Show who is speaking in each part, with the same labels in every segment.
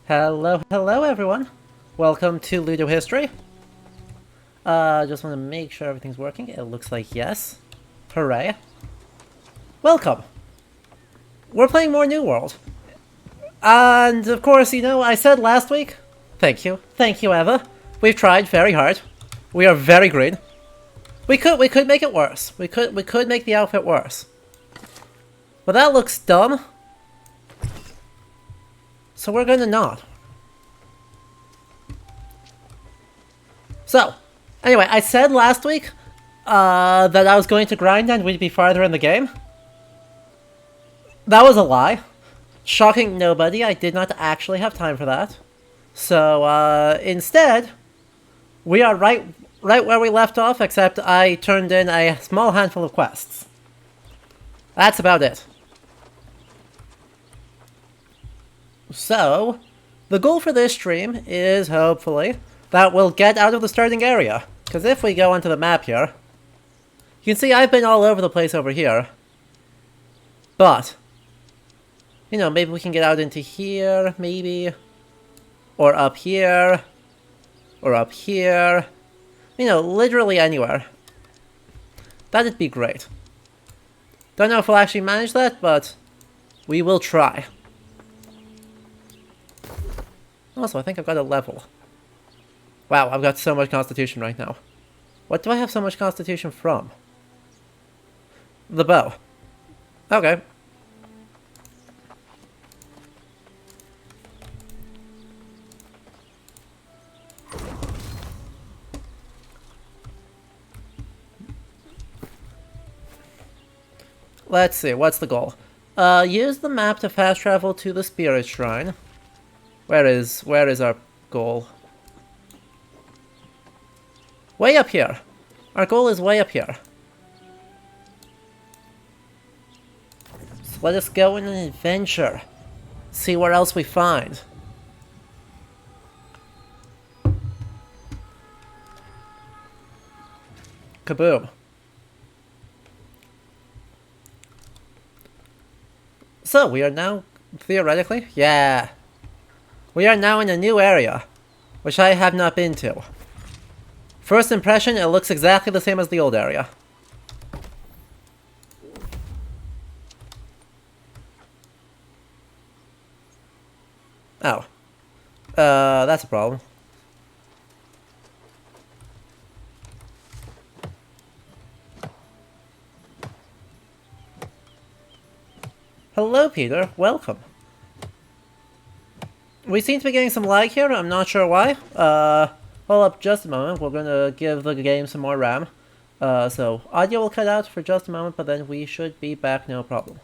Speaker 1: Hello, hello everyone. Welcome to Ludo History. Just want to make sure everything's working. It looks like yes. Hooray. Welcome. We're playing more New World. And of course, you know, I said last week, thank you, Eva. We've tried very hard. We are very green. We could make it worse. We could make the outfit worse. But that looks dumb. So we're gonna not. So, anyway, I said last week that I was going to grind and we'd be farther in the game. That was a lie. Shocking nobody, I did not actually have time for that. So, instead, we are right where we left off, except I turned in a small handful of quests. That's about it. So, the goal for this stream is, hopefully, that we'll get out of the starting area. Because if we go onto the map here, you can see I've been all over the place over here. But, you know, maybe we can get out into here, maybe. Or up here. Or up here. You know, literally anywhere. That'd be great. Don't know if we'll actually manage that, but we will try. Also, I think I've got a level. Wow, I've got so much constitution right now. What do I have so much constitution from? The bow. Okay. Let's see, what's the goal? Use the map to fast travel to the Spirit Shrine. Where is our goal? Way up here. Our goal is way up here. So let us go on an adventure. See where else we find. Kaboom. So, we are now, theoretically, yeah. We are now in a new area, which I have not been to. First impression, it looks exactly the same as the old area. Oh. That's a problem. Hello, Peter. Welcome. We seem to be getting some lag here. I'm not sure why. Hold up just a moment. We're gonna give the game some more RAM. So audio will cut out for just a moment, but then we should be back, no problem.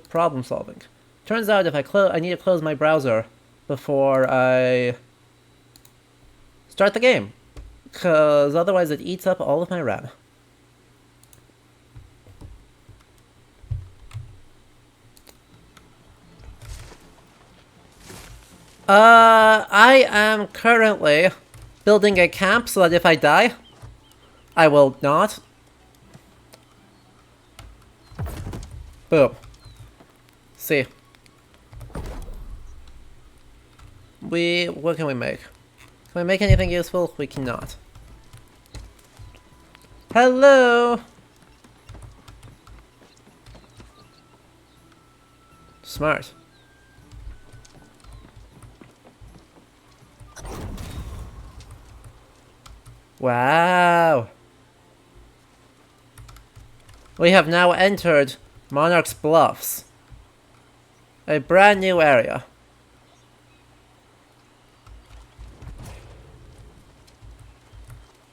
Speaker 1: Problem solving. Turns out if I need to close my browser before I start the game, because otherwise it eats up all of my RAM. I am currently building a camp so that if I die, I will not. Boom. See. What can we make? Can we make anything useful? We cannot. Hello! Smart. Wow! We have now entered Monarch's Bluffs. A brand new area.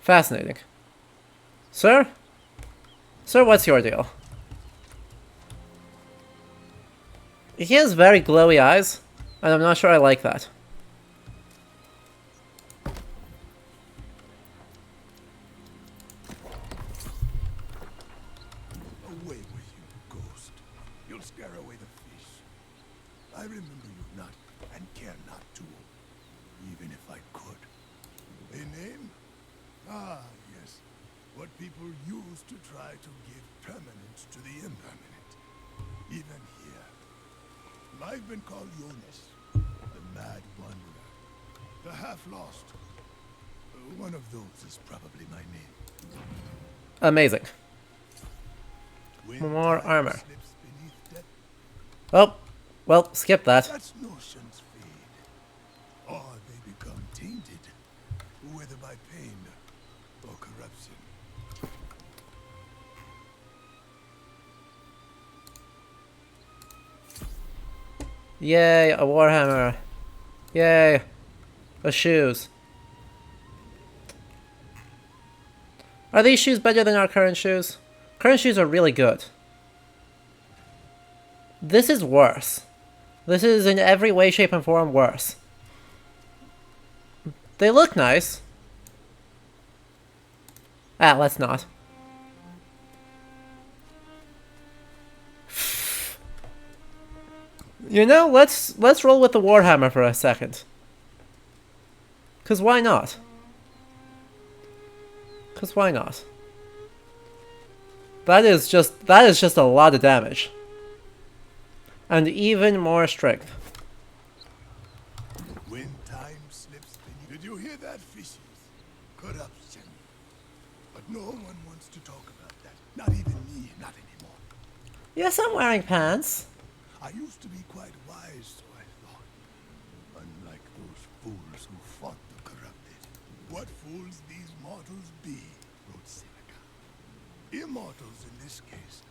Speaker 1: Fascinating. Sir? Sir, what's your deal? He has very glowy eyes, and I'm not sure I like that.
Speaker 2: Away with you, ghost. You'll scare away the fish. I remember you not, and care not to, even if I could. A name? Ah, yes. What people use used to try to give permanence to the impermanent. Even here. I've been called Jonas, the Mad Wanderer, the Half-Lost. One of those is probably my name.
Speaker 1: Amazing.
Speaker 2: When
Speaker 1: More
Speaker 2: time
Speaker 1: armor.
Speaker 2: slips beneath death,
Speaker 1: Oh, well, skip that.
Speaker 2: such notions fade, or they become tainted, whether by pain or corruption.
Speaker 1: Yay, a warhammer. Yay, a shoes. Are these shoes better than our current shoes? Current shoes are really good. This is worse. This is in every way, shape, and form worse. They look nice. Ah, let's not. You know, let's roll with the warhammer for a second. 'Cause why not? 'Cause why not? That is just a lot of damage. And even more strength.
Speaker 2: When time slips beneath... Did you hear that, fishes? Corruption. But no one wants to talk about that. Not even me, not anymore.
Speaker 1: Yes, I'm wearing pants.
Speaker 2: I used to be quite wise, so I thought. Unlike those fools who fought the corrupted. What fools these mortals be, wrote Seneca. Immortals in this case.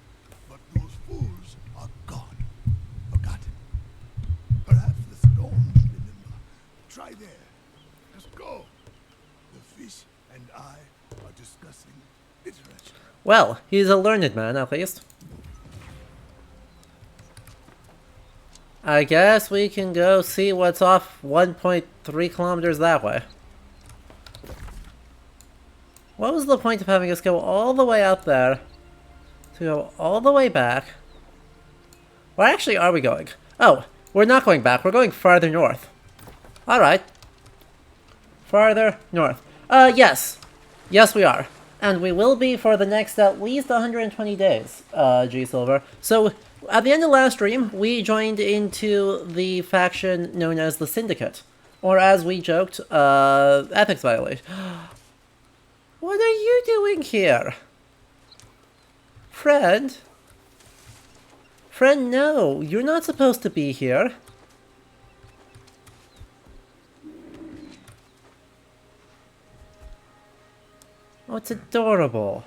Speaker 2: But those fools are gone. Forgotten. Perhaps the stones remember. Try there. Just go. The fish and I are discussing literature.
Speaker 1: Well, he's a learned man, at least. I guess we can go see what's off 1.3 kilometers that way. What was the point of having us go all the way out there to go all the way back? Where actually are we going? Oh, we're not going back. We're going farther north. Alright. Farther north. Yes. Yes, we are. And we will be for the next at least 120 days, G Silver. So, at the end of last stream, we joined into the faction known as the Syndicate. Or as we joked, ethics violation. What are you doing here? Friend? Friend, no. You're not supposed to be here. Oh, it's adorable.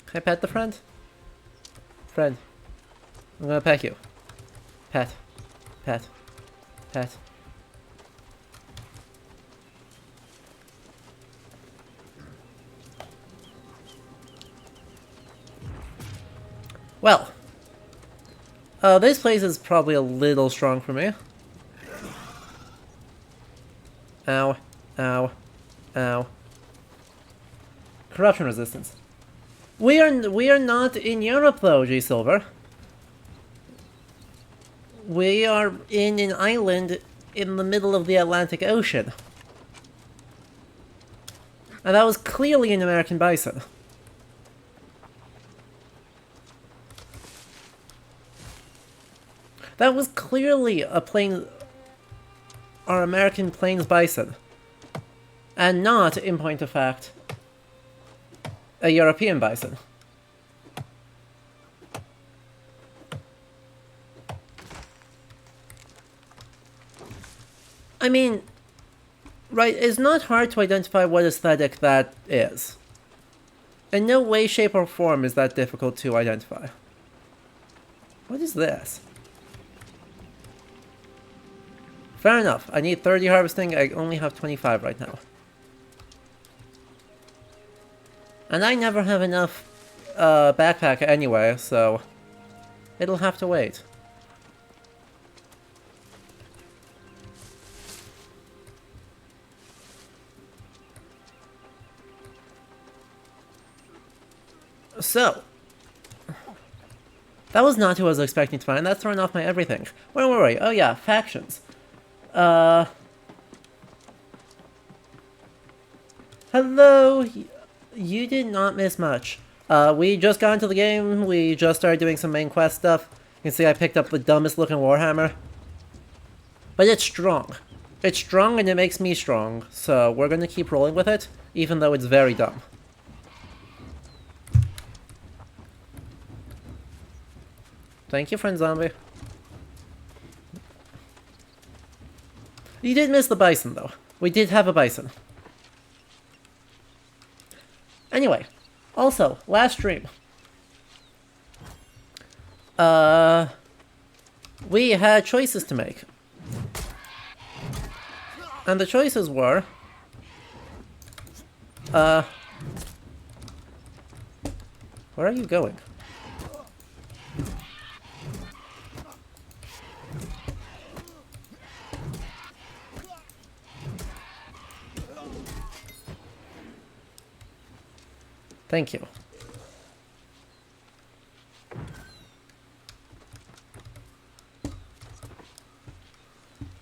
Speaker 1: Can I pet the friend? Friend. I'm gonna pet you. Pet. Pet. Pet. Well. This place is probably a little strong for me. Ow. Ow. Ow. Corruption resistance. We are not in Europe though, G Silver. We are in an island in the middle of the Atlantic Ocean. And that was clearly an American bison. That was clearly a plain... our American plains bison. And not, in point of fact, a European bison. I mean, right, it's not hard to identify what aesthetic that is. In no way, shape, or form is that difficult to identify. What is this? Fair enough, I need 30 harvesting, I only have 25 right now. And I never have enough backpack anyway, so it'll have to wait. So, that was not who I was expecting to find. That's thrown off my everything. Where were we? Oh yeah, factions. Hello! You did not miss much. We just got into the game, we just started doing some main quest stuff. You can see I picked up the dumbest looking Warhammer. But it's strong. It's strong and it makes me strong, so we're gonna keep rolling with it, even though it's very dumb. Thank you, friend zombie. You did miss the bison, though. We did have a bison. Anyway, also, last stream. We had choices to make. And the choices were... Where are you going? Thank you.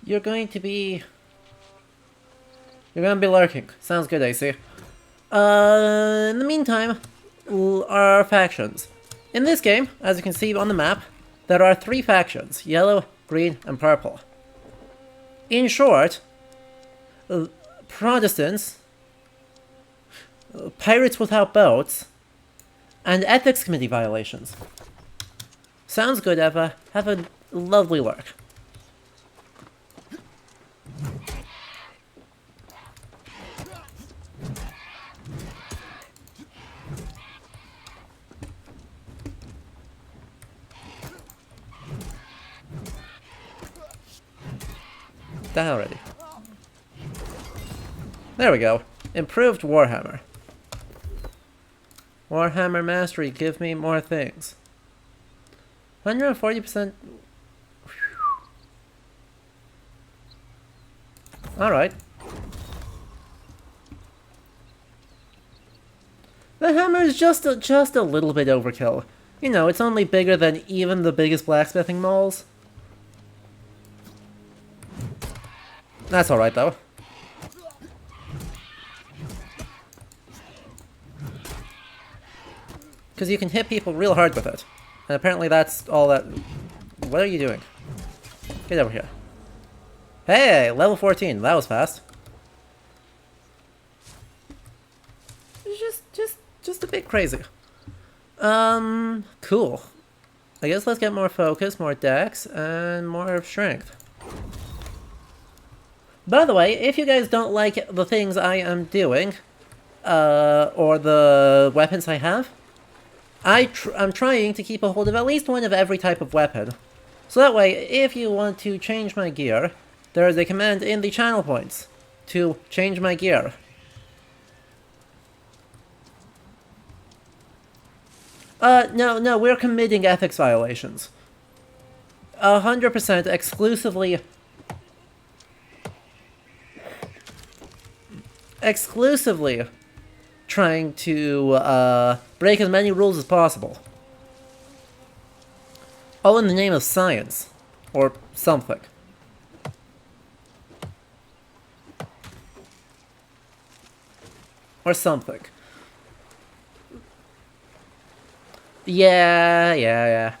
Speaker 1: You're going to be lurking. Sounds good, AC. In the meantime, our factions. In this game, as you can see on the map, there are 3 factions: yellow, green, and purple. In short, Protestants, pirates without boats, and ethics committee violations. Sounds good, Eva. Have a lovely lurk. Die already. There we go. Improved Warhammer. Warhammer Mastery, give me more things. 140%. Alright. The hammer is just a little bit overkill. You know, it's only bigger than even the biggest blacksmithing moles. That's alright though. Because you can hit people real hard with it. And apparently that's all that... What are you doing? Get over here. Hey! Level 14. That was fast. Just a bit crazy. Cool. I guess let's get more focus, more dex, and more strength. By the way, if you guys don't like the things I am doing, or the weapons I have, I'm trying to keep a hold of at least one of every type of weapon. So that way, if you want to change my gear, there is a command in the channel points to change my gear. No, we're committing ethics violations. 100% exclusively trying to break as many rules as possible. All in the name of science. Or something. Or something. Yeah.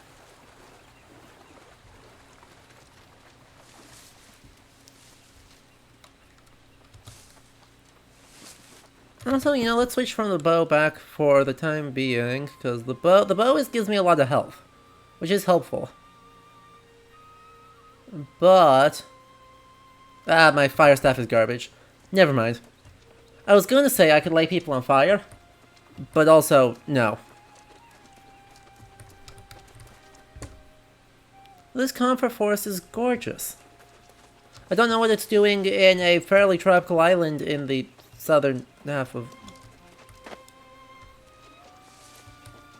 Speaker 1: Also, you know, let's switch from the bow back for the time being, because the bow gives me a lot of health, which is helpful. But... my fire staff is garbage. Never mind. I was going to say I could light people on fire, but also, no. This comfort forest is gorgeous. I don't know what it's doing in a fairly tropical island in the southern half of...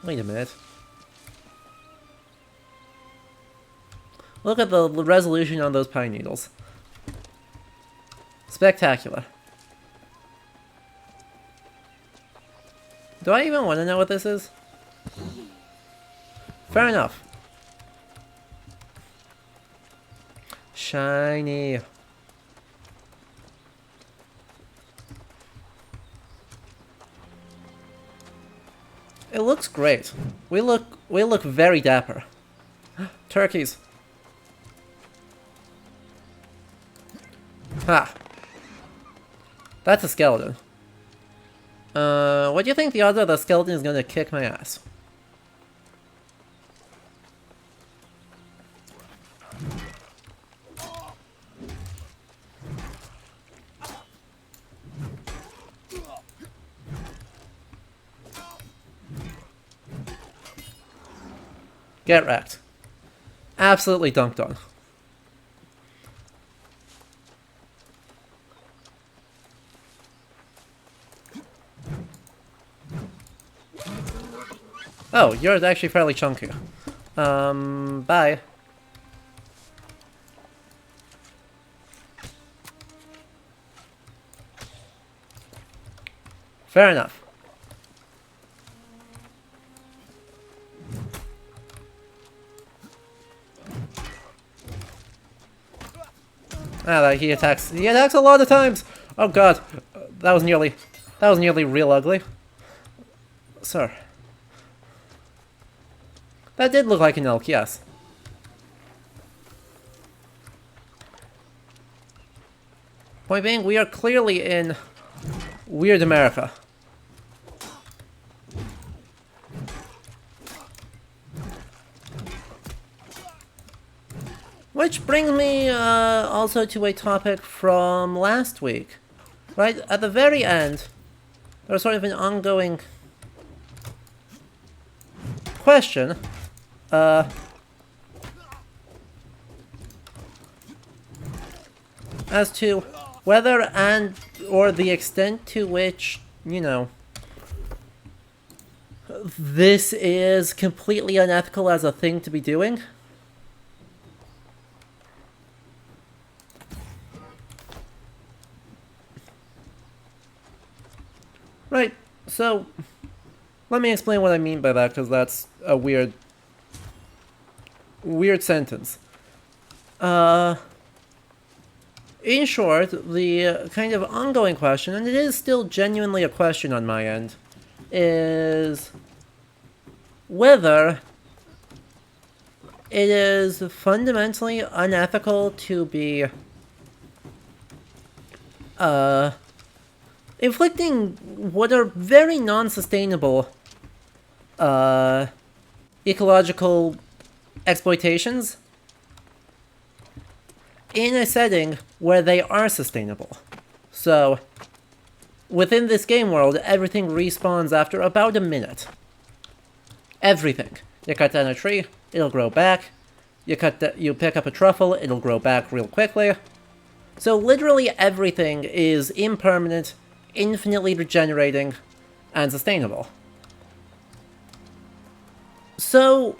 Speaker 1: Wait a minute. Look at the resolution on those pine needles. Spectacular. Do I even want to know what this is? Fair enough. Shiny. It looks great. We look very dapper. Turkeys. Ha. That's a skeleton. What do you think the odds are the skeleton is gonna kick my ass? Get wrecked. Absolutely dunked on. Oh, you're actually fairly chunky. Bye. Fair enough. Ah, he attacks. He attacks a lot of times. Oh god, that was nearly real ugly. Sir, that did look like an elk, yes. Point being, we are clearly in weird America. Which brings me also to a topic from last week. Right at the very end, there was sort of an ongoing question. As to whether and or the extent to which, you know, this is completely unethical as a thing to be doing. Right, so let me explain what I mean by that, because that's a weird sentence. In short, the kind of ongoing question, and it is still genuinely a question on my end, is whether it is fundamentally unethical to be inflicting what are very non-sustainable ecological exploitations in a setting where they are sustainable. So, within this game world, everything respawns after about a minute. Everything. You cut down a tree, it'll grow back. You pick up a truffle, it'll grow back real quickly. So literally everything is impermanent, infinitely regenerating, and sustainable. So,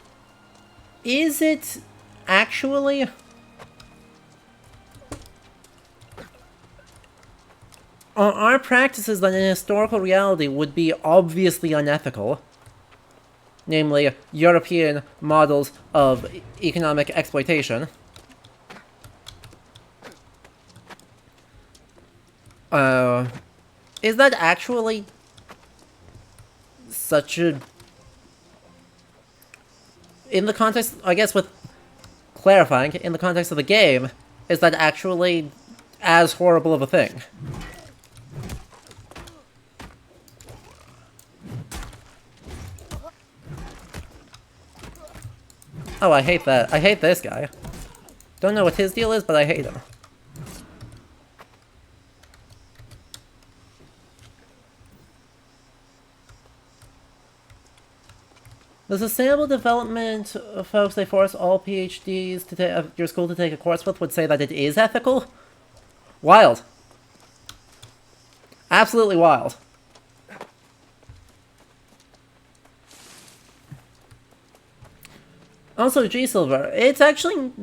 Speaker 1: is it actually are practices that in historical reality would be obviously unethical, namely European models of economic exploitation, is that actually such a... In the context, I guess with clarifying, in the context of the game, is that actually as horrible of a thing? Oh, I hate that. I hate this guy. Don't know what his deal is, but I hate him. The sustainable development folks they force all PhDs to your school to take a course with would say that it is ethical? Wild. Absolutely wild. Also, G Silver, it's actually,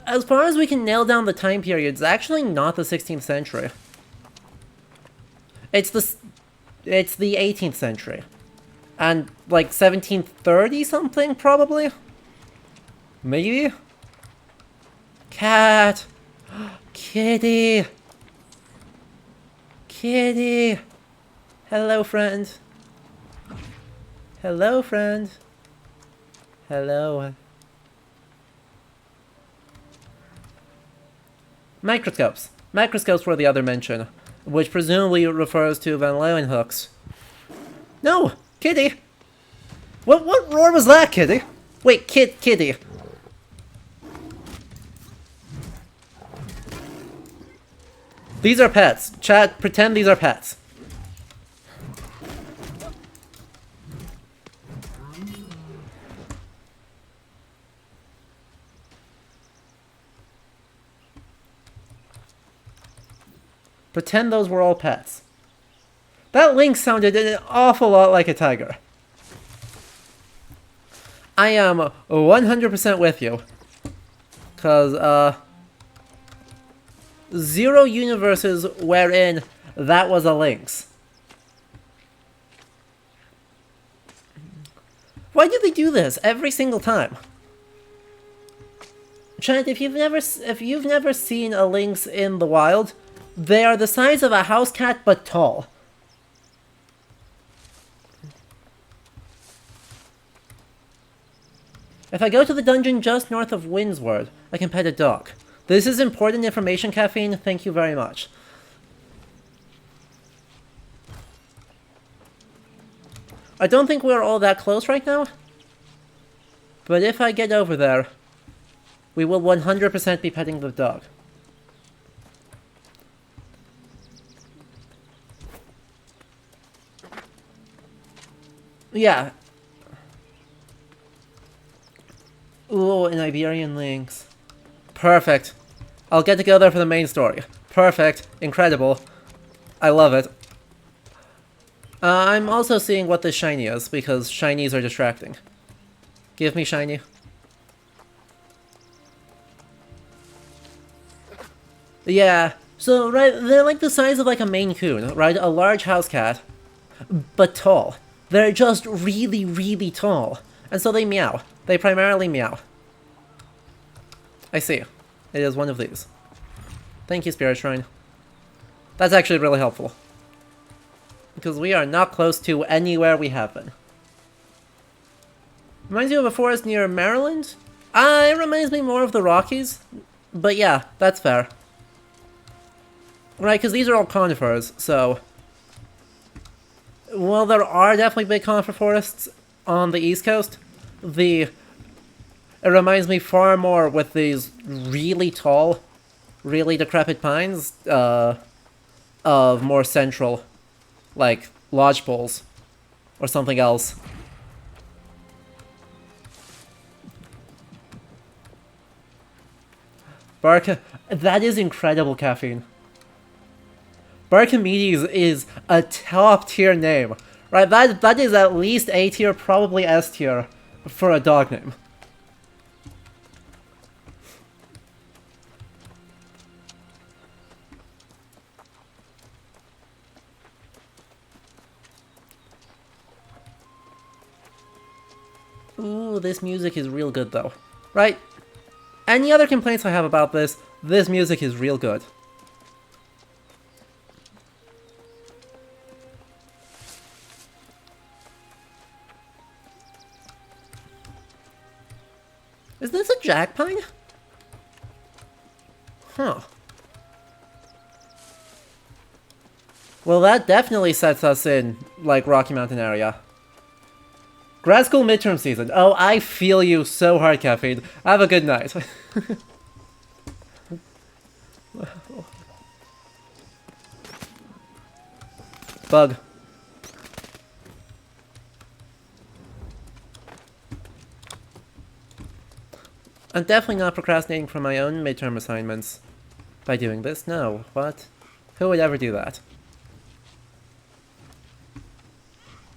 Speaker 1: as far as we can nail down the time period, it's actually not the 16th century. It's the 18th century. And, like, 1730 something, probably? Maybe? Cat! Kitty! Kitty! Hello, friend. Hello, friend. Hello. Microscopes. Microscopes were the other mention, which presumably refers to Van Leeuwen hooks. No! Kitty! What roar was that, Kitty? Wait, Kitty. These are pets. Chat, pretend these are pets. Pretend those were all pets. That lynx sounded an awful lot like a tiger. I am 100% with you. Because, 0 universes wherein that was a lynx. Why do they do this every single time? Chat, if you've never seen a lynx in the wild, they are the size of a house cat but tall. If I go to the dungeon just north of Windsward, I can pet a dog. This is important information, Caffeine. Thank you very much. I don't think we're all that close right now. But if I get over there, we will 100% be petting the dog. Yeah. Ooh, an Iberian lynx. Perfect. I'll get to go there for the main story. Perfect. Incredible. I love it. I'm also seeing what this shiny is, because shinies are distracting. Give me shiny. Yeah. So, right, they're like the size of like a Maine Coon, right? A large house cat, but tall. They're just really, really tall. And so they meow. They primarily meow. I see. It is one of these. Thank you, Spirit Shrine. That's actually really helpful. Because we are not close to anywhere we have been. Reminds you of a forest near Maryland? It reminds me more of the Rockies. But yeah, that's fair. Right, because these are all conifers, so... Well, there are definitely big conifer forests on the East Coast. It reminds me far more with these really tall, really decrepit pines, of more central, like, lodgepoles, or something else. That is incredible, Caffeine. Barkamedes is a top-tier name, right? That is at least A tier, probably S tier, for a dog name. Ooh, this music is real good though. Right? Any other complaints I have about this, this music is real good. Is this a jackpine? Huh. Well, that definitely sets us in, like, Rocky Mountain area. Grad school midterm season. Oh, I feel you so hard, Caffeine. Have a good night. Bug. I'm definitely not procrastinating from my own midterm assignments by doing this. No, what? Who would ever do that?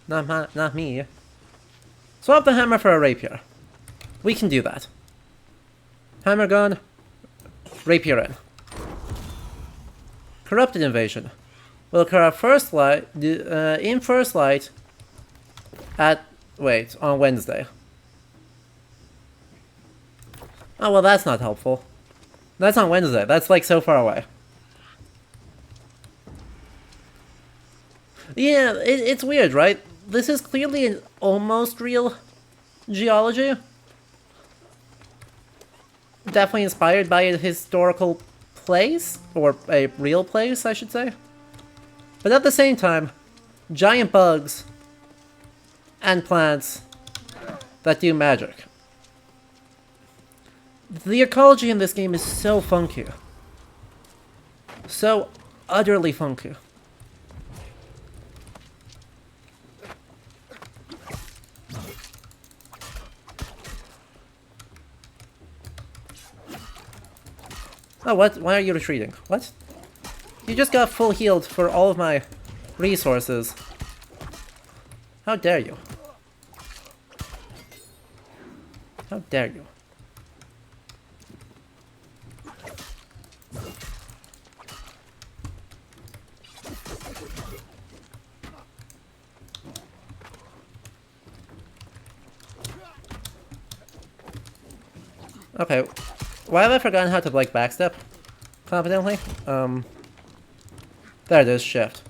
Speaker 1: Not me. Swap the hammer for a rapier. We can do that. Hammer gone. Rapier in. Corrupted invasion. Will occur first light in first light at on Wednesday. Oh well, that's not helpful. That's on Wednesday. That's like so far away. Yeah, it's weird, right? this is clearly an almost real geology. Definitely inspired by a historical place, or a real place, I should say. But at the same time, giant bugs and plants that do magic. The ecology in this game is so funky. So utterly funky. Oh, what? Why are you retreating? What? You just got full healed for all of my resources. How dare you? How dare you? Okay, why have I forgotten how to, like, backstep competently? There it is, shift.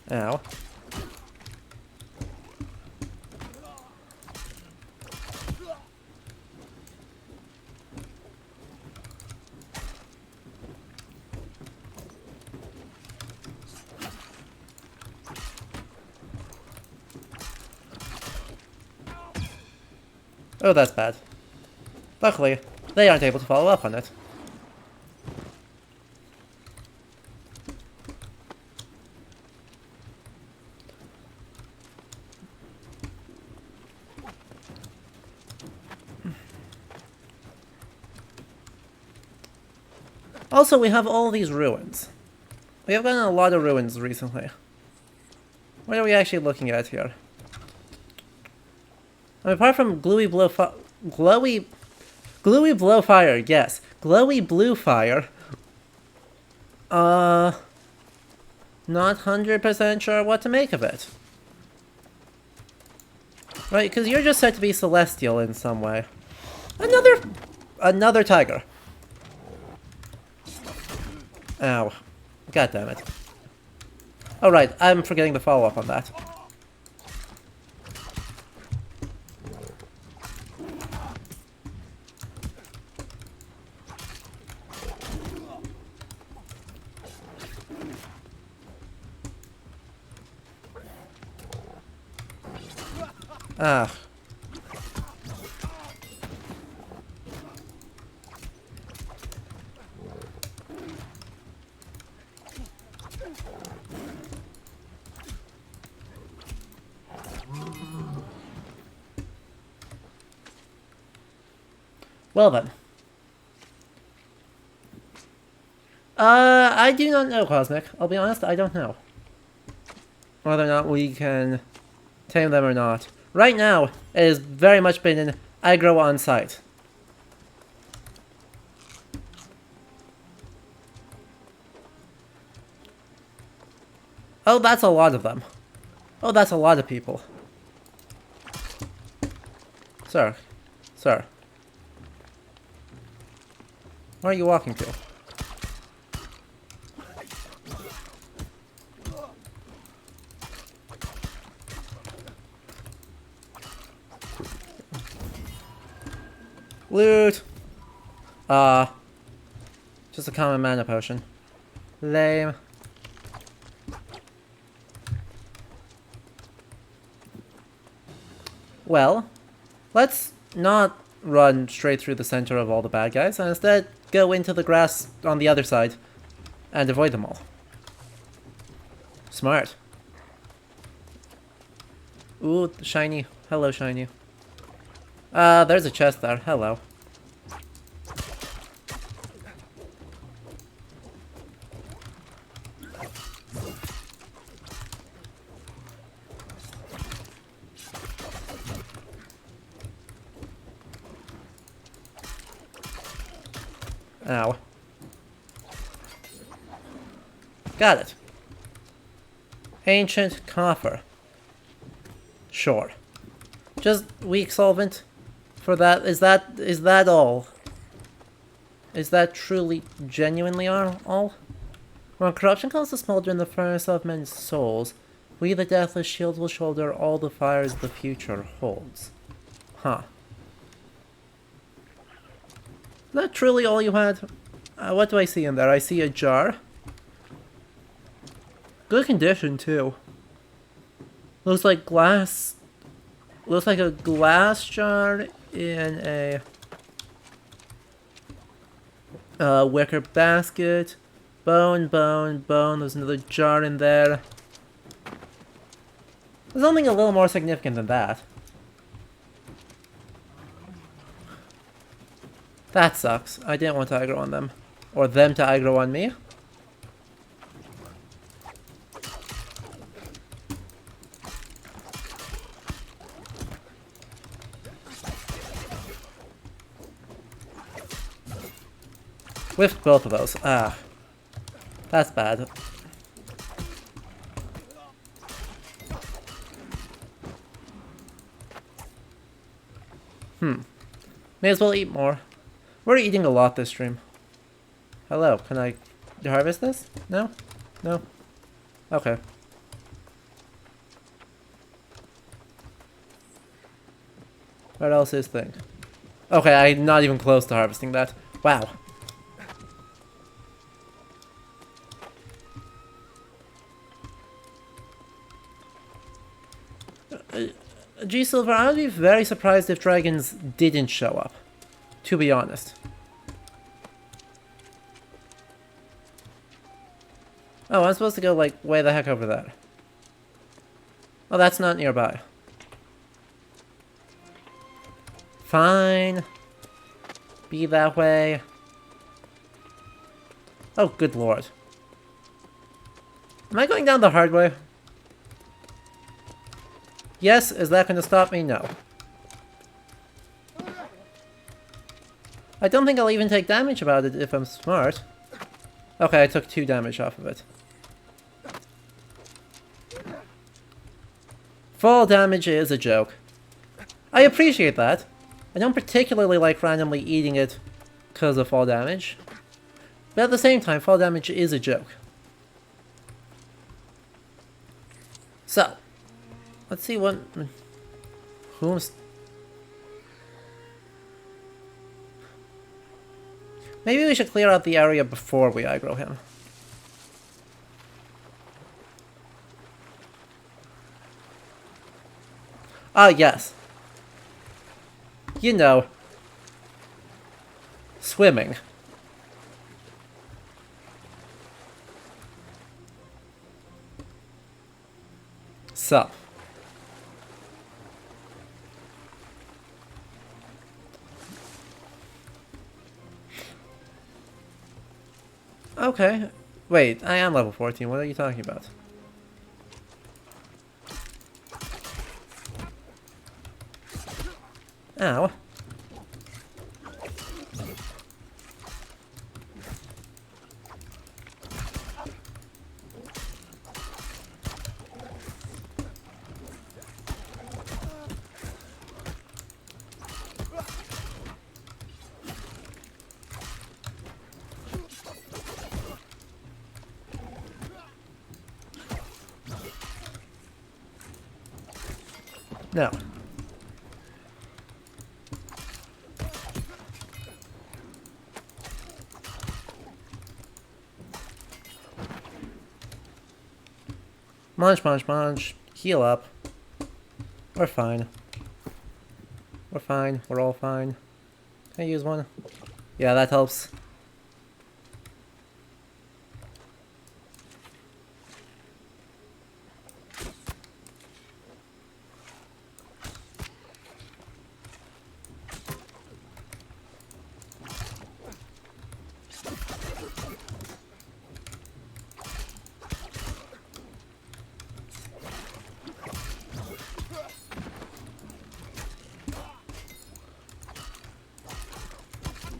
Speaker 1: Ow. Oh, that's bad. Luckily, they aren't able to follow up on it. Also, we have all these ruins. We have gotten a lot of ruins recently. What are we actually looking at here? I mean, apart from gluey blue fire, yes, glowy blue fire. Not 100% sure what to make of it. Right, because you're just said to be celestial in some way. Another tiger. Ow. God damn it. Oh right, I'm forgetting to follow up on that. Ah. Well then. I do not know, Cosmic. I'll be honest, I don't know whether or not we can tame them or not. Right now, it has very much been an aggro on site. Oh, that's a lot of them. Oh, that's a lot of people. Sir. Sir. Where are you walking to? Loot! Just a common mana potion. Lame. Well, let's not run straight through the center of all the bad guys, and instead go into the grass on the other side and avoid them all. Smart. Ooh, shiny. Hello, shiny. There's a chest there. Hello. Ow. Got it. Ancient coffer. Sure. Just weak solvent for that. Is that all? Is that truly, genuinely all? When corruption comes to smolder in the furnace of men's souls, we the Deathless Shield will shoulder all the fires the future holds. Huh. Is that truly all you had? What do I see in there? I see a jar. Good condition, too. Looks like glass. Looks like a glass jar in a wicker basket. Bone, bone, bone. There's another jar in there. There's something a little more significant than that. That sucks. I didn't want to aggro on them. Or them to aggro on me. Whiffed both of those. Ah. That's bad. May as well eat more. We're eating a lot this stream. Hello, can I harvest this? No? No? Okay. What else is thing? Okay, I'm not even close to harvesting that. Wow. G Silver, I'd be very surprised if dragons didn't show up. To be honest. Oh, I'm supposed to go, like, way the heck over there. Oh, that's not nearby. Fine. Be that way. Oh, good lord. Am I going down the hard way? Yes, is that going to stop me? No. I don't think I'll even take damage about it if I'm smart. Okay, I took 2 damage off of it. Fall damage is a joke. I appreciate that. I don't particularly like randomly eating it because of fall damage. But at the same time, fall damage is a joke. So, let's see what... Whom's... Maybe we should clear out the area before we aggro him. Ah, yes. You know. Swimming. So. Okay. Wait, I am level 14. What are you talking about? Ow. No. Munch, munch, munch. Heal up. We're fine. We're fine. We're all fine. Can I use one? Yeah, that helps.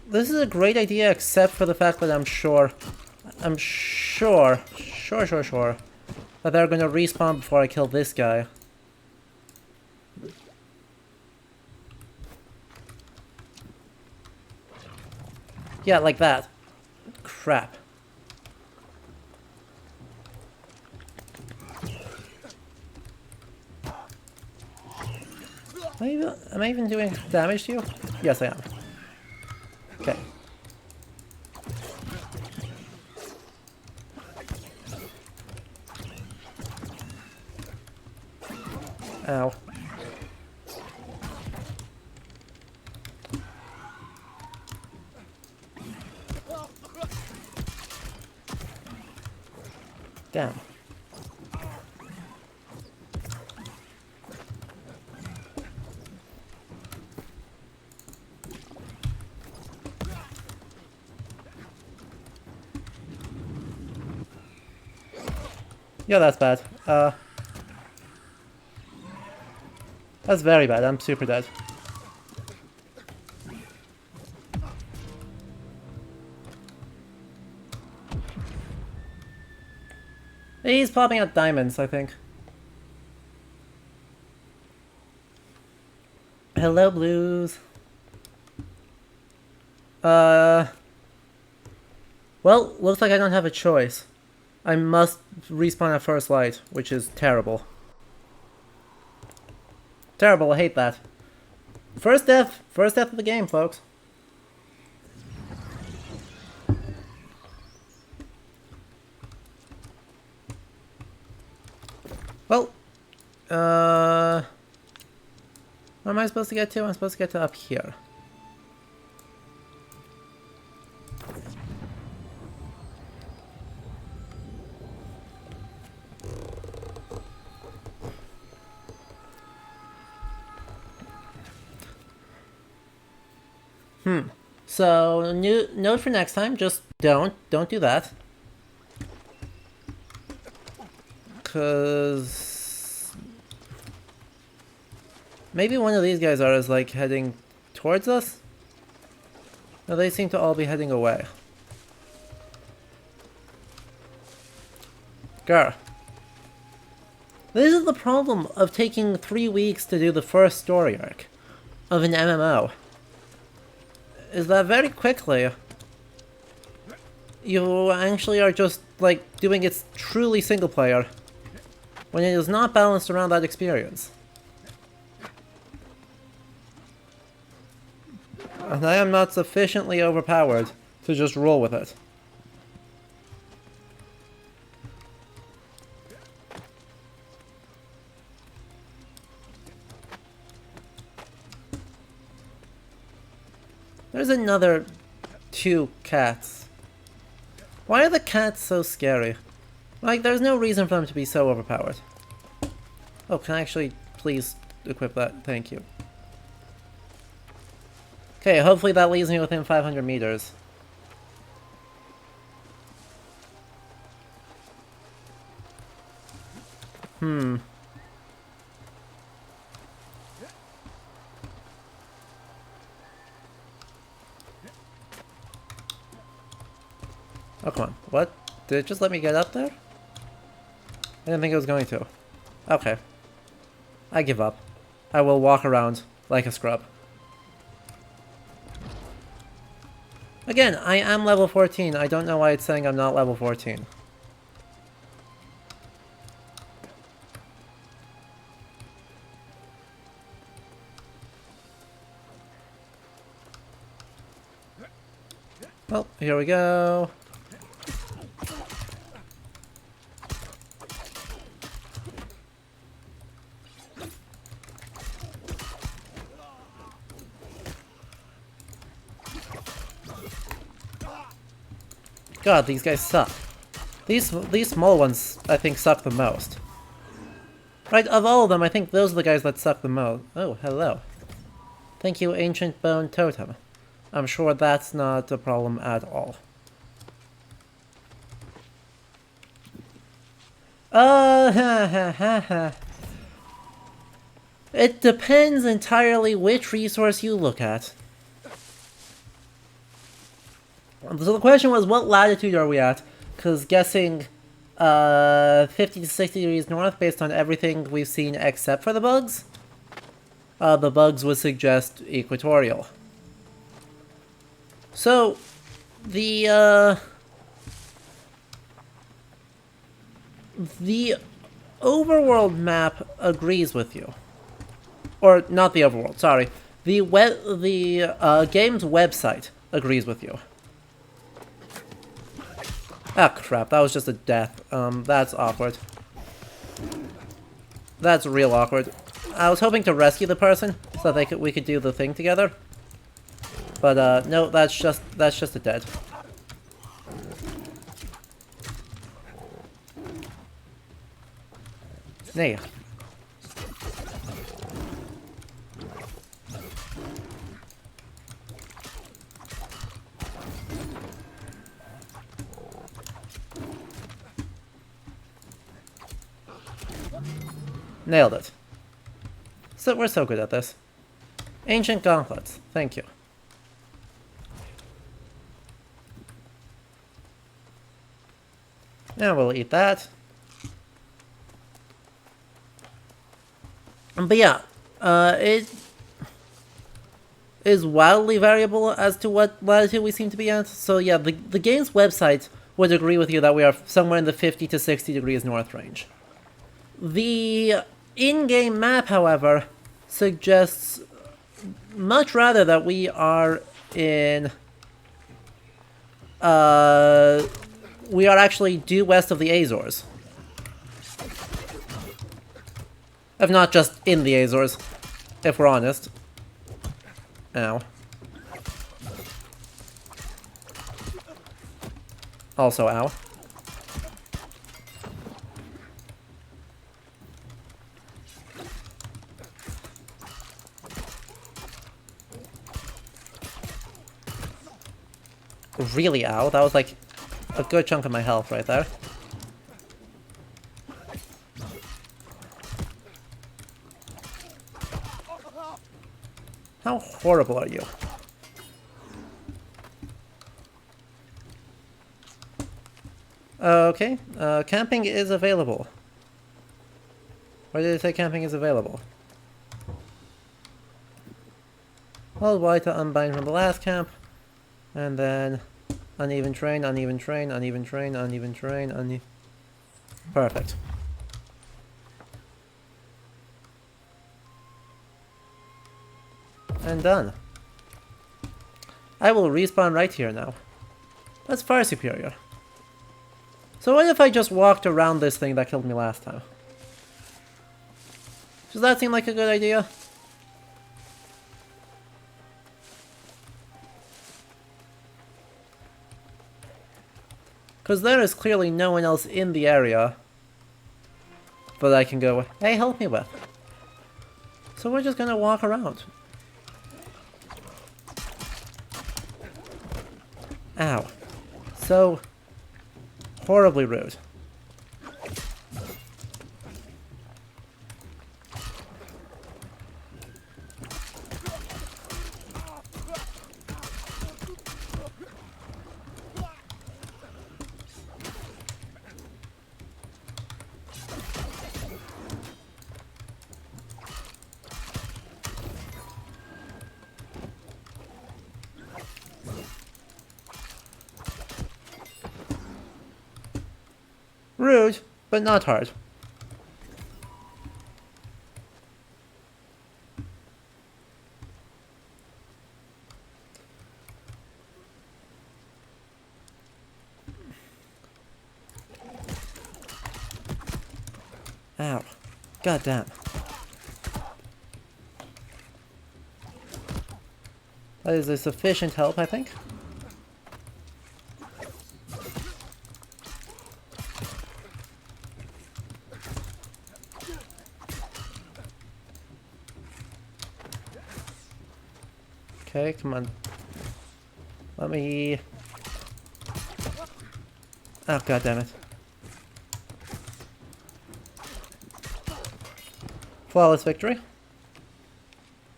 Speaker 1: This is a great idea, except for the fact that I'm sure that they're gonna respawn before I kill this guy. Yeah, like that. Crap. Am I even doing damage to you? Yes, I am. Okay. Ow. Damn. Yeah, that's bad. That's very bad. I'm super dead. He's popping out diamonds, I think. Hello, blues. Well, looks like I don't have a choice. I must respawn at first light, which is terrible. Terrible, I hate that. First death of the game, folks. Well, where am I supposed to get to? I'm supposed to get to up here. So, new note for next time, just don't do that. Cause maybe one of these guys is like heading towards us? No, they seem to all be heading away. Grr. This is the problem of taking 3 weeks to do the first story arc of an MMO. Is that very quickly you actually are just like doing it truly single player when it is not balanced around that experience. And I am not sufficiently overpowered to just roll with it. There's another 2 cats. Why are the cats so scary? Like, there's no reason for them to be so overpowered. Oh, can I actually please equip that? Thank you. Okay, hopefully that leaves me within 500 meters. Oh, come on. What? Did it just let me get up there? I didn't think it was going to. Okay. I give up. I will walk around like a scrub. Again, I am level 14. I don't know why it's saying I'm not level 14. Well, here we go. God, these guys suck. These small ones, I think, suck the most. Right, of all of them, I think those are the guys that suck the most. Oh, hello. Thank you, Ancient Bone Totem. I'm sure that's not a problem at all. It depends entirely which resource you look at. So the question was, what latitude are we at? Because guessing 50 to 60 degrees north based on everything we've seen except for the bugs would suggest equatorial. So, the overworld map agrees with you. Or, not the overworld, sorry. The game's website agrees with you. Ah, crap, that was just a death. That's awkward. That's real awkward. I was hoping to rescue the person so that we could do the thing together. But, no, that's just a dead. Nay. Nailed it. So we're so good at this. Ancient gauntlets. Thank you. Now we'll eat that. But yeah, it is wildly variable as to what latitude we seem to be at. So yeah, the game's website would agree with you that we are somewhere in the 50 to 60 degrees north range. The in-game map, however, suggests much rather that we are in... we are actually due west of the Azores. If not just in the Azores, if we're honest. Ow. Also ow. Really ow, that was like a good chunk of my health right there. How horrible are you? Okay, camping is available. Where did it say camping is available? Hold Y to unbind from the last camp. And then uneven terrain, uneven terrain, uneven terrain, uneven terrain, Perfect. And done. I will respawn right here now. That's far superior. So what if I just walked around this thing that killed me last time? Does that seem like a good idea? Because there is clearly no one else in the area that I can go, hey, help me with. So we're just gonna walk around. Ow. So horribly rude. Rude, but not hard. Ow. God damn. That is a sufficient help, I think. Okay, come on. Let me... Oh, god damn it. Flawless victory.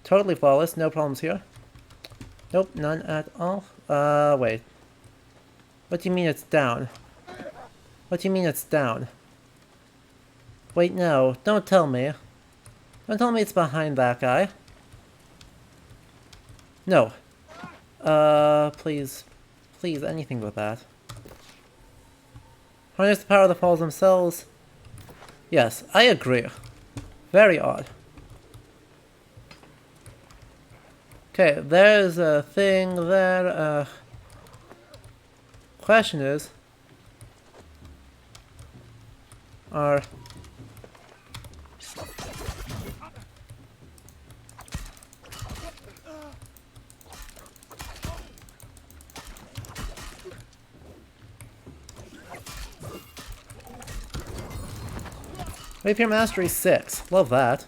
Speaker 1: Totally flawless, no problems here. Nope, none at all. Wait. What do you mean it's down? What do you mean it's down? Wait, no, don't tell me. Don't tell me it's behind that guy. No. Please. please, anything but that. Harness the power of the falls themselves. Yes, I agree. Very odd. Okay, there's a thing there. Question is, are Rapier Mastery 6. Love that.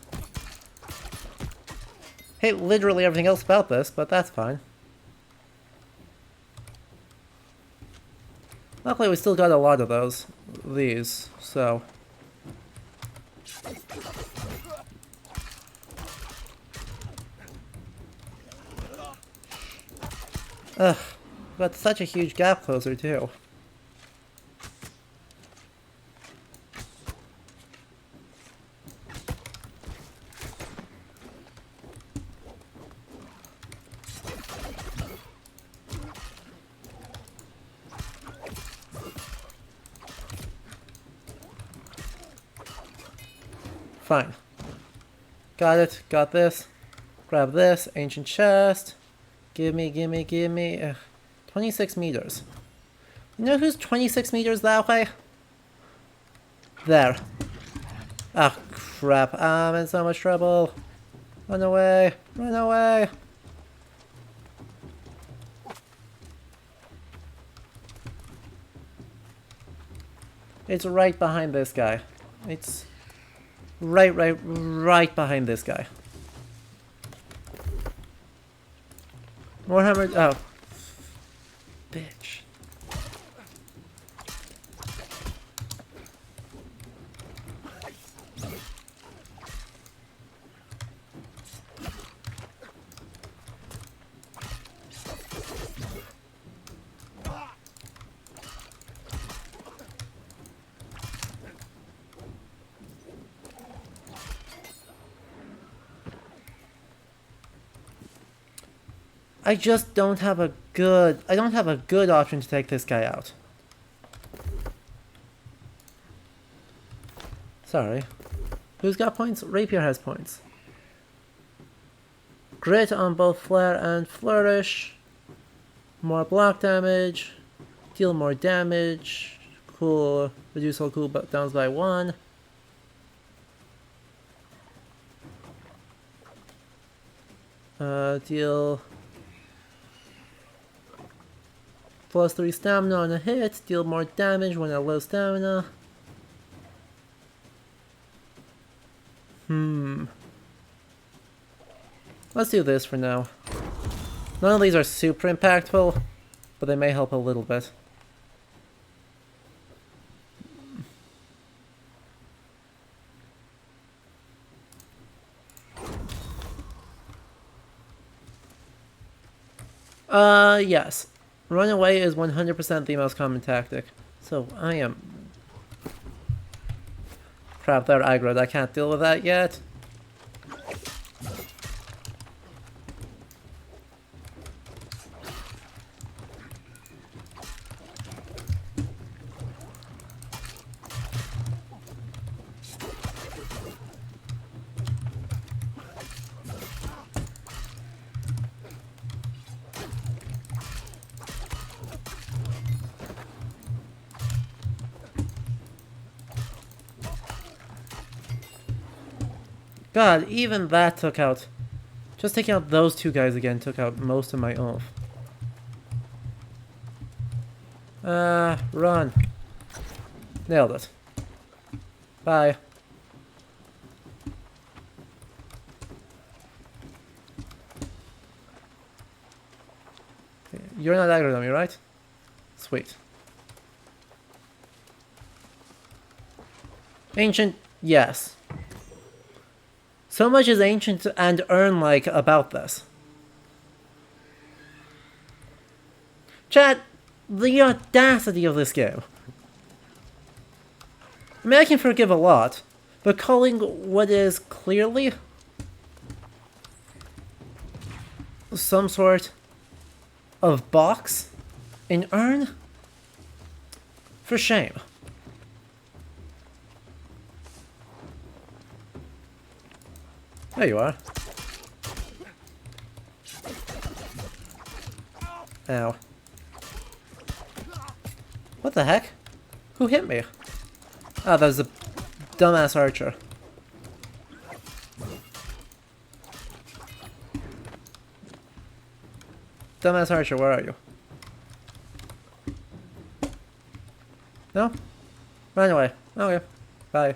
Speaker 1: Hate literally everything else about this, but that's fine. Luckily we still got a lot of these, so... Ugh, got such a huge gap closer too. Fine. Got it. Got this. Grab this. Ancient chest. Gimme. 26 meters. You know who's 26 meters that way? There. Ah, crap. I'm in so much trouble. Run away. Run away. It's right behind this guy. It's... right behind this guy. More hammer. Oh. Bitch. I just don't have a good... I don't have a good option to take this guy out. Sorry. Who's got points? Rapier has points. Grit on both Flare and Flourish. More block damage. Deal more damage. Cool. Reduce all cooldowns by 1. Deal... +3 stamina on a hit, deal more damage when at low stamina. Let's do this for now. None of these are super impactful, but they may help a little bit. Yes. Run away is 100% the most common tactic. So, I am... Crap, they're aggroed. I can't deal with that yet. God, even that took out... Just taking out those two guys again took out most of my oomph. Run. Nailed it. Bye. You're not aggroed on me, right? Sweet. Ancient, yes. So much is ancient and urn-like about this. Chat, the audacity of this game. I mean, I can forgive a lot, but calling what is clearly some sort of box An urn? For shame. There you are. Ow. What the heck? Who hit me? Oh, that was a dumbass archer. Dumbass archer, where are you? No? Run away. Okay. Bye.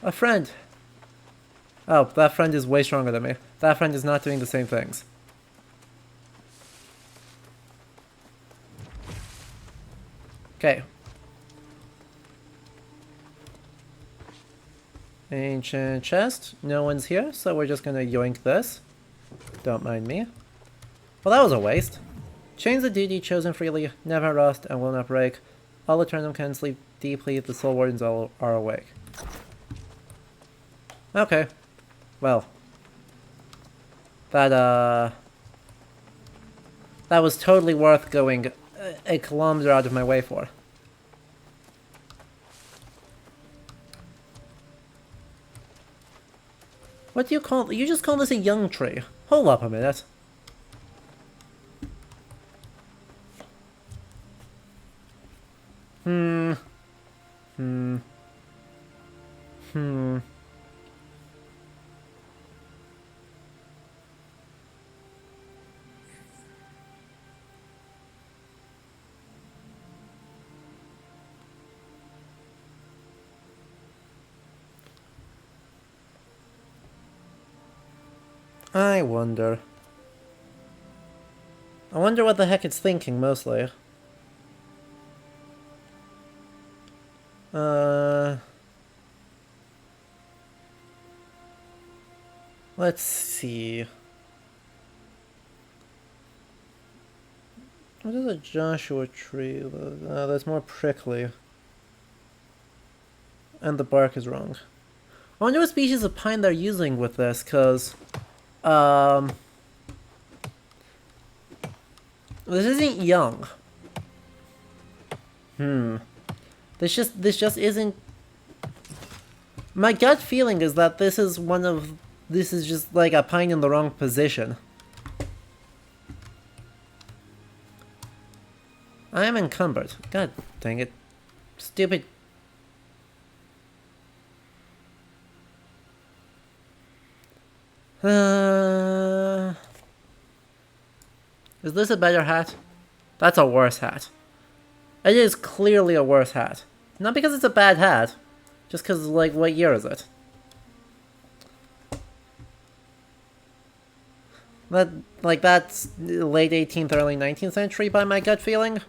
Speaker 1: A friend! Oh, that friend is way stronger than me. That friend is not doing the same things. Okay. Ancient chest. No one's here, so we're just gonna yoink this. Don't mind me. Well, that was a waste. Chains of duty chosen freely, never rust, and will not break. All eternal can sleep deeply, the Soulwardens all are awake. Okay. Well. That was totally worth going a kilometer out of my way for. What do you call... You just call this a young tree. Hold up a minute. I wonder. I wonder what the heck it's thinking, mostly. Let's see. What is a Joshua tree? That's more prickly. And the bark is wrong. I wonder what species of pine they're using with this, because... this isn't young. This just isn't... My gut feeling is that this is one of... This is just like a pine in the wrong position. I am encumbered. God dang it. Stupid. Is this a better hat? That's a worse hat. It is clearly a worse hat. Not because it's a bad hat. Just because, like, what year is it? That's late 18th, early 19th century by my gut feeling.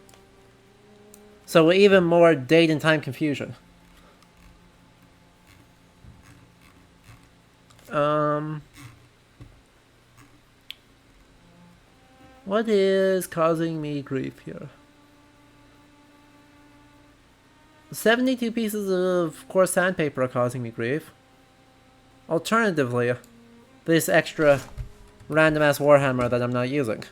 Speaker 1: So even more date and time confusion. What is causing me grief here? 72 pieces of coarse sandpaper are causing me grief. Alternatively, this extra random ass warhammer that I'm not using.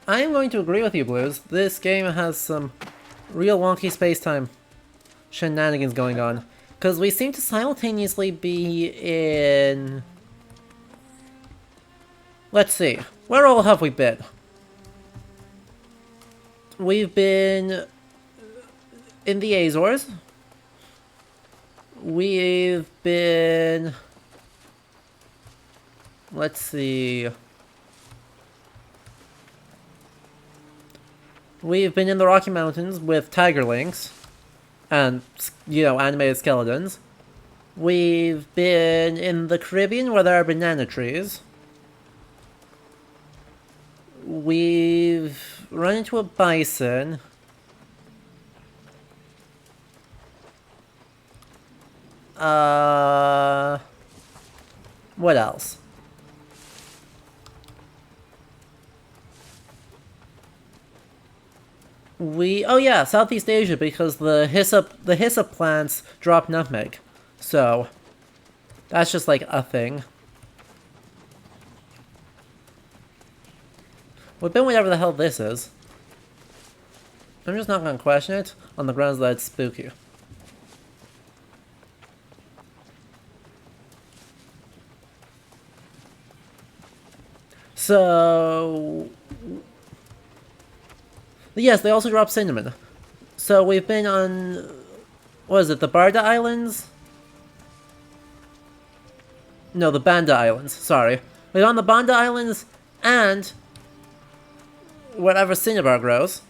Speaker 1: I am going to agree with you, Blues. This game has some real wonky space-time shenanigans going on. Because we seem to simultaneously be in... Let's see. Where all have we been? We've been in the Azores. We've been... Let's see... We've been in the Rocky Mountains with tiger lynx and, you know, animated skeletons. We've been in the Caribbean where there are banana trees. We've run into a bison. What else? Oh yeah, Southeast Asia, because the hyssop plants drop nutmeg. So, that's just like a thing. We've been whatever the hell this is. I'm just not gonna question it on the grounds that it's spooky. So... Yes, they also drop cinnamon. So we've been on... What is it, the Barda Islands? No, the Banda Islands, sorry. We're on the Banda Islands and... whatever cinnabar grows.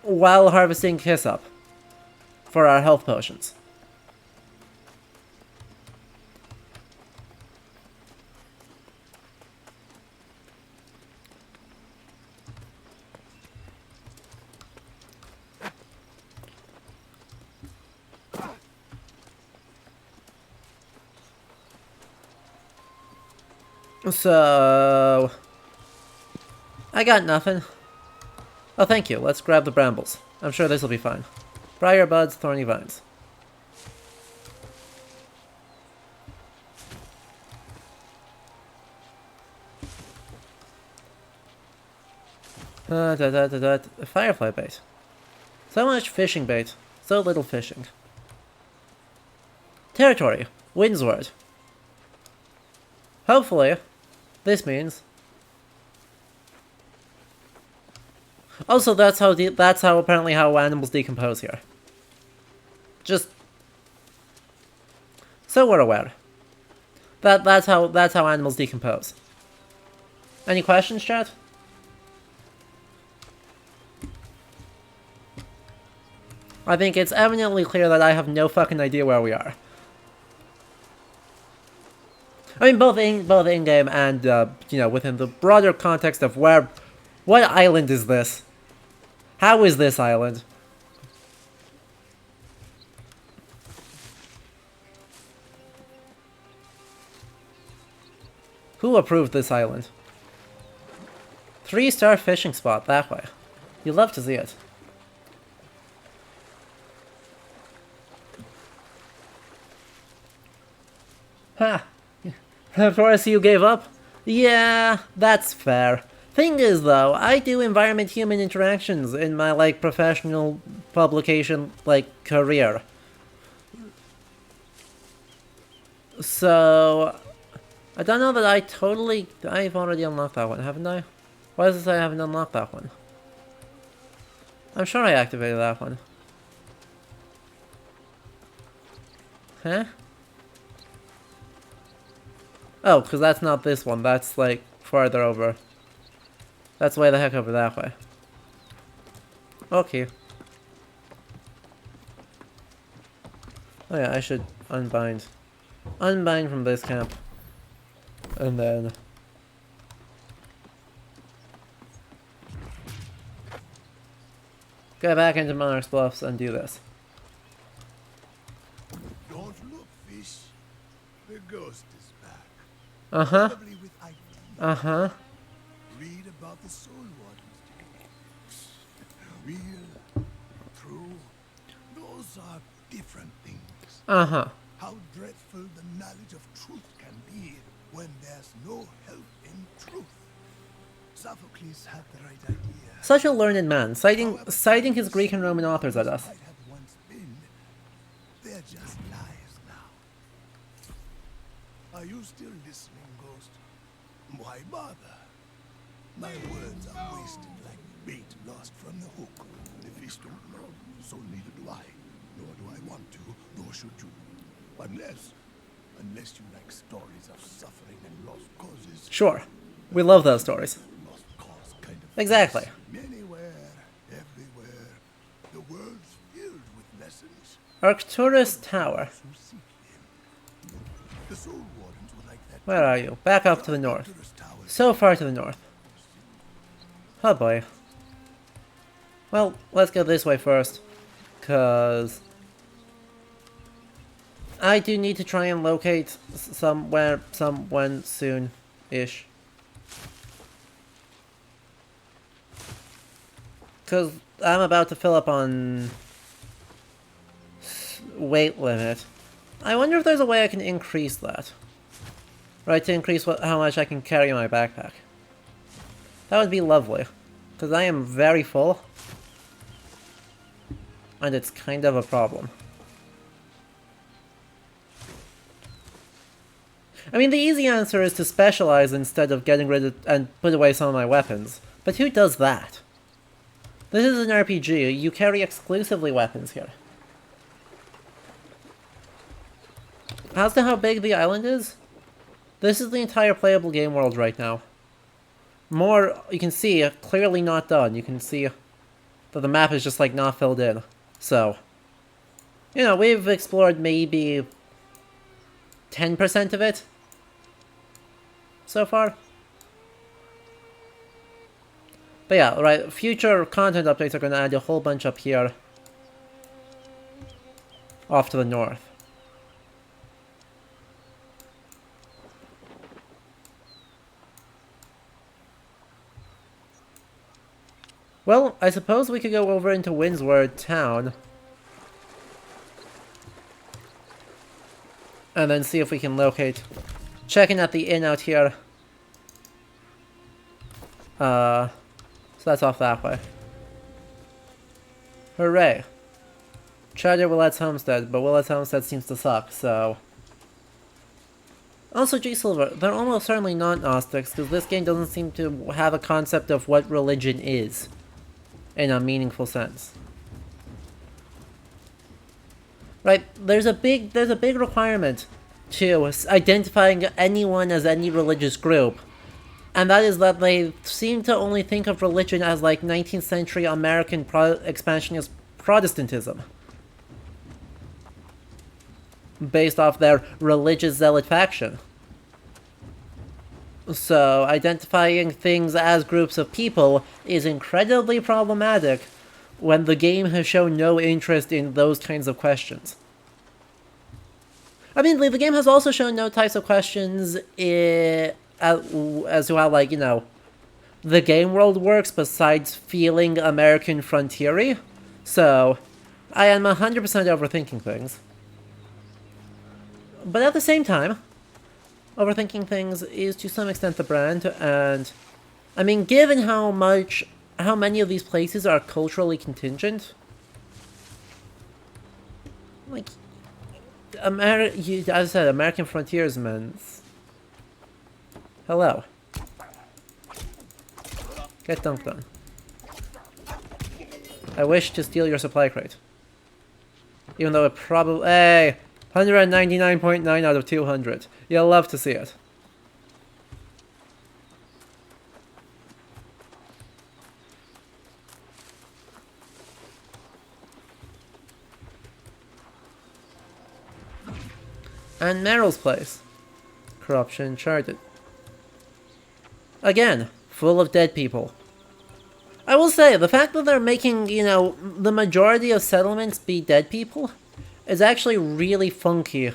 Speaker 1: While harvesting hyssop. For our health potions. So... I got nothing. Oh, thank you. Let's grab the brambles. I'm sure this'll be fine. Briar buds, thorny vines. Firefly bait. So much fishing bait. So little fishing. Territory. Windsward. Hopefully, this means... Also, that's how apparently how animals decompose here. Just... so we're aware. That's how animals decompose. Any questions, chat? I think it's eminently clear that I have no fucking idea where we are. I mean, both in-game and, you know, within the broader context of where... What island is this? How is this island? Who approved this island? 3-star fishing spot that way. You'd love to see it. Ha! Before I see you gave up? Yeah, that's fair. Thing is, though, I do environment-human interactions in my, like, professional publication, like, career. So... I don't know that I've already unlocked that one, haven't I? Why does it say I haven't unlocked that one? I'm sure I activated that one. Huh? Oh, because that's not this one. That's, like, farther over. That's way the heck over that way. Okay. Oh yeah, I should unbind. Unbind from this camp. And then... go back into Monarch's Bluffs and do this.
Speaker 2: Don't look, fish. The ghost is back.
Speaker 1: Uh-huh.
Speaker 2: Probably with ideas.
Speaker 1: Uh-huh.
Speaker 2: Read about the Soulwardens. Real, true, those are different things.
Speaker 1: Uh-huh.
Speaker 2: How dreadful the knowledge of truth can be when there's no help in truth. Sophocles had the right idea.
Speaker 1: Such a learned man, citing his Greek and Roman authors at us.
Speaker 2: Might have once been. They're just lies now. Are you still listening, Ghost? Why bother? My words are wasted like bait lost from the hook. The fish don't know, so neither do I. Nor do I want to, nor should you. Unless you like stories of suffering and lost causes.
Speaker 1: Sure. We love those stories.
Speaker 2: Lost cause kind of
Speaker 1: Exactly.
Speaker 2: Anywhere, everywhere. The world's filled with lessons.
Speaker 1: Arcturus Tower.
Speaker 2: So seek them. The Soulwardens were like that.
Speaker 1: Where are you? Back up to the north.
Speaker 2: Arcturus Tower.
Speaker 1: So far to the north. Oh boy. Well, let's go this way first. 'Cause... I do need to try and locate somewhere soon-ish. Because I'm about to fill up on weight limit. I wonder if there's a way I can increase that. Right, to increase how much I can carry in my backpack. That would be lovely. Because I am very full. And it's kind of a problem. I mean, the easy answer is to specialize instead of getting rid of and put away some of my weapons. But who does that? This is an RPG. You carry exclusively weapons here. As to how big the island is, this is the entire playable game world right now. More, you can see, clearly not done. You can see that the map is just, like, not filled in. So, you know, we've explored maybe 10% of it so far. But yeah, right, future content updates are going to add a whole bunch up here. Off to the north. Well, I suppose we could go over into Windsward Town. And then see if we can locate. Checking at the inn out here. So that's off that way. Hooray. Tried it Willette's Homestead, but Willette's Homestead seems to suck, so... Also, G Silver, they're almost certainly not Gnostics, because this game doesn't seem to have a concept of what religion is. In a meaningful sense. Right, there's a big requirement to identifying anyone as any religious group. And that is that they seem to only think of religion as like 19th century American expansionist Protestantism. Based off their religious zealot faction. So, identifying things as groups of people is incredibly problematic when the game has shown no interest in those kinds of questions. I mean, the game has also shown no types of questions as to how, like, you know, the game world works besides feeling American frontier-y. So, I am 100% overthinking things. But at the same time, overthinking things is to some extent the brand, and I mean, given how many of these places are culturally contingent, like, as I said, American frontiersmen. Hello. Get dunked on. I wish to steal your supply crate. Even though it probably... Hey! 199.9 out of 200. You'll love to see it. And Meryl's place. Corruption charted. Again, full of dead people. I will say, the fact that they're making, you know, the majority of settlements be dead people is actually really funky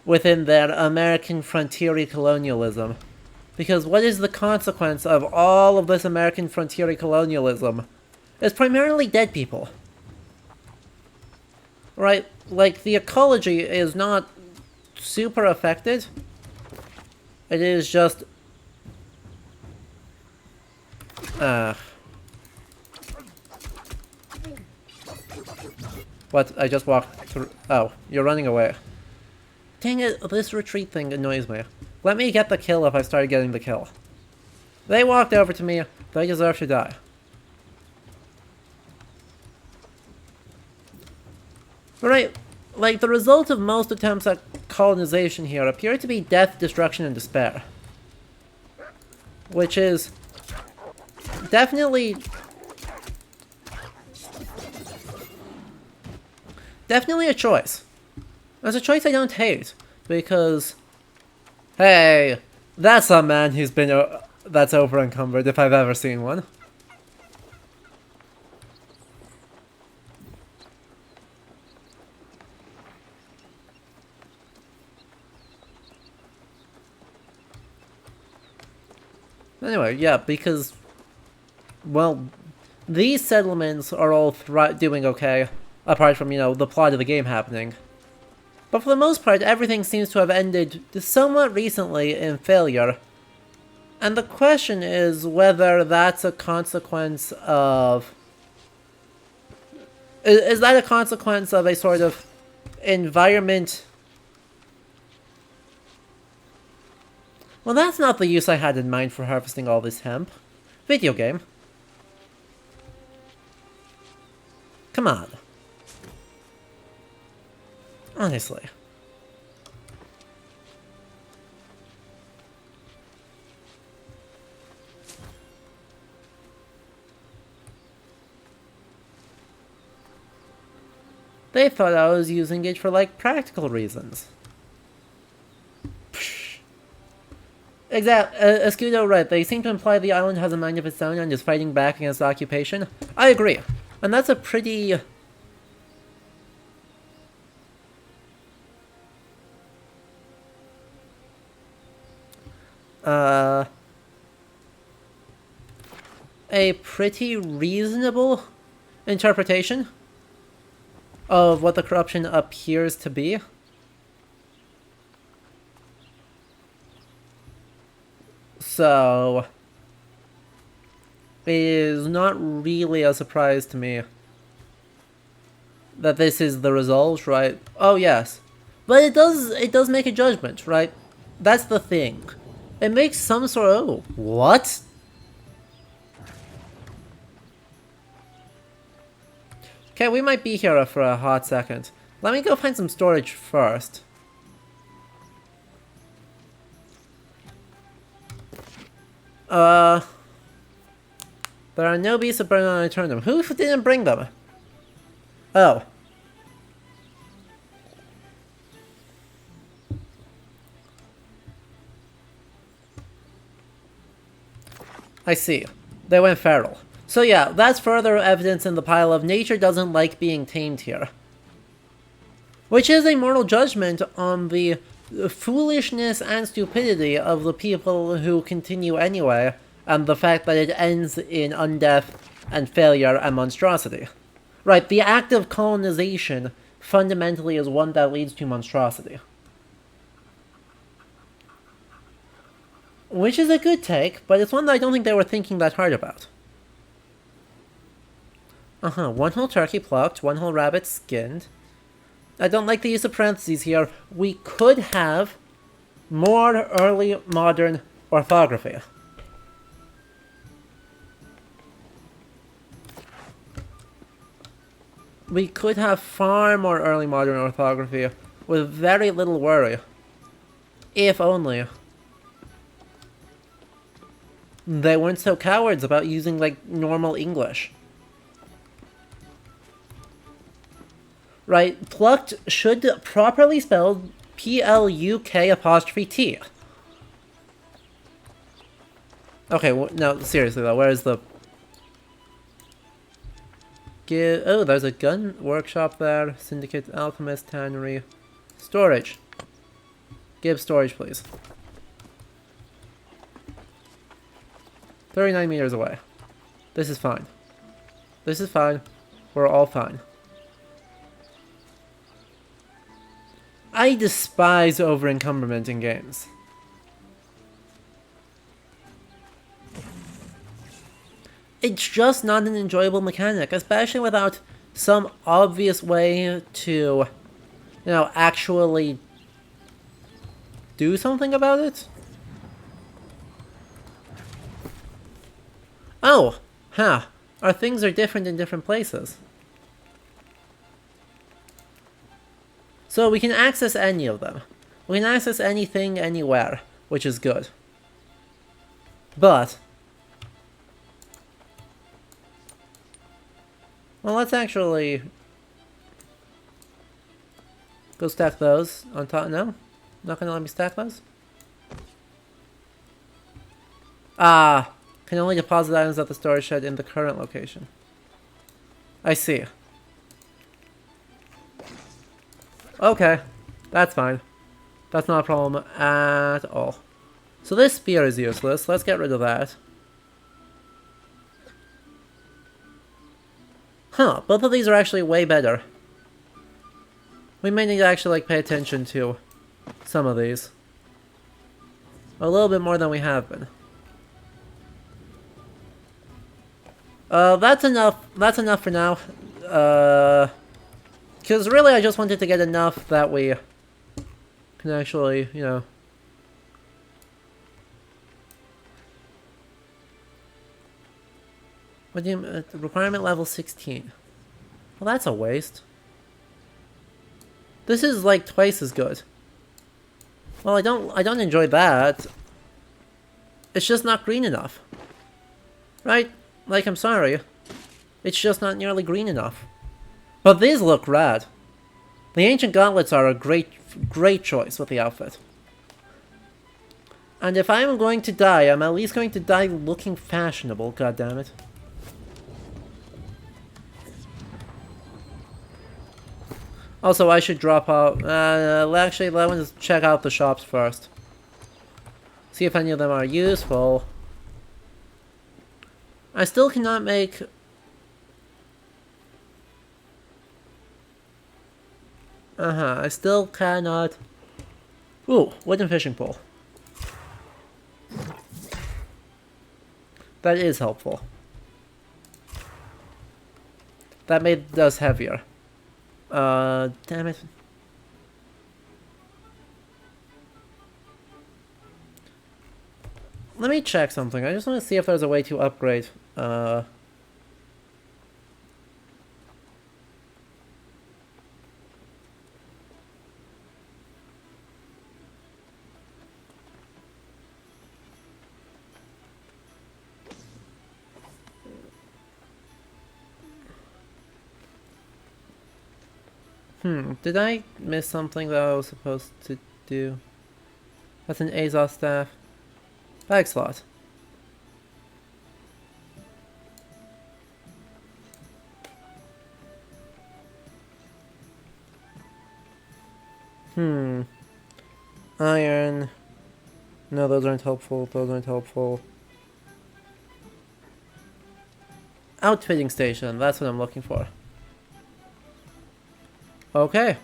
Speaker 1: within their American frontier colonialism. Because what is the consequence of all of this American frontier colonialism? It's primarily dead people. Right? Like, the ecology is not super affected. It is just... What? I just walked through... Oh, you're running away. Dang it, this retreat thing annoys me. Let me get the kill if I start getting the kill. They walked over to me, they deserve to die. Right, like, the result of most attempts at colonization here appear to be death, destruction, and despair. Which is... definitely a choice. It's a choice I don't hate, because, hey, that's a man who's been, that's over-encumbered if I've ever seen one. Anyway, yeah, because, well, these settlements are all doing okay, apart from, you know, the plot of the game happening. But for the most part, everything seems to have ended somewhat recently in failure. And the question is whether that's a consequence of... Is that a consequence of a sort of environment... Well, that's not the use I had in mind for harvesting all this hemp. Video game. Come on. Honestly. They thought I was using it for, like, practical reasons. Psh. Escudo right. They seem to imply the island has a mind of its own and is fighting back against occupation. I agree. And that's a pretty... a pretty reasonable interpretation of what the corruption appears to be. So, it is not really a surprise to me that this is the result, right? Oh yes, but it does make a judgment, right? That's the thing. It makes some sort of... Oh, what? Okay, we might be here for a hot second. Let me go find some storage first. There are no beasts of burden when I return them. Who didn't bring them? Oh. I see. They went feral. So yeah, that's further evidence in the pile of nature doesn't like being tamed here. Which is a moral judgment on the foolishness and stupidity of the people who continue anyway, and the fact that it ends in undeath and failure and monstrosity. Right, the act of colonization fundamentally is one that leads to monstrosity. Which is a good take, but it's one that I don't think they were thinking that hard about. One whole turkey plucked, one whole rabbit skinned. I don't like the use of parentheses here. We could have more early modern orthography. We could have far more early modern orthography with very little worry. If only they weren't so cowards about using, like, normal English. Right, plucked should properly spelled P-L-U-K''T. Okay, no, seriously though, where is the... Oh, there's a gun workshop there. Syndicate, Alchemist, Tannery. Storage. Give storage, please. 39 meters away. This is fine. This is fine. We're all fine. I despise over-encumberment in games. It's just not an enjoyable mechanic, especially without some obvious way to, you know, actually do something about it. Oh, huh. Our things are different in different places. So we can access any of them. We can access anything, anywhere, which is good. But... well, let's actually... go stack those on top. No? Not gonna let me stack those? Ah, can only deposit items at the storage shed in the current location. I see. Okay, that's fine. That's not a problem at all. So this spear is useless. Let's get rid of that. Huh, both of these are actually way better. We may need to actually, like, pay attention to some of these. A little bit more than we have been. That's enough. That's enough for now. Because really I just wanted to get enough that we can actually, you know... What do you... requirement level 16. Well, that's a waste. This is like twice as good. Well, I don't enjoy that. It's just not green enough. Right? Like, I'm sorry. It's just not nearly green enough. But these look rad. The Ancient Gauntlets are a great choice with the outfit. And if I'm going to die, I'm at least going to die looking fashionable, goddammit. Also, I should drop out... actually, let me just check out the shops first. See if any of them are useful. I still cannot make... I still cannot... Ooh, wooden fishing pole. That is helpful. That made us heavier. Damn it. Let me check something. I just want to see if there's a way to upgrade. Did I miss something that I was supposed to do? That's an Azov staff. Bag slot. Iron. No, those aren't helpful. Those aren't helpful. Outfitting station. That's what I'm looking for. Okay.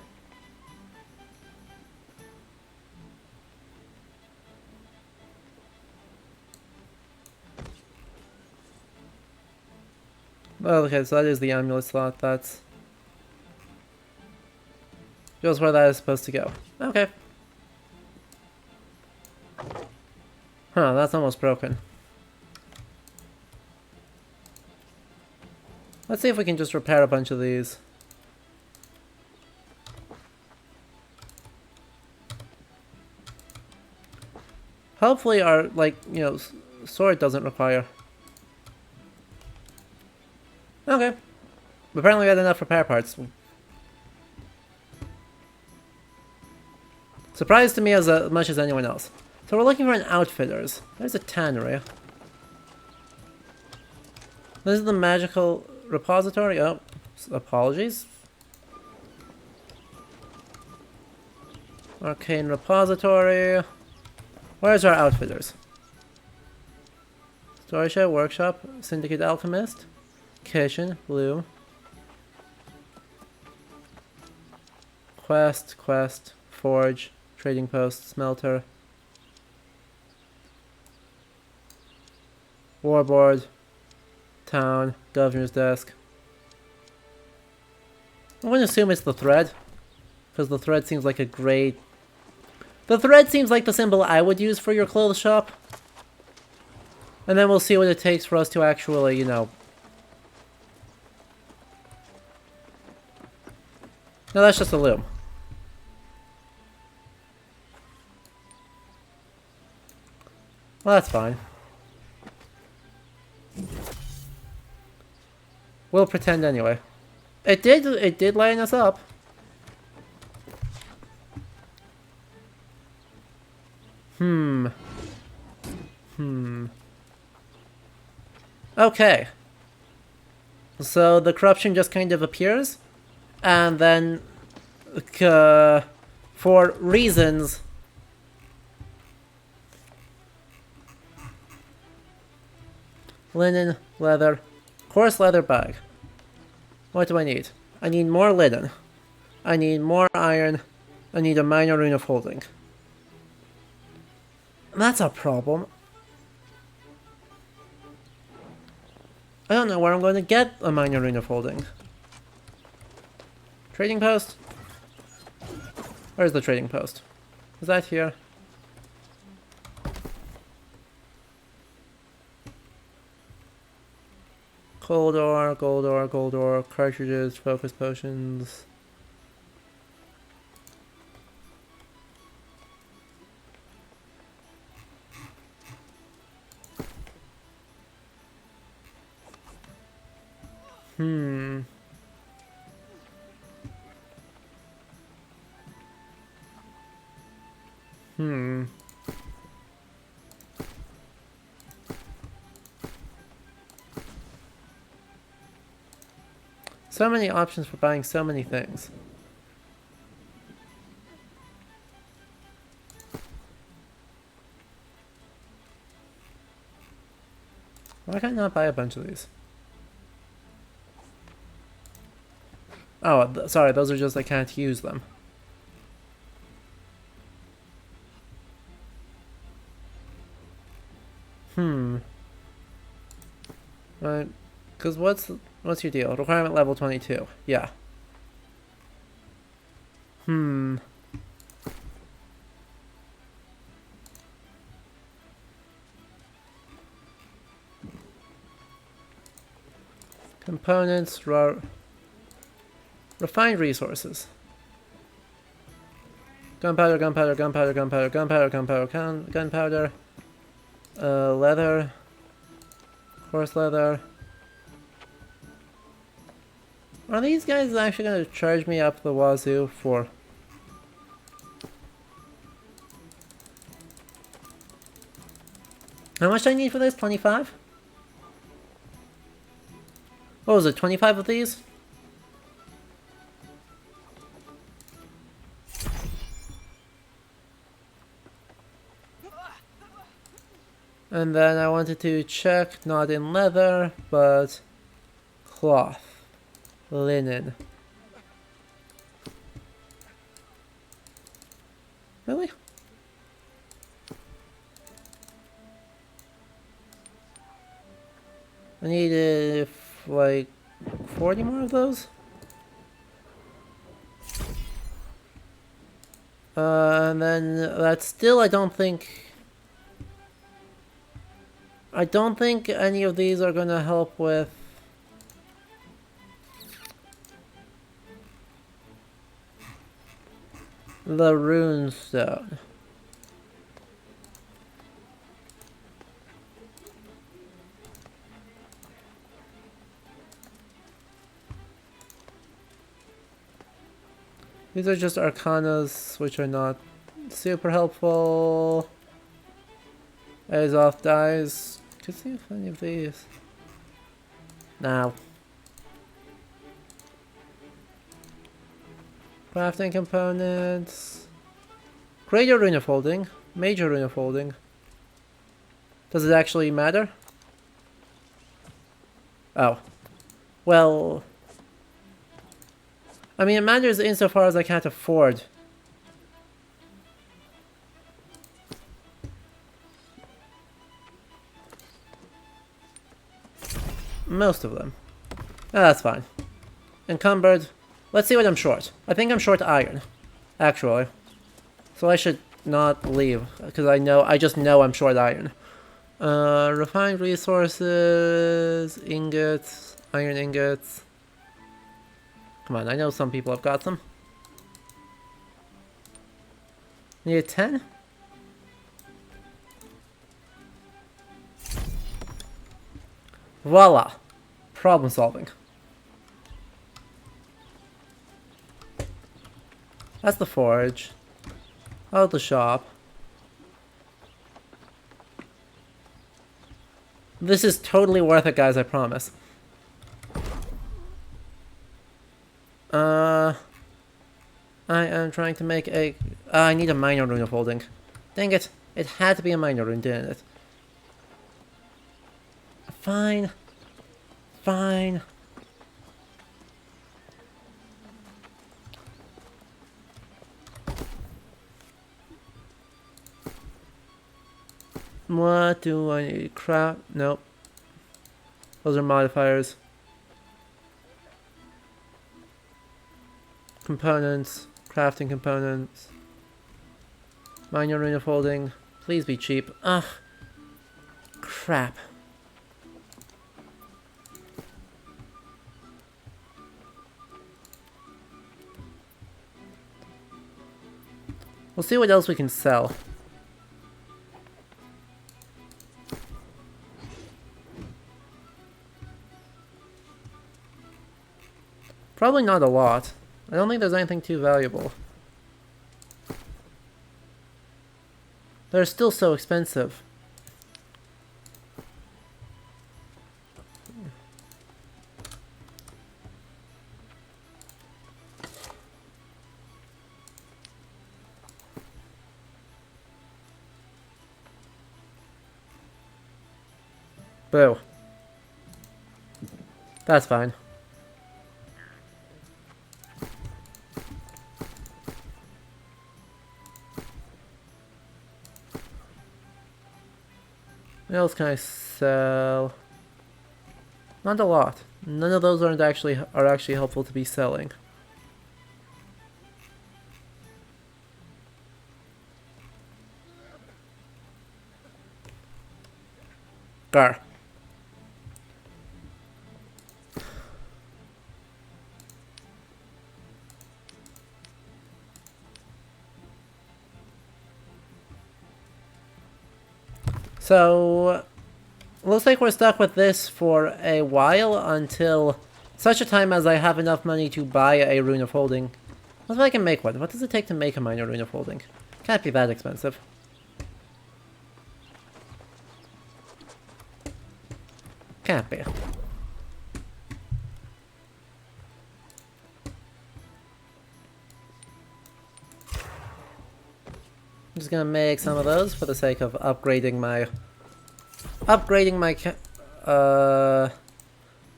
Speaker 1: Well, okay, so that is the amulet slot. That's just where that is supposed to go. Okay. Huh, that's almost broken. Let's see if we can just repair a bunch of these. Hopefully our, like, you know, sword doesn't require. Okay. Apparently we had enough repair parts. Surprised to me as much as anyone else. So we're looking for an outfitters. There's a tannery. This is the magical repository. Oh, apologies. Arcane repository. Where's our outfitters? Story shed, workshop, syndicate alchemist, kitchen, blue. Quest, forge, trading post, smelter. Warboard, town, governor's desk. I'm going to assume it's the thread, because the thread seems like a great... The thread seems like the symbol I would use for your clothes shop. And then we'll see what it takes for us to actually, you know... No, that's just a loom. Well, that's fine. We'll pretend anyway. It did line us up. Okay. So the corruption just kind of appears, and then for reasons linen, leather, coarse leather bag. What do I need? I need more linen. I need more iron. I need a minor rune of holding. That's a problem. I don't know where I'm going to get a minor rune of holding. Trading post? Where's the trading post? Is that here? Gold ore, gold ore, gold ore, cartridges, focus potions. Hmm. So many options for buying so many things. Why can I not buy a bunch of these? Oh, sorry, those are just I can't use them. Right, because what's your deal? Requirement level 22. Yeah. Components, refined resources. Gunpowder, gunpowder, gunpowder, gunpowder, gunpowder, gunpowder, gunpowder. Leather. Horse leather. Are these guys actually going to charge me up the wazoo for... How much do I need for this? 25? What was it, 25 of these? And then I wanted to check, not in leather, but cloth, linen. Really? I needed like 40 more of those? And then that's still, I don't think any of these are gonna help with the rune stone. These are just arcanas, which are not super helpful. Azoth dies. Could see if any of these. Now. Crafting components. Greater rune of holding. Major rune of holding. Does it actually matter? Oh. Well... I mean, it matters insofar as I can't afford. Most of them. That's fine. Encumbered. Let's see what I'm short. I think I'm short iron. Actually. So I should not leave. Because I just know I'm short iron. Refined resources. Ingots. Iron ingots. Come on, I know some people have got them. Need a 10? Voila! Problem solving. That's the forge. Out the shop. This is totally worth it, guys, I promise. I am trying to make a... I need a minor rune of holding. Dang it. It had to be a minor rune, didn't it? Fine. Fine. What do I need? Crap. Nope. Those are modifiers. Components. Crafting components. Minor rune folding. Please be cheap. Ugh. Crap. We'll see what else we can sell. Probably not a lot. I don't think there's anything too valuable. They're still so expensive. Boo. That's fine. What else can I sell? Not a lot. None of those are actually helpful to be selling. Gar. So, looks like we're stuck with this for a while until such a time as I have enough money to buy a Rune of Holding. What if I can make one? What does it take to make a minor Rune of Holding? Can't be that expensive. Can't be. I'm just gonna make some of those for the sake of upgrading my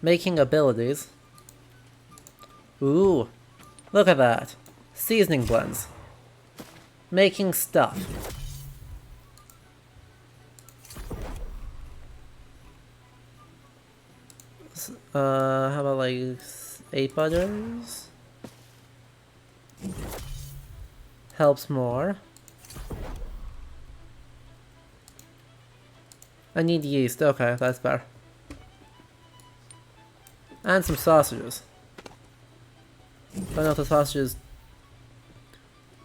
Speaker 1: making abilities. Ooh, look at that. Seasoning blends. Making stuff. How about like 8 butters? Helps more. I need yeast. Okay, that's fair. And some sausages. Don't know if the sausages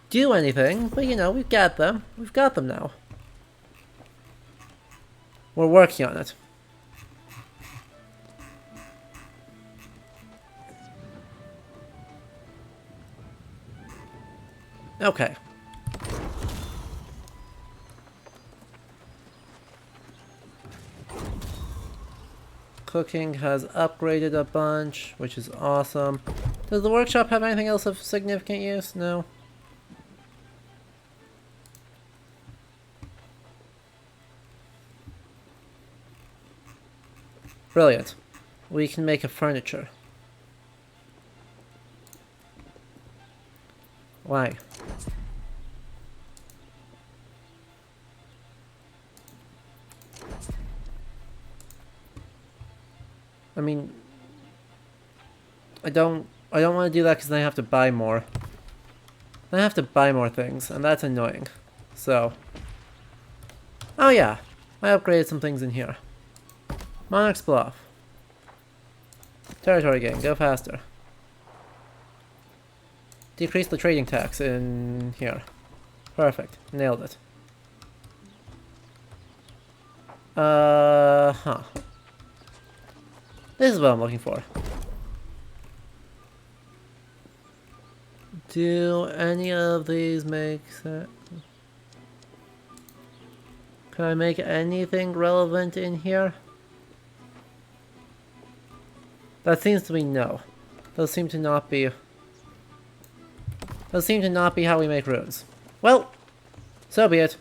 Speaker 1: do anything, but you know, we've got them. We've got them now. We're working on it. Okay. Cooking has upgraded a bunch, which is awesome. Does the workshop have anything else of significant use? No. Brilliant. We can make a furniture. Why? I mean, I don't want to do that because then I have to buy more. Then I have to buy more things, and that's annoying. So, oh yeah, I upgraded some things in here. Monarch's Bluff. Territory gain, go faster. Decrease the trading tax in here. Perfect, nailed it. Huh. This is what I'm looking for. Do any of these make sense? Can I make anything relevant in here? That seems to be no. Those seem to not be how we make runes. Well, so be it.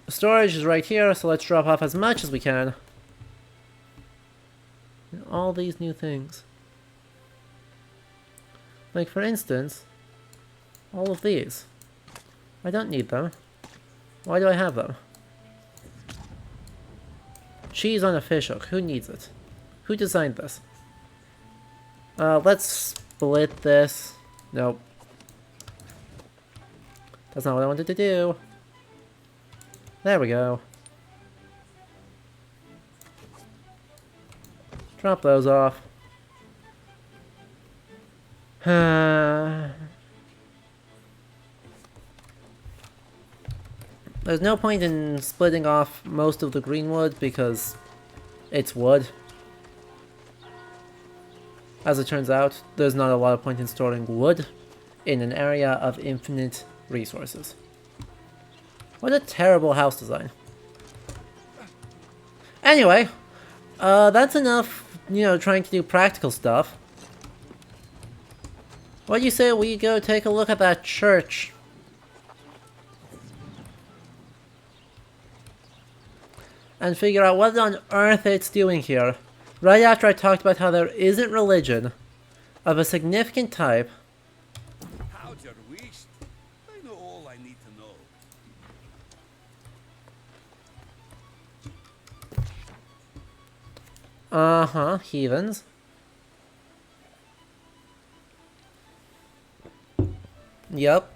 Speaker 1: Storage is right here, so let's drop off as much as we can. And all these new things. Like, for instance, all of these. I don't need them. Why do I have them? Cheese on a fishhook. Who needs it? Who designed this? Let's split this. Nope. That's not what I wanted to do. There we go. Drop those off. There's no point in splitting off most of the green wood because it's wood. As it turns out, there's not a lot of point in storing wood in an area of infinite resources. What a terrible house design. Anyway, that's enough, you know, trying to do practical stuff. What do you say we go take a look at that church? And figure out what on earth it's doing here. Right after I talked about how there isn't religion of a significant type.
Speaker 3: How's your wish? I know all I need to know.
Speaker 1: Uh-huh, heathens. Yep.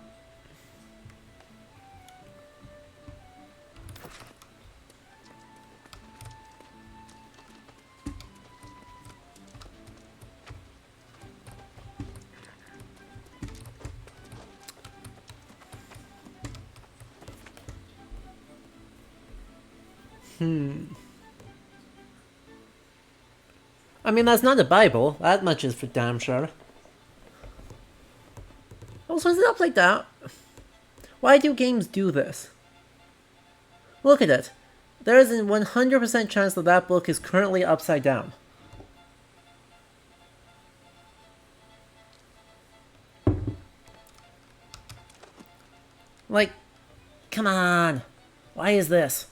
Speaker 1: I mean, that's not a Bible. That much is for damn sure. Also, is it upside down? Why do games do this? Look at it. There is a 100% chance that that book is currently upside down. Like, come on. Why is this?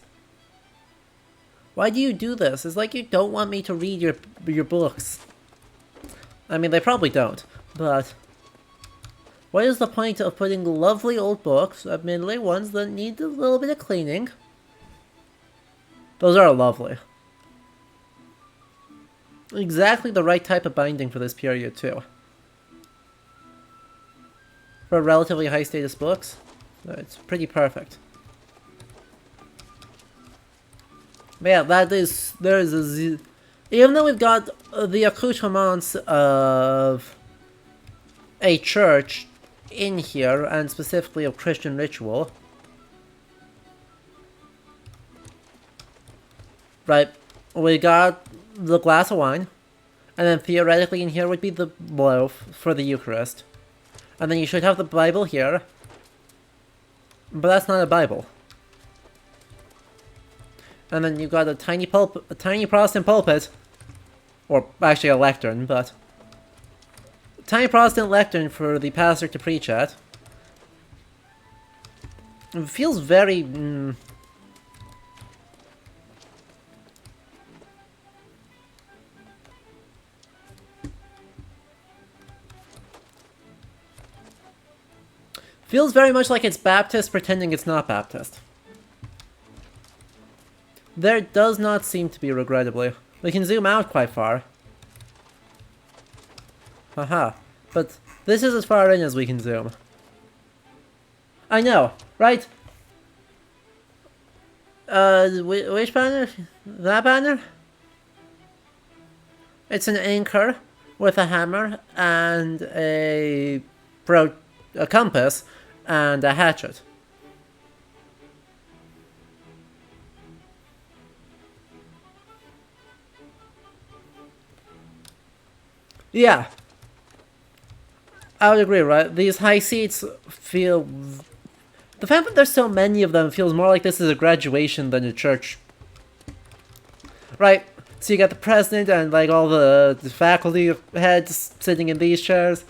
Speaker 1: Why do you do this? It's like you don't want me to read your books. I mean, they probably don't, but what is the point of putting lovely old books, admittedly ones that need a little bit of cleaning? Those are lovely. Exactly the right type of binding for this period, too. For relatively high status books, it's pretty perfect. But yeah, even though we've got the accoutrements of a church in here, and specifically of Christian ritual. Right, we got the glass of wine, and then theoretically in here would be the loaf for the Eucharist. And then you should have the Bible here, but that's not a Bible. And then you've got a tiny Protestant pulpit, or actually a lectern, but a tiny Protestant lectern for the pastor to preach at. It feels very feels very much like it's Baptist pretending it's not Baptist. There does not seem to be, regrettably. We can zoom out quite far. Haha. But this is as far in as we can zoom. I know, right? Which banner? That banner? It's an anchor with a hammer and a compass and a hatchet. Yeah. I would agree, right? These high seats feel... The fact that there's so many of them feels more like this is a graduation than a church. Right, so you got the president and like all the faculty heads sitting in these chairs.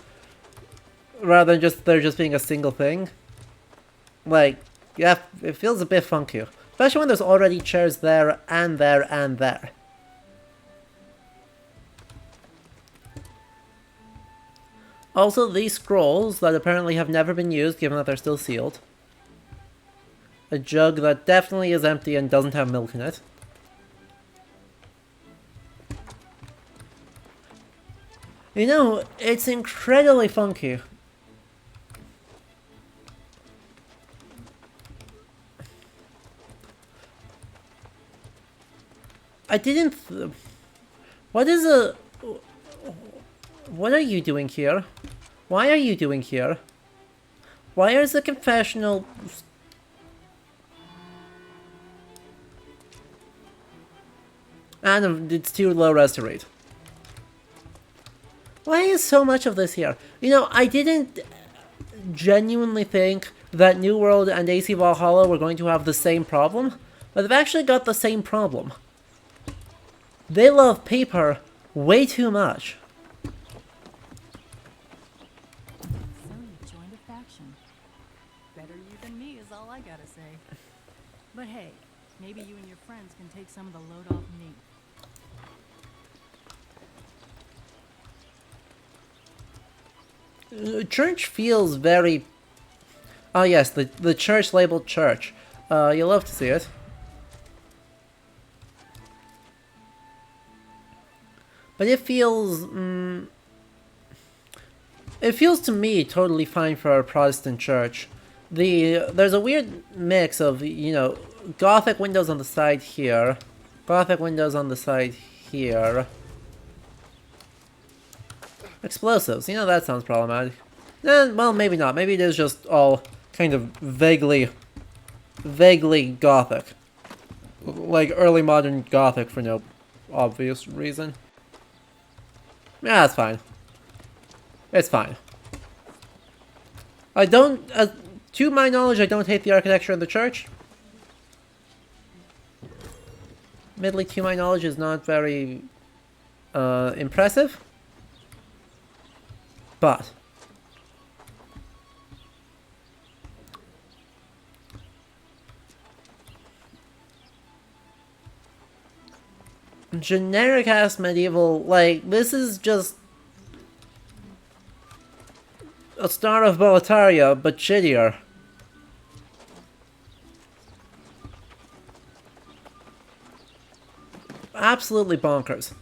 Speaker 1: Rather than just there just being a single thing. Like, yeah, it feels a bit funky. Especially when there's already chairs there and there and there. Also, these scrolls that apparently have never been used, given that they're still sealed. A jug that definitely is empty and doesn't have milk in it. You know, it's incredibly funky. I didn't... What is a... What are you doing here? Why are you doing here? Why is the confessional... And it's too low restaurate. Why is so much of this here? You know, I didn't genuinely think that New World and AC Valhalla were going to have the same problem, but they've actually got the same problem. They love paper way too much.
Speaker 4: So you joined a faction. Better you than me is all I gotta say. But hey, maybe you and your friends can take some of the load off me.
Speaker 1: Church feels very... Oh yes, the church labeled church. You'll love to see it. But it feels... it feels to me totally fine for a Protestant church. There's a weird mix of, you know, Gothic windows on the side here. Gothic windows on the side here. Explosives, you know, that sounds problematic. Well, maybe not. Maybe it is just all kind of vaguely Gothic. Like early modern Gothic for no obvious reason. Yeah, that's fine. It's fine. I don't, to my knowledge, I don't hate the architecture of the church. Admittedly, to my knowledge, is not very impressive. But generic ass medieval, like, this is just a Star of Boletaria, but shittier. Absolutely bonkers.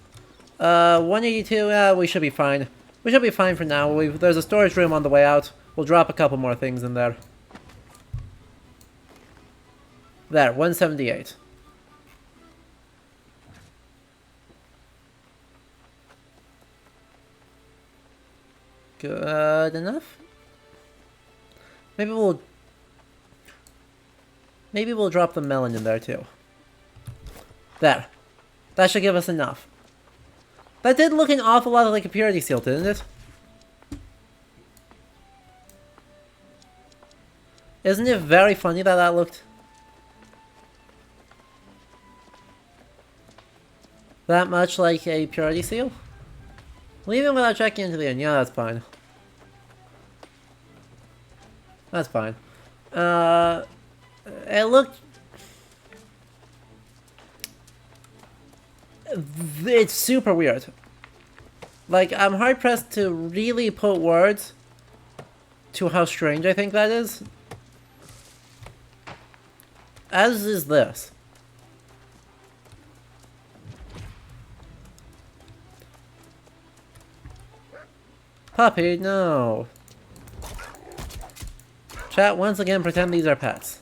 Speaker 1: 182, we should be fine. We should be fine for now. There's a storage room on the way out. We'll drop a couple more things in there. There, 178. Good enough? Maybe we'll drop the melon in there too. There. That should give us enough. That did look an awful lot like a purity seal, didn't it? Isn't it very funny that that looked that much like a purity seal? Leaving without checking into the end. Yeah, that's fine. That's fine. It looked... It's super weird. Like, I'm hard-pressed to really put words to how strange I think that is. As is this. Puppy, no. Chat, once again, pretend these are pets.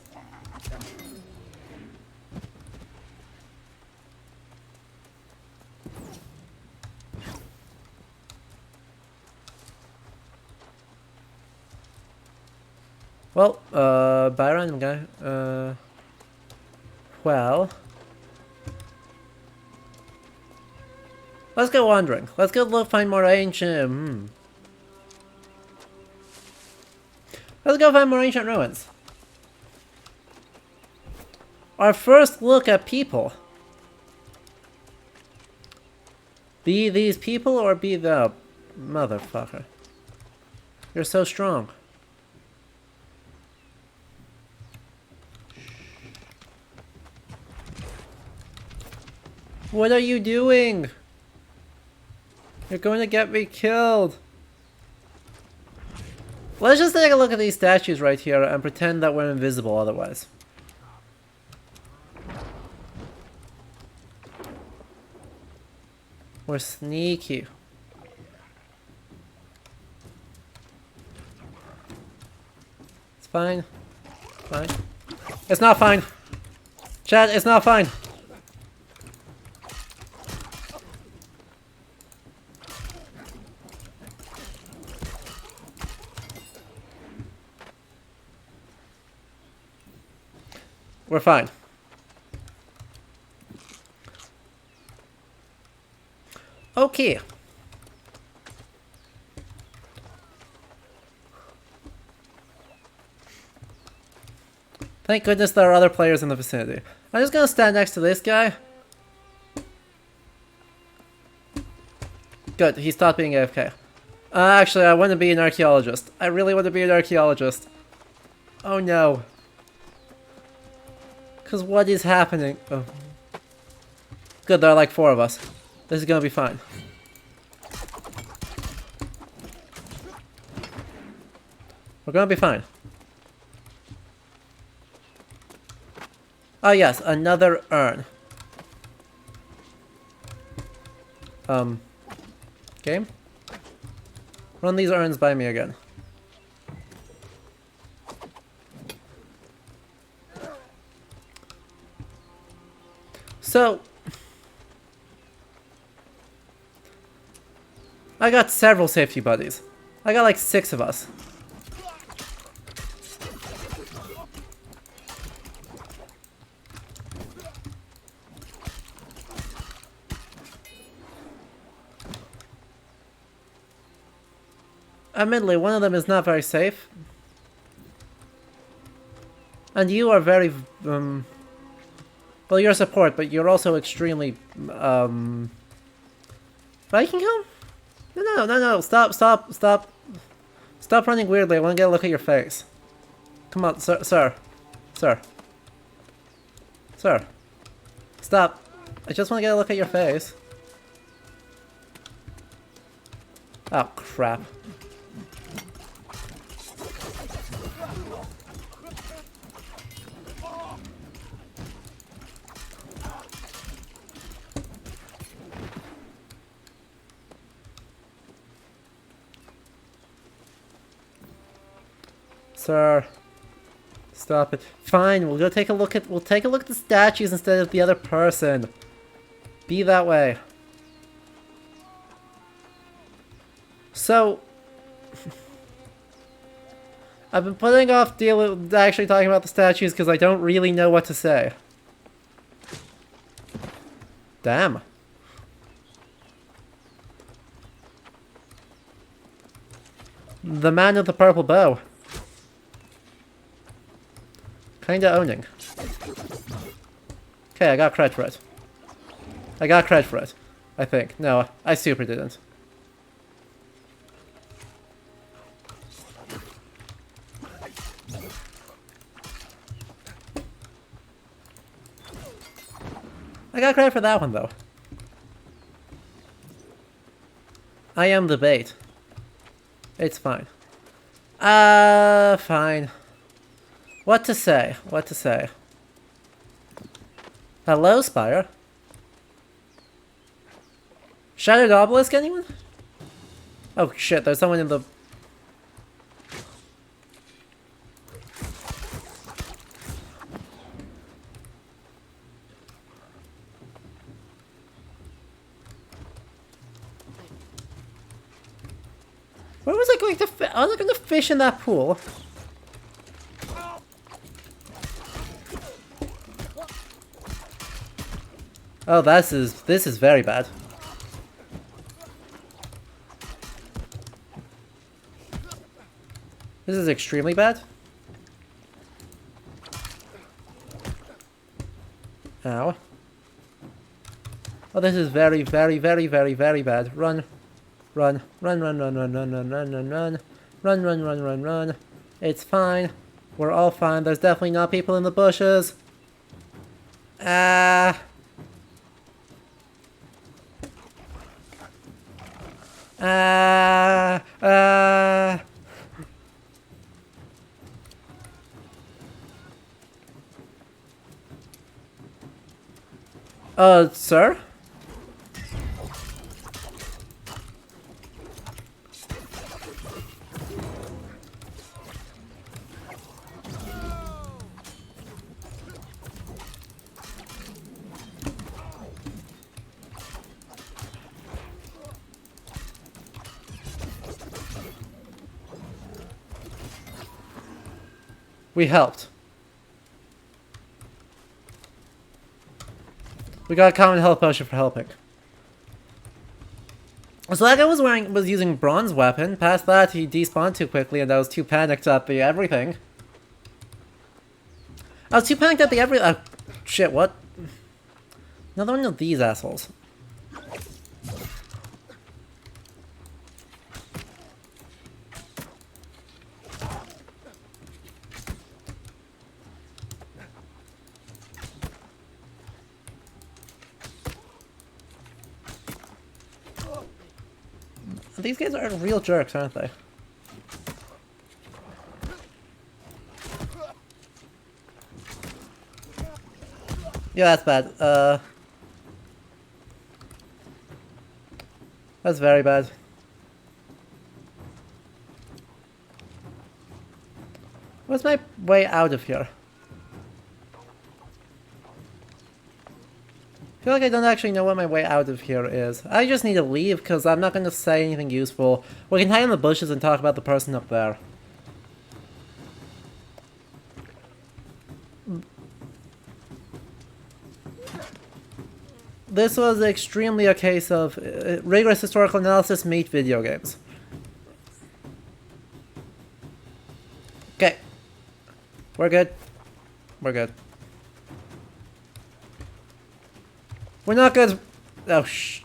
Speaker 1: Well, bye random guy. Well. Let's go wandering. Let's go look, find more ancient... Let's go find more ancient ruins. Our first look at people. Be these people or be the... Motherfucker. You're so strong. What are you doing? You're going to get me killed. Let's just take a look at these statues right here and pretend that we're invisible otherwise. We're sneaky. Fine. Fine. It's not fine. Chat, it's not fine. We're fine. Okay. Thank goodness there are other players in the vicinity. I'm just gonna stand next to this guy. Good, he stopped being AFK. Actually, I want to be an archaeologist. I really want to be an archaeologist. Oh no. Because what is happening? Oh. Good, there are like 4 of us. This is gonna be fine. We're gonna be fine. Oh yes, another urn. Game? Run these urns by me again. So, I got several safety buddies. I got like 6 of us. Admittedly, one of them is not very safe. And you are very, well, you're support, but you're also extremely, Viking Helm? No, stop running weirdly, I want to get a look at your face. Come on, sir. Stop. I just want to get a look at your face. Oh, crap. Sir, stop it. Fine, we'll take a look at the statues instead of the other person. Be that way. So, I've been putting off actually talking about the statues because I don't really know what to say. Damn. The man with the purple bow. Kinda owning. Okay, I got credit for it. I think. No, I super didn't. I got credit for that one, though. I am the bait. It's fine. Fine. What to say? Hello, Spire? Shattered Obelisk, anyone? Oh shit, there's someone in the... Where was I going to I was going to fish in that pool. Oh, this is very bad. This is extremely bad. Ow. Oh, this is very, very, very, very, very bad. Run. Run. It's fine. We're all fine. There's definitely not people in the bushes. Sir? We helped. We got a common health potion for helping. So that guy was using bronze weapon. Past that, he despawned too quickly, and I was too panicked at the everything. I was too panicked at the shit, what? Another one of these assholes. These guys are real jerks, aren't they? Yeah, that's bad. That's very bad. What's my way out of here? I feel like I don't actually know what my way out of here is. I just need to leave because I'm not going to say anything useful. We can hide in the bushes and talk about the person up there. This was extremely a case of rigorous historical analysis meet video games. Okay. We're good. We're good. We're not good. Oh, shh.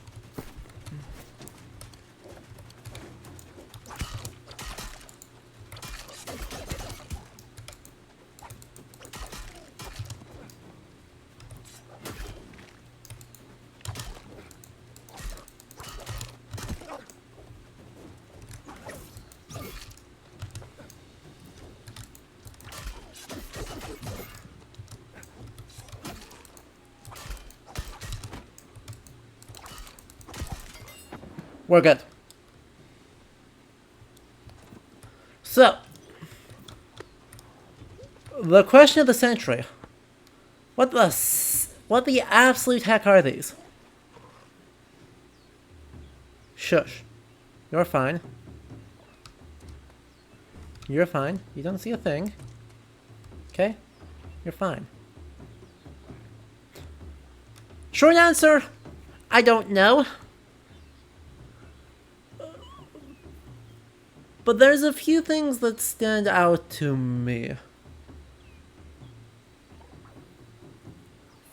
Speaker 1: We're good. So, the question of the century. What the absolute heck are these? Shush. You're fine. You're fine. You don't see a thing. Okay? You're fine. Short answer, I don't know. But there's a few things that stand out to me.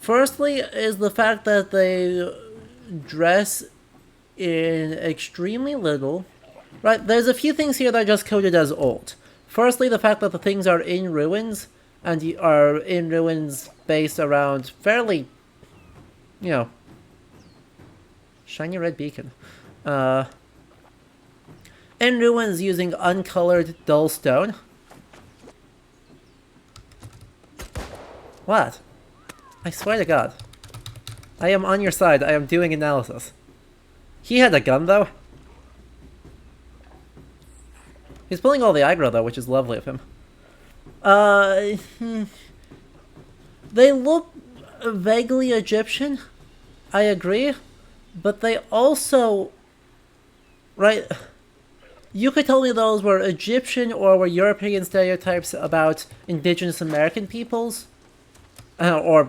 Speaker 1: Firstly is the fact that they dress in extremely little. Right, there's a few things here that are just coded as old. Firstly, the fact that the things are in ruins, and are in ruins based around fairly, you know, shiny red beacon. In ruins using uncolored dull stone. What? I swear to God. I am on your side. I am doing analysis. He had a gun, though. He's pulling all the aggro, though, which is lovely of him. They look vaguely Egyptian. I agree. But they also... Right... You could tell me those were Egyptian or were European stereotypes about indigenous American peoples. Or,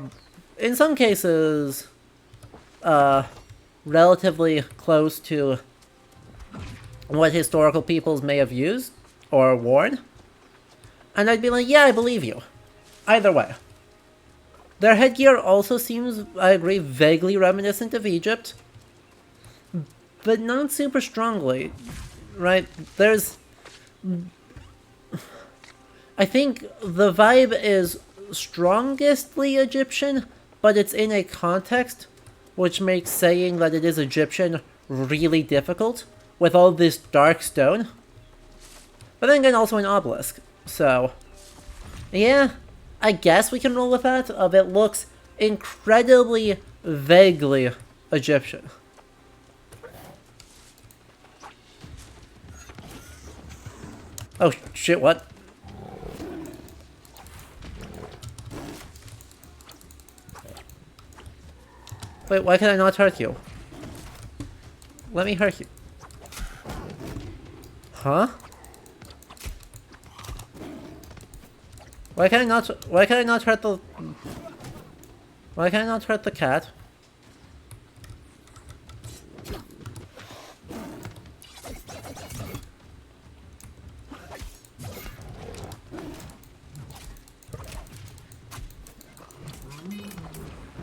Speaker 1: in some cases, relatively close to what historical peoples may have used or worn. And I'd be like, yeah, I believe you. Either way. Their headgear also seems, I agree, vaguely reminiscent of Egypt. But not super strongly. Right, there's... I think the vibe is strongestly Egyptian, but it's in a context which makes saying that it is Egyptian really difficult, with all this dark stone. But then again, also an obelisk, so... Yeah, I guess we can roll with that, of it looks incredibly vaguely Egyptian. Oh shit, what? Wait, why can I not hurt you? Let me hurt you. Huh? Why can I not hurt the... Why can I not hurt the cat?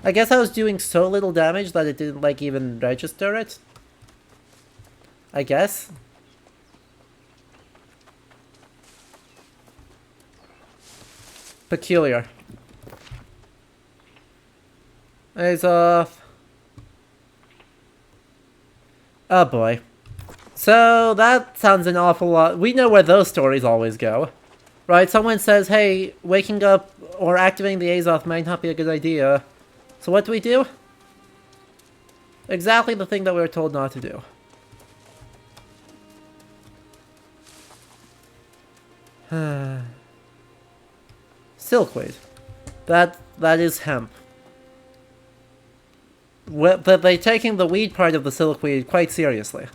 Speaker 1: I guess I was doing so little damage that it didn't, like, even register it. I guess. Peculiar. Eyes off. Oh boy. So, that sounds an awful lot. We know where those stories always go. Right, someone says, hey, waking up or activating the Azoth might not be a good idea. So what do? Exactly the thing that we were told not to do. Silkweed. That is hemp. Well, they're taking the weed part of the silkweed quite seriously.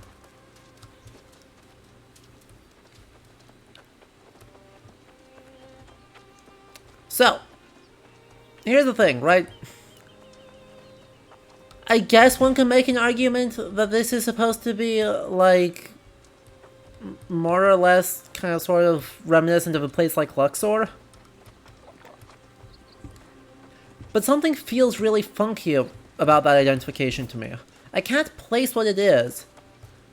Speaker 1: So, here's the thing, right? I guess one can make an argument that this is supposed to be, like, more or less kind of sort of reminiscent of a place like Luxor. But something feels really funky about that identification to me. I can't place what it is,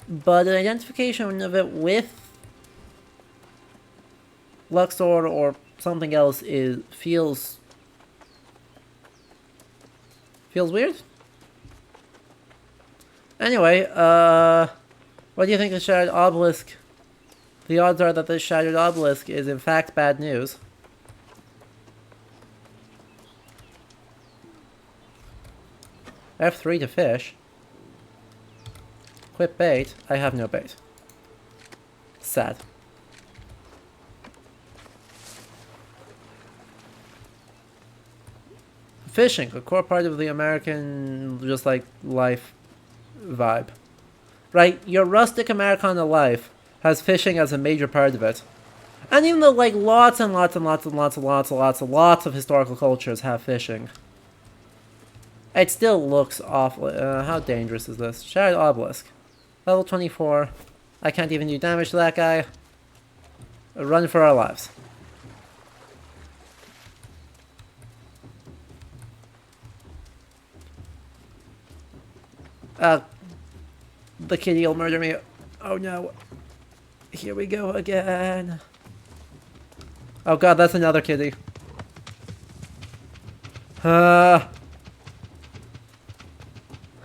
Speaker 1: but an identification of it with Luxor or something else feels weird. Anyway, what do you think of the Shattered Obelisk? The odds are that this Shattered Obelisk is in fact bad news. F3 to fish. Quit bait. I have no bait. Sad. Fishing, a core part of the American, just like, life vibe. Right, your rustic Americana life has fishing as a major part of it. And even though, like, lots and lots of historical cultures have fishing, it still looks awful. How dangerous is this? Shattered Obelisk. Level 24. I can't even do damage to that guy. Run for our lives. The kitty will murder me. Oh no. Here we go again. Oh god, that's another kitty.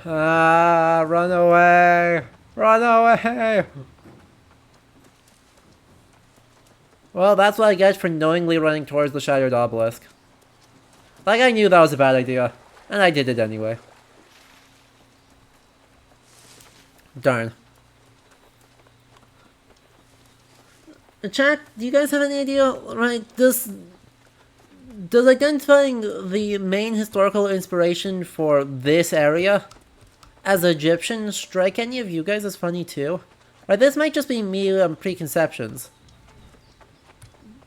Speaker 1: Run away. Run away. Well, that's what I get for knowingly running towards the Shattered Obelisk. Like, I knew that was a bad idea, and I did it anyway. Darn. Chat, do you guys have any idea, right, does identifying the main historical inspiration for this area as Egyptian strike any of you guys as funny too? Right, this might just be me and preconceptions.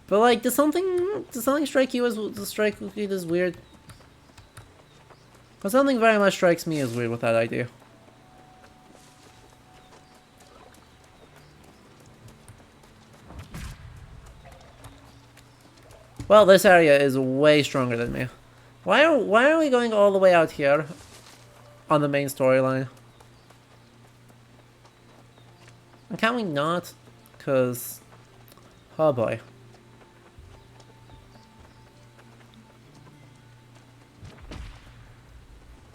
Speaker 1: But like, does something strike you as weird? But something very much strikes me as weird with that idea. Well, this area is way stronger than me. Why are we going all the way out here on the main storyline? And can we not? Cause, oh boy.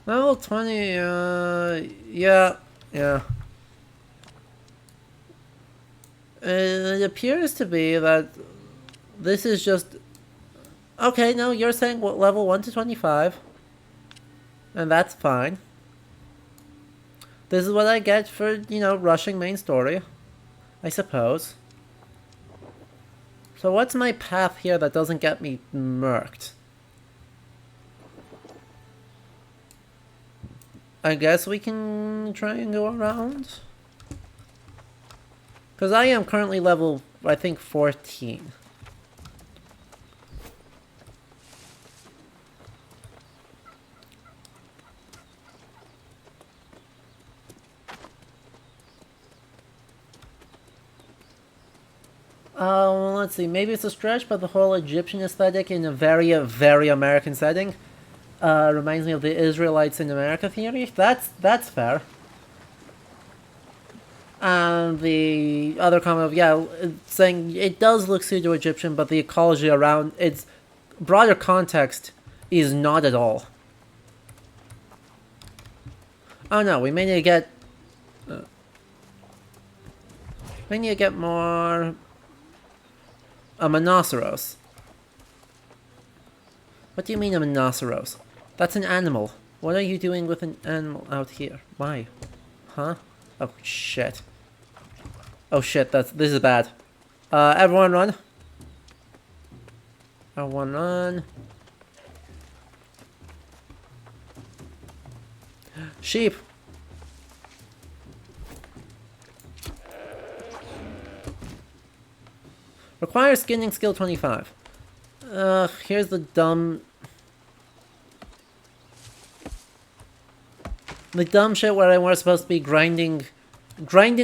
Speaker 1: Level 20, yeah. It appears to be that this is just... Okay, no, you're saying what, level 1 to 25. And that's fine. This is what I get for, you know, rushing main story, I suppose. So what's my path here that doesn't get me murked? I guess we can try and go around. Because I am currently level, I think, 14. Let's see. Maybe it's a stretch, but the whole Egyptian aesthetic in a very, very American setting reminds me of the Israelites in America theory. That's fair. And the other comment of, yeah, saying it does look pseudo-Egyptian, but the ecology around its broader context is not at all. Oh no, we may need to get... we need to get more... a monoceros. What do you mean a monoceros? That's an animal. What are you doing with an animal out here? Why? Huh? Oh shit. Oh shit, this is bad. Everyone run. Everyone run. Sheep! Requires skinning skill 25. Here's the dumb... the dumb shit where we're supposed to be grinding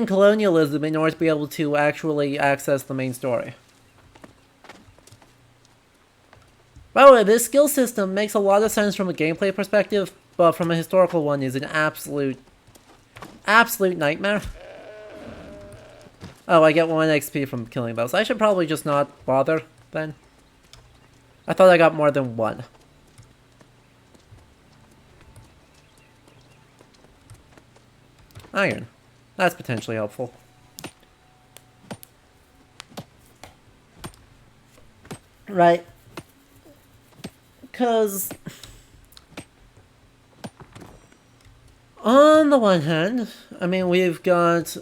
Speaker 1: colonialism in order to be able to actually access the main story. By the way, this skill system makes a lot of sense from a gameplay perspective, but from a historical one is an absolute nightmare. Oh, I get 1 XP from killing those. I should probably just not bother, then. I thought I got more than 1. Iron. That's potentially helpful. Right. Because... on the one hand, I mean, we've got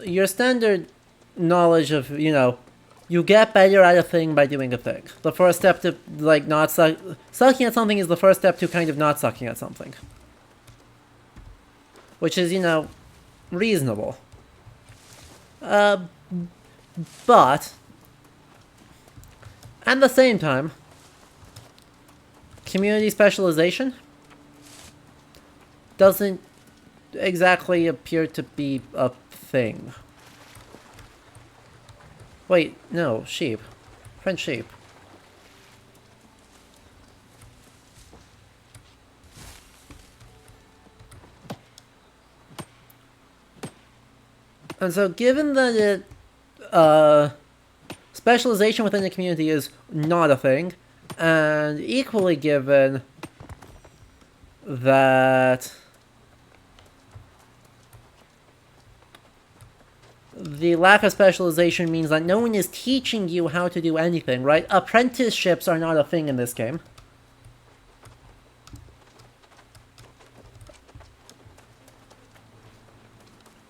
Speaker 1: your standard knowledge of, you know, you get better at a thing by doing a thing. The first step to, like, not sucking at something is the first step to kind of not sucking at something. Which is, you know, reasonable. But, at the same time, community specialization doesn't exactly appear to be a thing. Wait, no, sheep. French sheep. And so given that it, specialization within the community is not a thing, and equally given that the lack of specialization means that no one is teaching you how to do anything, right? Apprenticeships are not a thing in this game.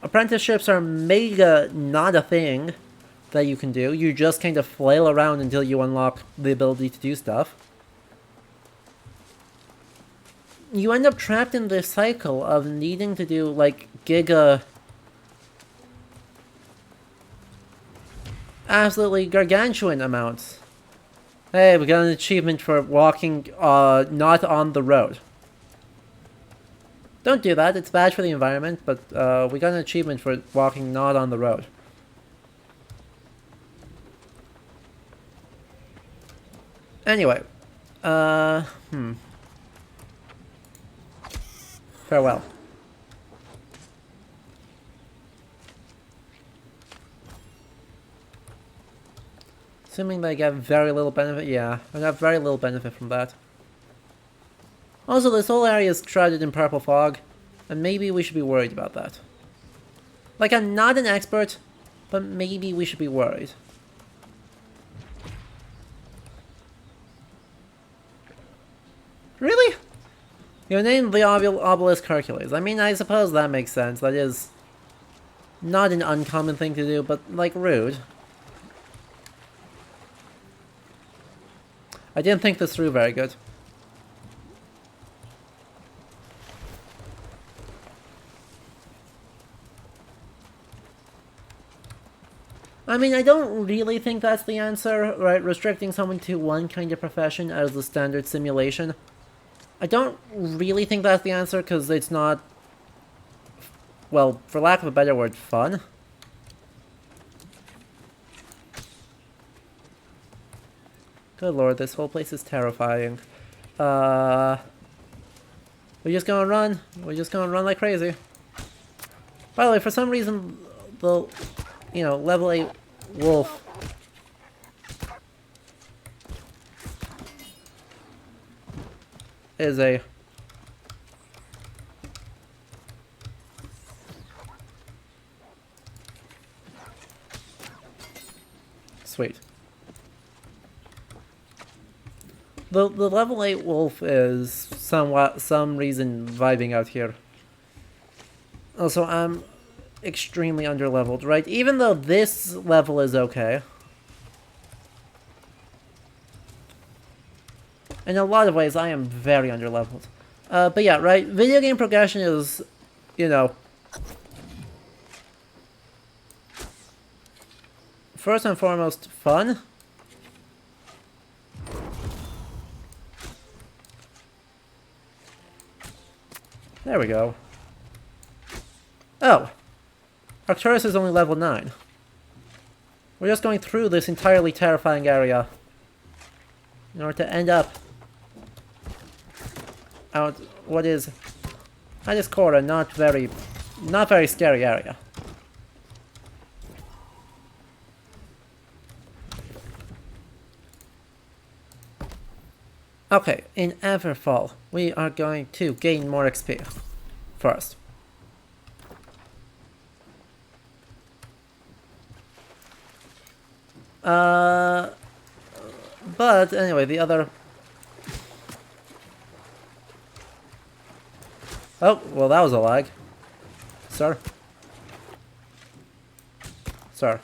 Speaker 1: Apprenticeships are mega not a thing that you can do. You just kind of flail around until you unlock the ability to do stuff. You end up trapped in this cycle of needing to do, like, absolutely gargantuan amounts. Hey, we got an achievement for walking, not on the road. Don't do that, it's bad for the environment, but, we got an achievement for walking not on the road. Anyway, farewell. Assuming they get very little benefit, yeah, I got very little benefit from that. Also, this whole area is shrouded in purple fog, and maybe we should be worried about that. Like, I'm not an expert, but maybe we should be worried. Really? You named the obelisk Hercules. I mean, I suppose that makes sense. That is not an uncommon thing to do, but, like, rude. I didn't think this through very good. I mean, I don't really think that's the answer, right? Restricting someone to one kind of profession as the standard simulation. I don't really think that's the answer, because it's not, well, for lack of a better word, fun. Good lord, this whole place is terrifying. We're just gonna run. We're just gonna run like crazy. By the way, for some reason, the, level 8 wolf is a... Sweet. The level 8 wolf is some reason vibing out here. Also, I'm extremely underleveled, right? Even though this level is okay. In a lot of ways, I am very underleveled. But yeah, right? Video game progression is, first and foremost, fun. There we go. Oh! Arcturus is only level 9. We're just going through this entirely terrifying area in order to end up out what is, at its core, a not very scary area. Okay, in Everfall, we are going to gain more XP first. But anyway, the other... Oh, well that was a lag. Sir? Sir.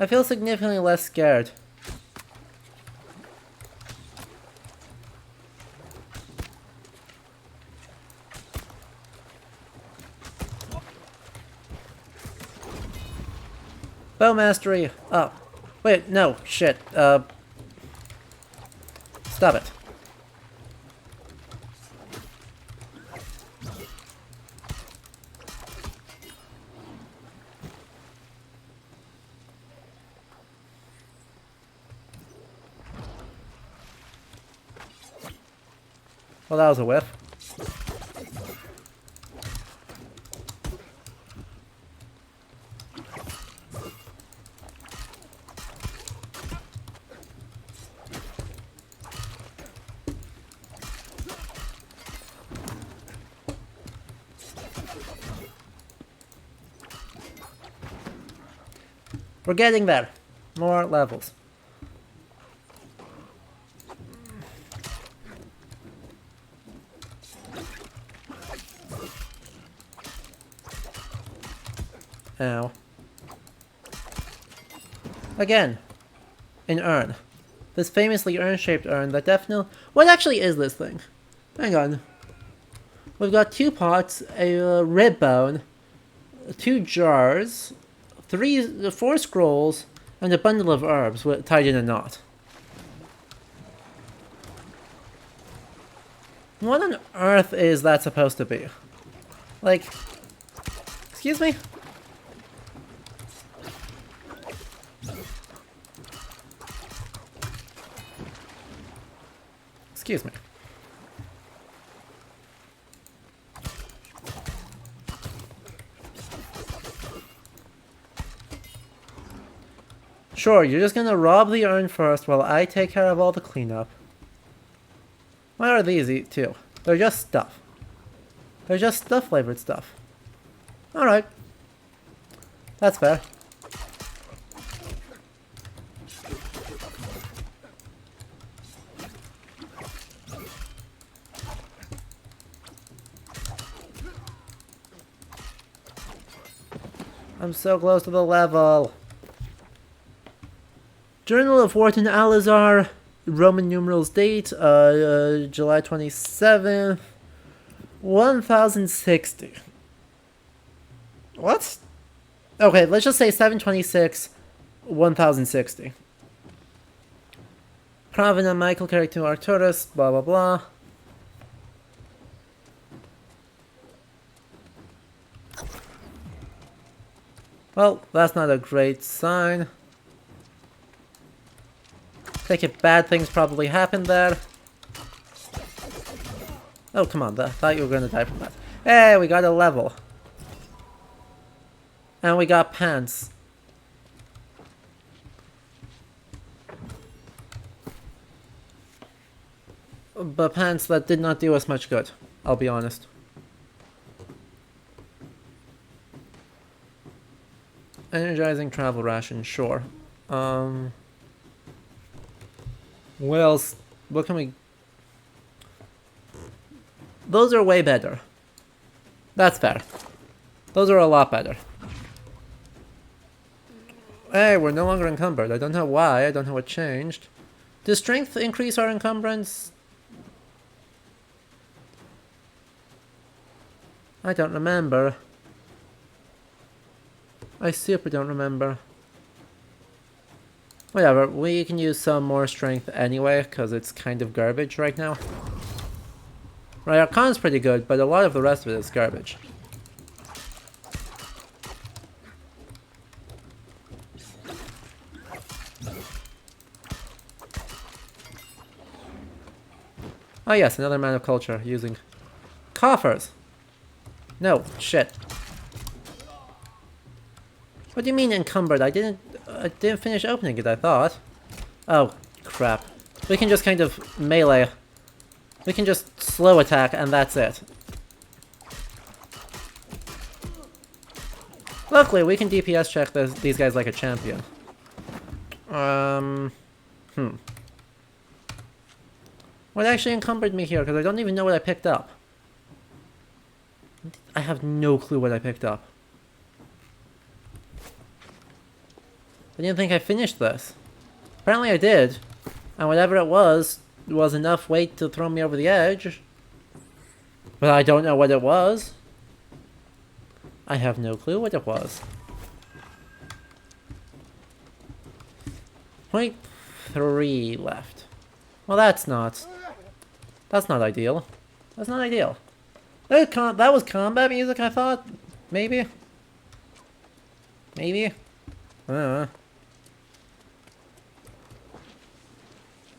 Speaker 1: I feel significantly less scared. Bow mastery! Oh. Wait, no, shit. Stop it. Well, that was a whiff. We're getting there. More levels. Ow. Again, an urn. This famously urn-shaped urn that definitely... What actually is this thing? Hang on. We've got 2 pots, a rib bone, 2 jars, 4 scrolls, and a bundle of herbs tied in a knot. What on earth is that supposed to be? Like... Excuse me? Excuse me. Sure, you're just gonna rob the urn first while I take care of all the cleanup. Why are these too? They're just stuff. They're just stuff-flavored stuff. Alright. That's fair. I'm so close to the level. Journal of Wharton Alizar, Roman numerals date, July 27th, 1060. What? Okay, let's just say 726, 1060. Pravin and Michael character Arcturus, blah blah blah. Well, that's not a great sign. Take it bad things probably happened there. Oh, come on. I thought you were going to die from that. Hey, we got a level. And we got pants. But pants that did not do us much good, I'll be honest. Energizing travel ration, sure. What else? What can we... Those are way better. That's fair. Those are a lot better. Hey, we're no longer encumbered. I don't know why. I don't know what changed. Does strength increase our encumbrance? I don't remember. I super don't remember. Whatever, we can use some more strength anyway, because it's kind of garbage right now. Right, our con's pretty good, but a lot of the rest of it is garbage. Oh yes, another man of culture using coffers. No, shit. What do you mean encumbered? I didn't finish opening it, I thought. Oh, crap. We can just kind of melee. We can just slow attack and that's it. Luckily, we can DPS check these guys like a champion. What actually encumbered me here? Because I don't even know what I picked up. I have no clue what I picked up. I didn't think I finished this. Apparently I did. And whatever it was enough weight to throw me over the edge. But I don't know what it was. I have no clue what it was. 0.3 left. Well, that's not ideal. That's not ideal. That was combat music, I thought? Maybe? Maybe? I don't know.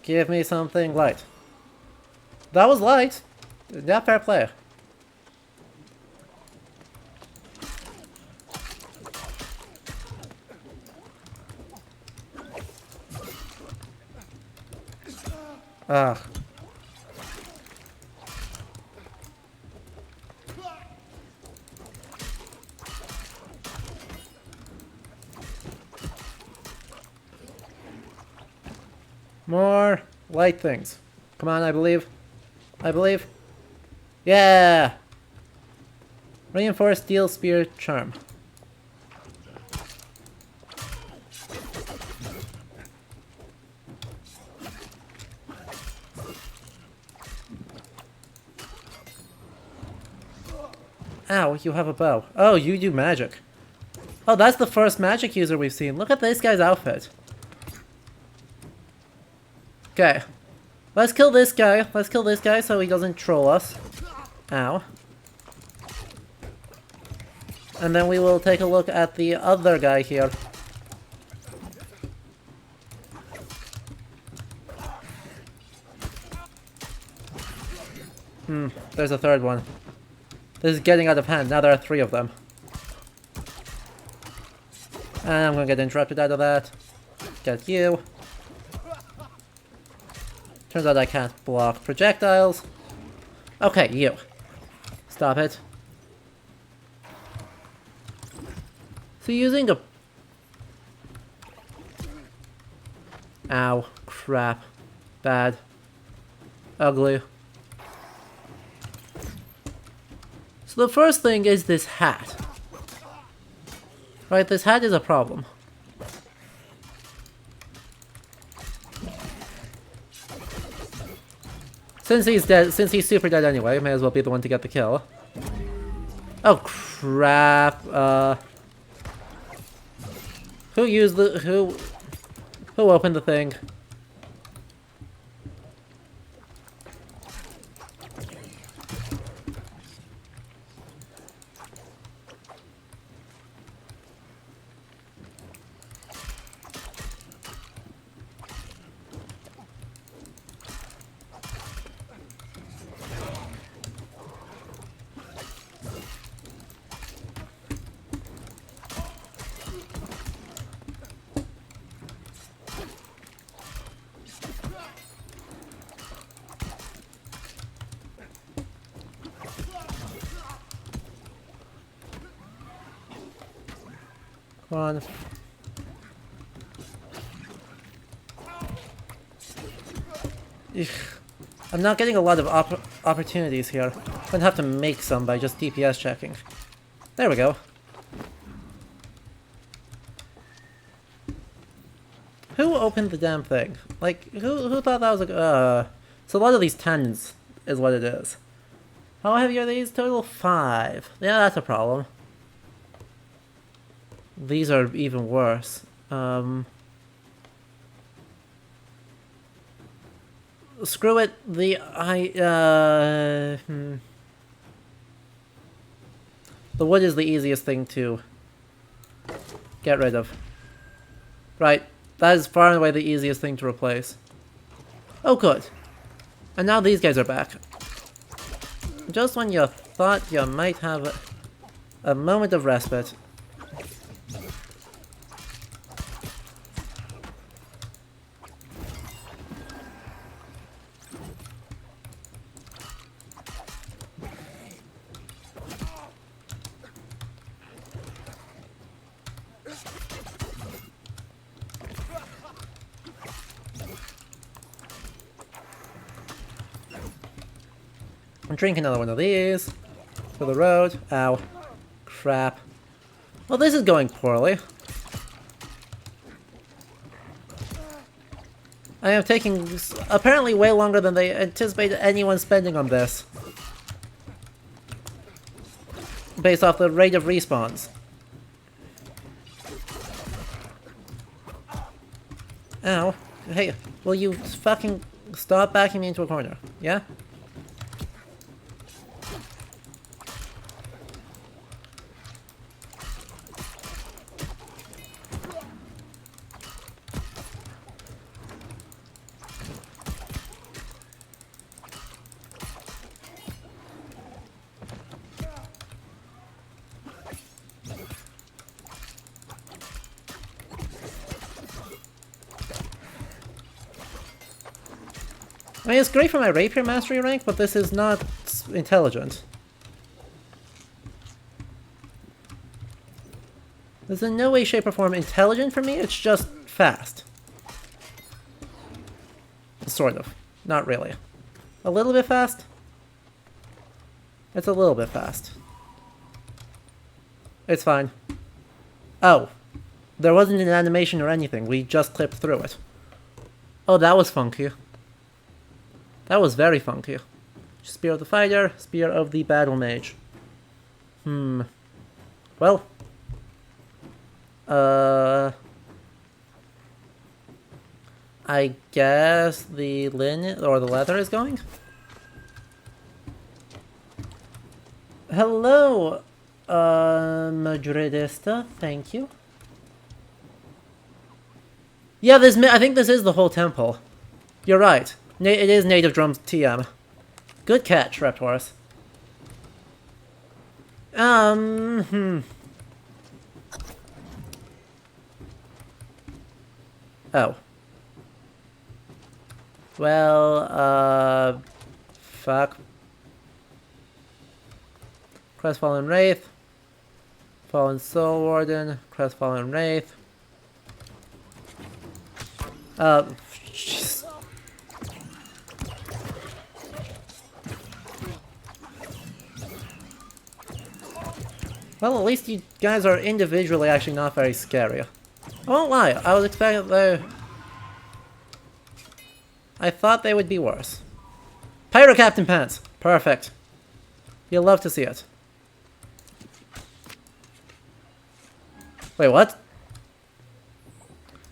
Speaker 1: Give me something light. That was light. Yeah, fair play. Ugh. More light things. Come on, I believe. I believe. Yeah! Reinforced steel spear charm. Ow, you have a bow. Oh, you do magic. Oh, that's the first magic user we've seen. Look at this guy's outfit. Okay. Let's kill this guy. Let's kill this guy so he doesn't troll us. Ow. And then we will take a look at the other guy here. There's a third one. This is getting out of hand. Now there are 3 of them. And I'm gonna get interrupted out of that. Get you. Turns out I can't block projectiles. Okay, you. Stop it. So using a... Ow. Crap. Bad. Ugly. So the first thing is this hat. Right, this hat is a problem. Since he's dead, since he's super dead anyway, may as well be the one to get the kill. Oh crap! Who used the who opened the thing? Come on. Eek. I'm not getting a lot of opportunities here. I'm gonna have to make some by just DPS checking. There we go. Who opened the damn thing? Like, who thought that was a... So a lot of these 10s is what it is. How heavy are these? Total 5. Yeah, that's a problem. These are even worse. Screw it. The wood is the easiest thing to get rid of. Right. That is far and away the easiest thing to replace. Oh, good. And now these guys are back. Just when you thought you might have a moment of respite. Drink another one of these. For the road. Ow. Crap. Well, this is going poorly. I am taking apparently way longer than they anticipated anyone spending on this. Based off the rate of respawns. Ow. Hey, will you fucking stop backing me into a corner? Yeah? I mean, it's great for my rapier mastery rank, but this is not intelligent. This is in no way, shape, or form intelligent for me, it's just fast. Sort of. Not really. A little bit fast? It's a little bit fast. It's fine. Oh. There wasn't an animation or anything, we just clipped through it. Oh, that was funky. That was very funky. Spear of the fighter, spear of the battle mage. Well. I guess the linen or the leather is going? Hello, Madridista, thank you. Yeah, I think this is the whole temple. You're right. It is native drums TM. Good catch, Reptaurus. Oh. Well, fuck. Crestfallen Wraith. Fallen Soulwarden. Crestfallen Wraith. Jeez. Well, at least you guys are individually actually not very scary. I won't lie, I was expecting they... I thought they would be worse. Pyro Captain Pants! Perfect. You'll love to see it. Wait, what?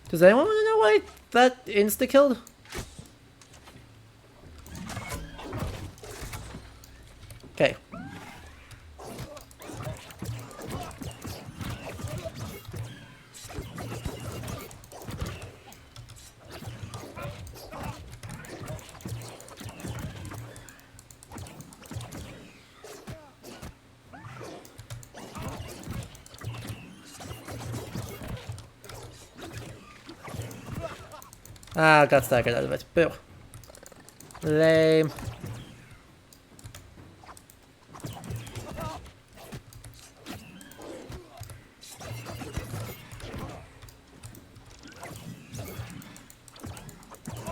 Speaker 1: Does anyone want to know why that insta-killed? Okay. Ah, got staggered out of it. Boo. Lame.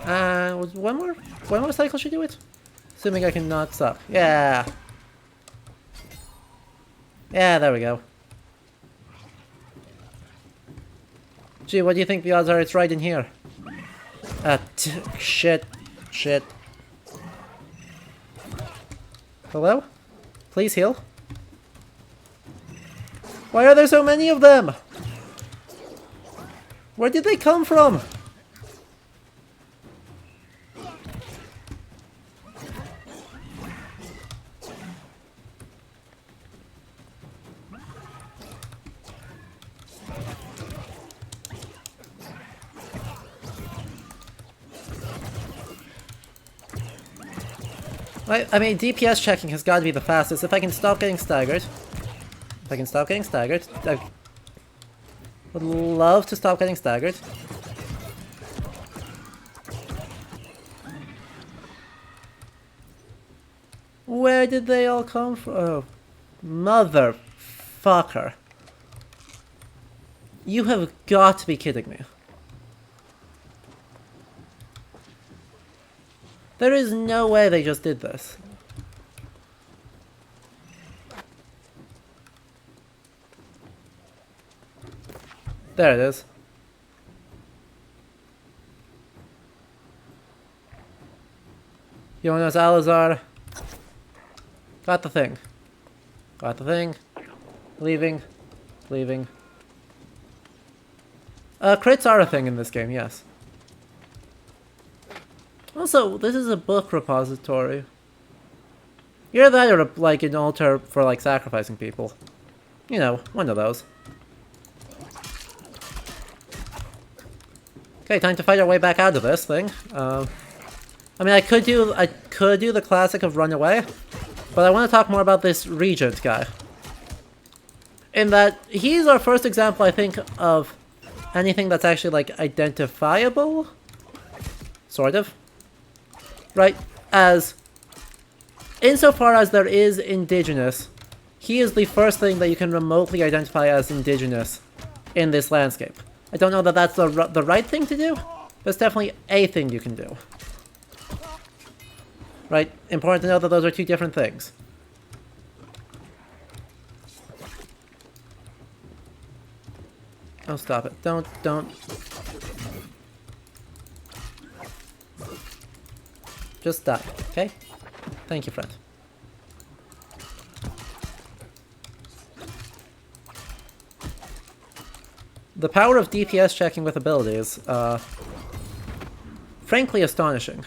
Speaker 1: And one more cycle should do it? Assuming I can not stop. Yeah. Yeah, there we go. Gee, what do you think the odds are it's right in here? Shit. Shit. Hello? Please heal. Why are there so many of them? Where did they come from? I mean, DPS checking has got to be the fastest. If I can stop getting staggered. If I can stop getting staggered. I would love to stop getting staggered. Where did they all come from? Oh, motherfucker. You have got to be kidding me. There is no way they just did this. There it is. Jonas Alazar. Got the thing. Got the thing. Leaving. Leaving. Crits are a thing in this game, yes. Also, this is a book repository. Either that or like an altar for like sacrificing people. You know, one of those. Okay, time to fight our way back out of this thing. I mean, I could do the classic of run away, but I want to talk more about this Regent guy. In that, he's our first example, I think, of anything that's actually, like, identifiable? Sort of. Right? As, insofar as there is indigenous, he is the first thing that you can remotely identify as indigenous in this landscape. I don't know that that's the right thing to do, but it's definitely a thing you can do. Right? Important to know that those are two different things. Oh, stop it. Don't. Just die, okay? Thank you, friend. The power of DPS checking with abilities, frankly astonishing.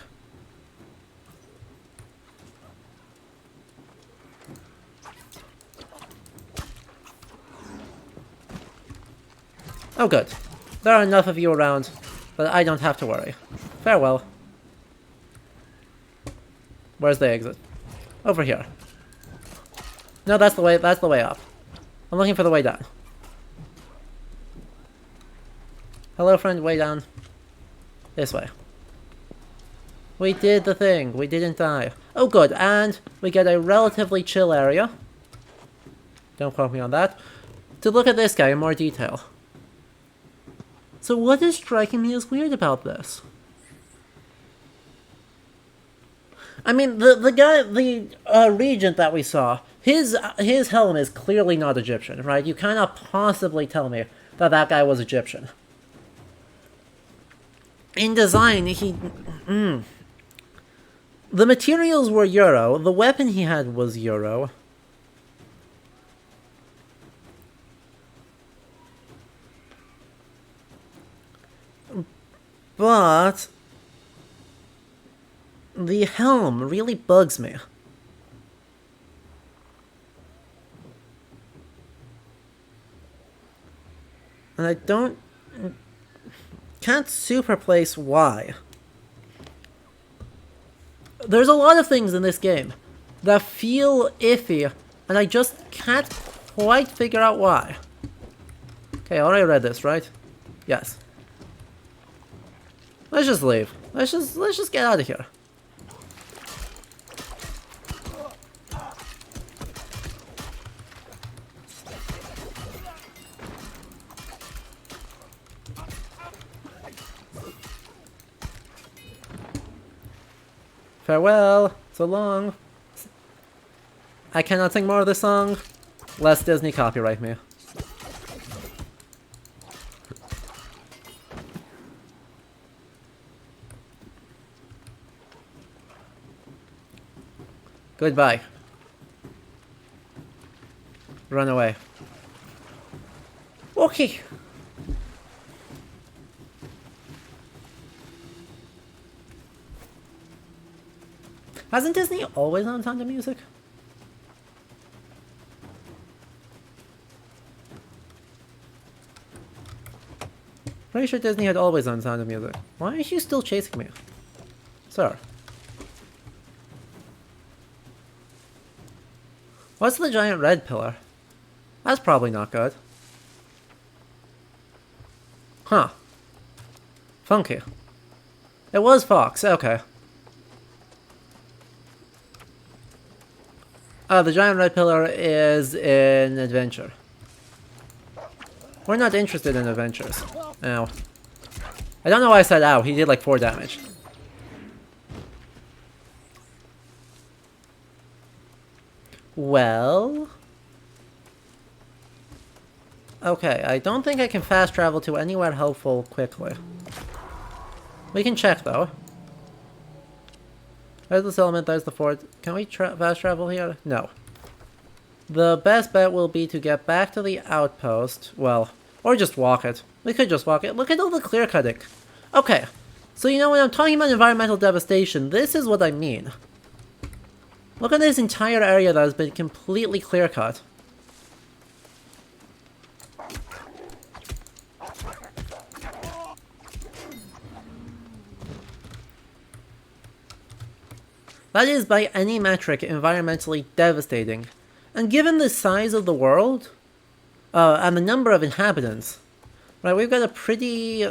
Speaker 1: Oh good. There are enough of you around that I don't have to worry. Farewell. Where's the exit? Over here. No, that's the way up. I'm looking for the way down. Hello friend, way down. This way. We did the thing. We didn't die. Oh good, and we get a relatively chill area. Don't quote me on that. To look at this guy in more detail. So what is striking me as weird about this? I mean, the guy, the regent that we saw, his helm is clearly not Egyptian, right? You cannot possibly tell me that that guy was Egyptian. In design, the materials were Euro, the weapon he had was Euro. But the helm really bugs me. And I can't super place why. There's a lot of things in this game that feel iffy, and I just can't quite figure out why. Okay, I already read this, right? Yes. Let's just leave. Let's just get out of here. Farewell. So long. I cannot sing more of this song, lest Disney copyright me. Goodbye. Run away. Okay. Hasn't Disney always owned Sound of Music? Pretty sure Disney had always owned Sound of Music. Why is you still chasing me? Sir. What's the giant red pillar? That's probably not good. Huh. Funky. It was Fox, okay. The giant red pillar is in adventure. We're not interested in adventures. Ow. I don't know why I said ow, he did like 4 damage. Well... Okay, I don't think I can fast travel to anywhere helpful quickly. We can check though. There's the settlement, there's the fort. Can we fast travel here? No. The best bet will be to get back to the outpost. Well, or just walk it. We could just walk it. Look at all the clear cutting. Okay, so you know when I'm talking about environmental devastation, this is what I mean. Look at this entire area that has been completely clear cut. That is, by any metric, environmentally devastating. And given the size of the world, and the number of inhabitants, right, we've got a pretty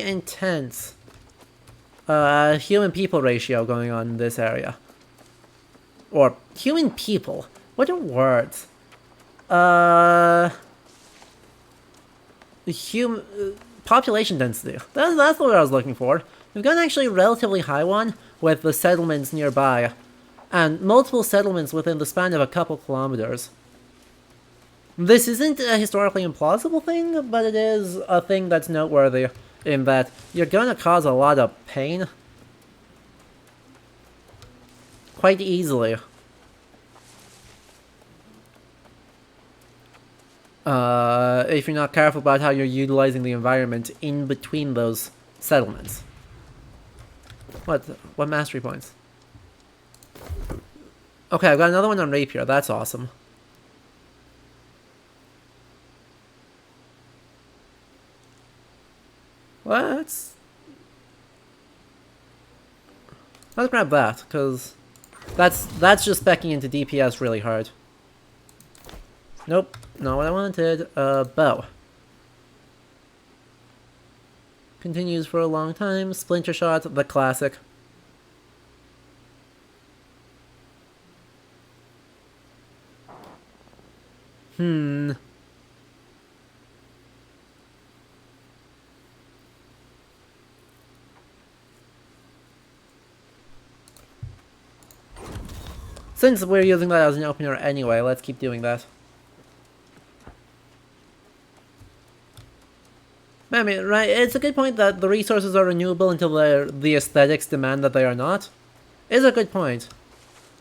Speaker 1: intense human-people ratio going on in this area. Or, human people? What are words? Population density. That's what I was looking for. We've got actually a relatively high one, with the settlements nearby, and multiple settlements within the span of a couple kilometers. This isn't a historically implausible thing, but it is a thing that's noteworthy, in that you're gonna cause a lot of pain. Quite easily. If you're not careful about how you're utilizing the environment in between those settlements. What mastery points? Okay, I've got another one on Rapier. That's awesome. Let's grab that, because that's just specking into DPS really hard. Nope, not what I wanted. Bow. Continues for a long time. Splinter Shot, the classic. Since we're using that as an opener anyway, let's keep doing that. I mean, right, it's a good point that the resources are renewable until the aesthetics demand that they are not. Is a good point.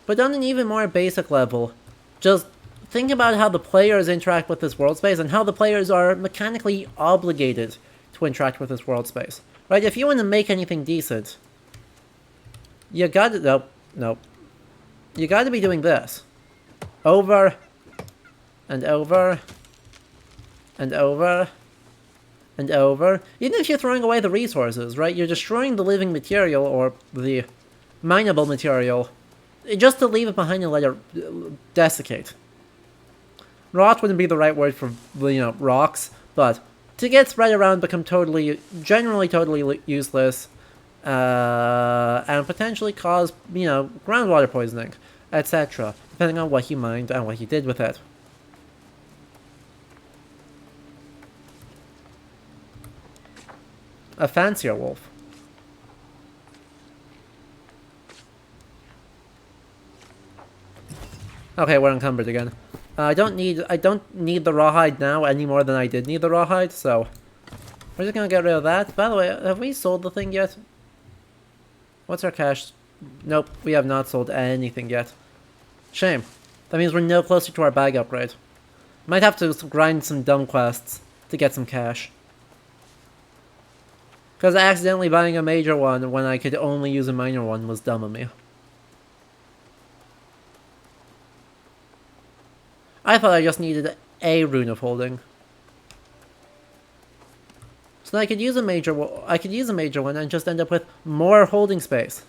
Speaker 1: But on an even more basic level, just think about how the players interact with this world space and how the players are mechanically obligated to interact with this world space. Right, if you want to make anything decent, you gotta... Nope. You gotta be doing this. Over, and over, and over, and over. Even if you're throwing away the resources, right? You're destroying the living material, or the mineable material, just to leave it behind and let it desiccate. Rot wouldn't be the right word for, you know, rocks, but to get spread around, become generally totally useless, and potentially cause, you know, groundwater poisoning, etc., depending on what you mined and what you did with it. A fancier wolf. Okay, we're encumbered again. I don't need the rawhide now any more than I did need the rawhide, so we're just gonna get rid of that. By the way, have we sold the thing yet? What's our cash? Nope, we have not sold anything yet. Shame. That means we're no closer to our bag upgrade. Might have to grind some dumb quests to get some cash. Because accidentally buying a major one when I could only use a minor one was dumb of me. I thought I just needed a rune of holding. So I could use a major one and just end up with more holding space.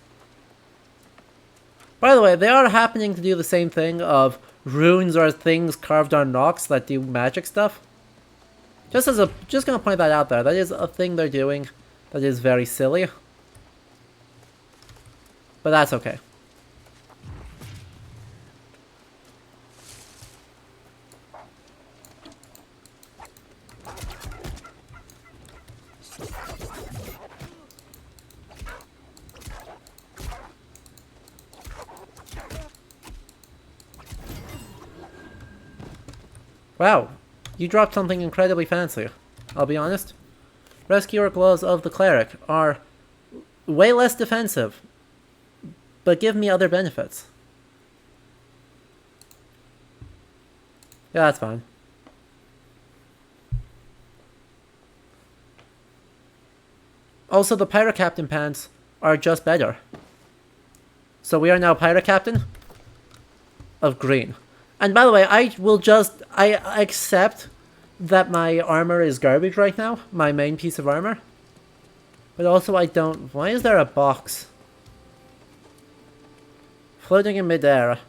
Speaker 1: By the way, they are happening to do the same thing of runes or things carved on rocks that do magic stuff. Just gonna point that out there. That is a thing they're doing that is very silly. But that's okay. Wow, you dropped something incredibly fancy. I'll be honest. Rescuer Gloves of the Cleric are way less defensive, but give me other benefits. Yeah, that's fine. Also, the Pirate Captain pants are just better. So we are now Pirate Captain of green. And by the way, I accept that my armor is garbage right now, my main piece of armor. But also I don't, why is there a box floating in midair?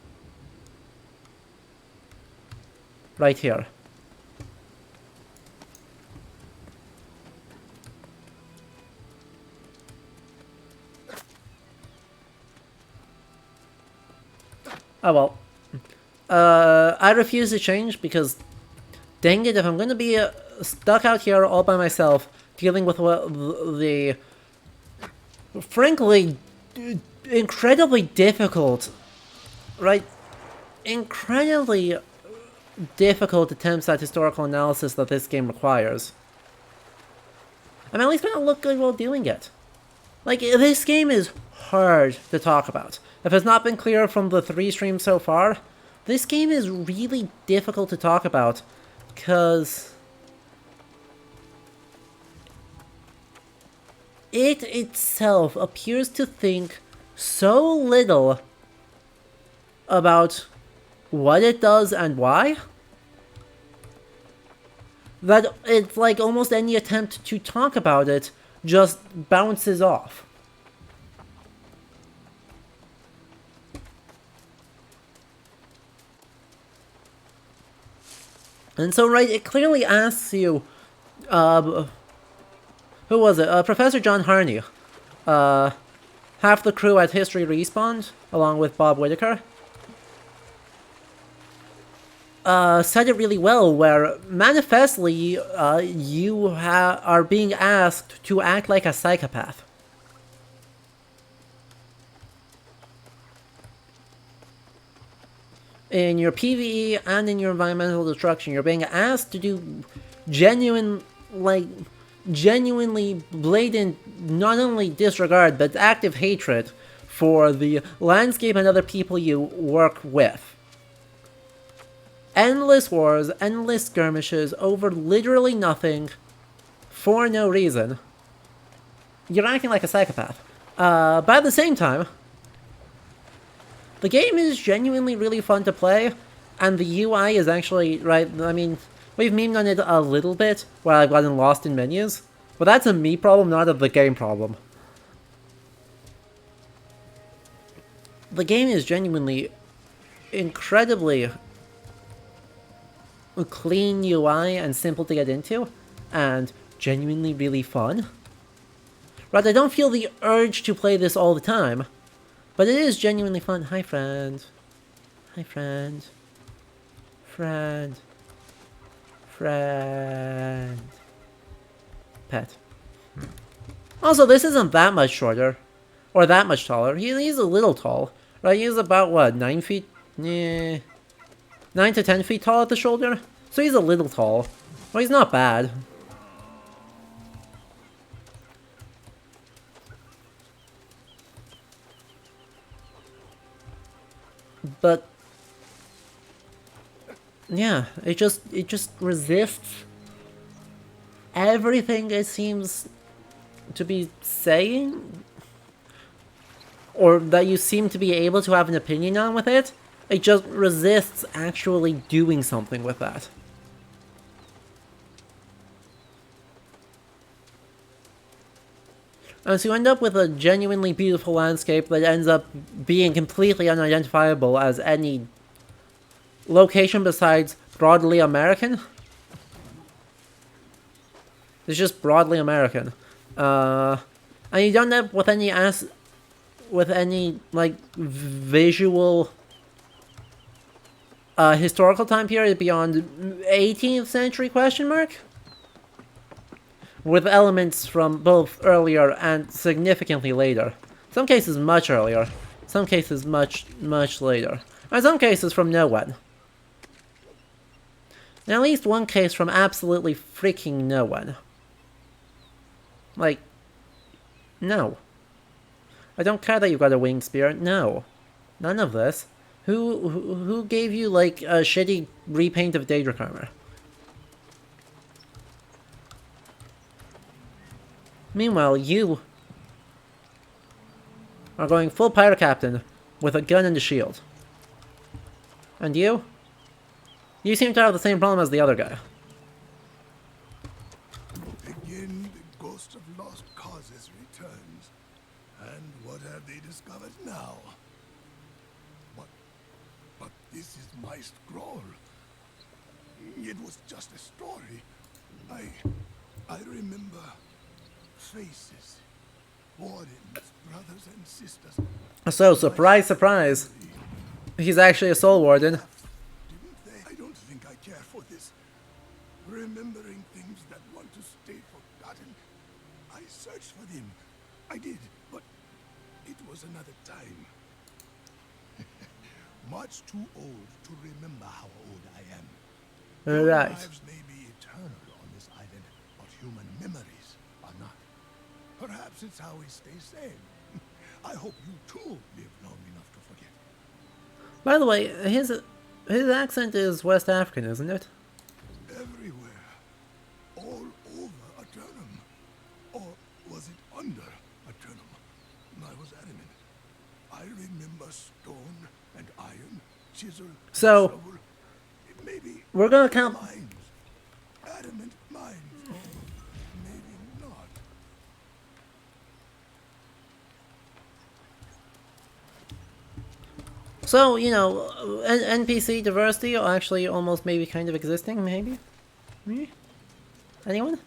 Speaker 1: Right here. Oh well. I refuse to change because, dang it, if I'm going to be stuck out here all by myself, dealing with the frankly, incredibly difficult, right? Incredibly difficult attempts at historical analysis that this game requires. I'm at least going to look good while doing it. Like, this game is hard to talk about. If it's not been clear from the 3 streams so far, this game is really difficult to talk about, because it itself appears to think so little about what it does and why, that it's like almost any attempt to talk about it just bounces off. And so, right, it clearly asks you, who was it? Professor John Harney. Half the crew at History Respawned, along with Bob Whitaker, said it really well, where manifestly you are being asked to act like a psychopath. In your PvE and in your environmental destruction, you're being asked to do genuinely blatant, not only disregard, but active hatred for the landscape and other people you work with. Endless wars, endless skirmishes over literally nothing, for no reason. You're acting like a psychopath. But at the same time, the game is genuinely really fun to play, and the UI is actually, right, I mean, we've memed on it a little bit, where I've gotten lost in menus, but that's a me problem, not a the game problem. The game is genuinely incredibly clean UI and simple to get into, and genuinely really fun. Right, I don't feel the urge to play this all the time, but it is genuinely fun. Hi, friend. Hi, friend. Friend. Friend. Pet. Also, this isn't that much shorter. Or that much taller. He's a little tall. Right, he's about, what, 9 feet? Yeah. 9 to 10 feet tall at the shoulder. So he's a little tall. Well, he's not bad. But yeah, it just resists everything it seems to be saying, or that you seem to be able to have an opinion on with it. It just resists actually doing something with that. And so you end up with a genuinely beautiful landscape that ends up being completely unidentifiable as any location besides broadly American. It's just broadly American. And you don't end up with any like visual historical time period beyond 18th century question mark? With elements from both earlier and significantly later. Some cases much earlier, some cases much later, and some cases from no one. And at least one case from absolutely freaking no one. Like, no. I don't care that you got a winged spear, no. None of this. Who gave you, like, a shitty repaint of Daedric armor? Meanwhile, you are going full pirate captain with a gun and a shield. And you? You seem to have the same problem as the other guy.
Speaker 2: Again, the ghost of lost causes returns. And what have they discovered now? But this is my scroll. It was just a story. I remember faces, wardens, brothers and sisters.
Speaker 1: So, surprise, surprise. He's actually a soul warden.
Speaker 2: Didn't they? I don't think I care for this. Remembering things that want to stay forgotten. I searched for them. I did, but it was another time. Much too old to remember how old I am.
Speaker 1: Right.
Speaker 2: Lives may be eternal on this island, but human memories are not. Perhaps it's how we stay sane. I hope you too live long enough to forget.
Speaker 1: By the way, his accent is West African, isn't it?
Speaker 2: Everywhere. All over Eternum. Or was it under Eternum? I was adamant. I remember stone and iron, chisel,
Speaker 1: So,
Speaker 2: shovel. Maybe
Speaker 1: we're gonna count.
Speaker 2: mines. Adamant mines. Maybe not.
Speaker 1: So, you know, NPC diversity actually almost maybe kind of existing, maybe? Maybe? Anyone?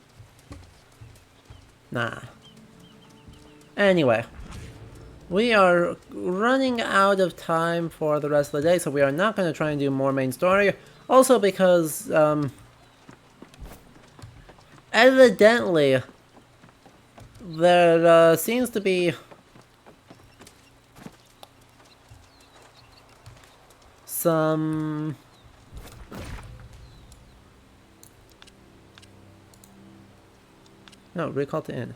Speaker 1: Nah. Anyway. We are running out of time for the rest of the day, so we are not going to try and do more main story. Also because, evidently, there seems to be some no, recall to inn.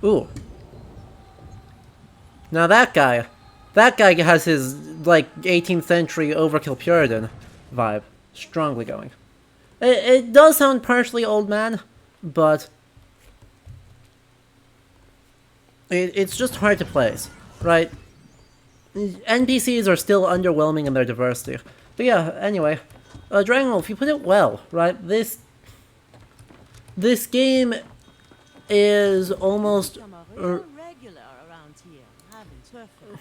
Speaker 1: Ooh. Now that guy has his, like, 18th century overkill Puritan vibe strongly going. It does sound partially old man, but it's just hard to place, right? NPCs are still underwhelming in their diversity. But yeah, anyway. Dragon Wolf, you put it well, right? This game is almost...
Speaker 5: Some are real regular around here, haven't Turford?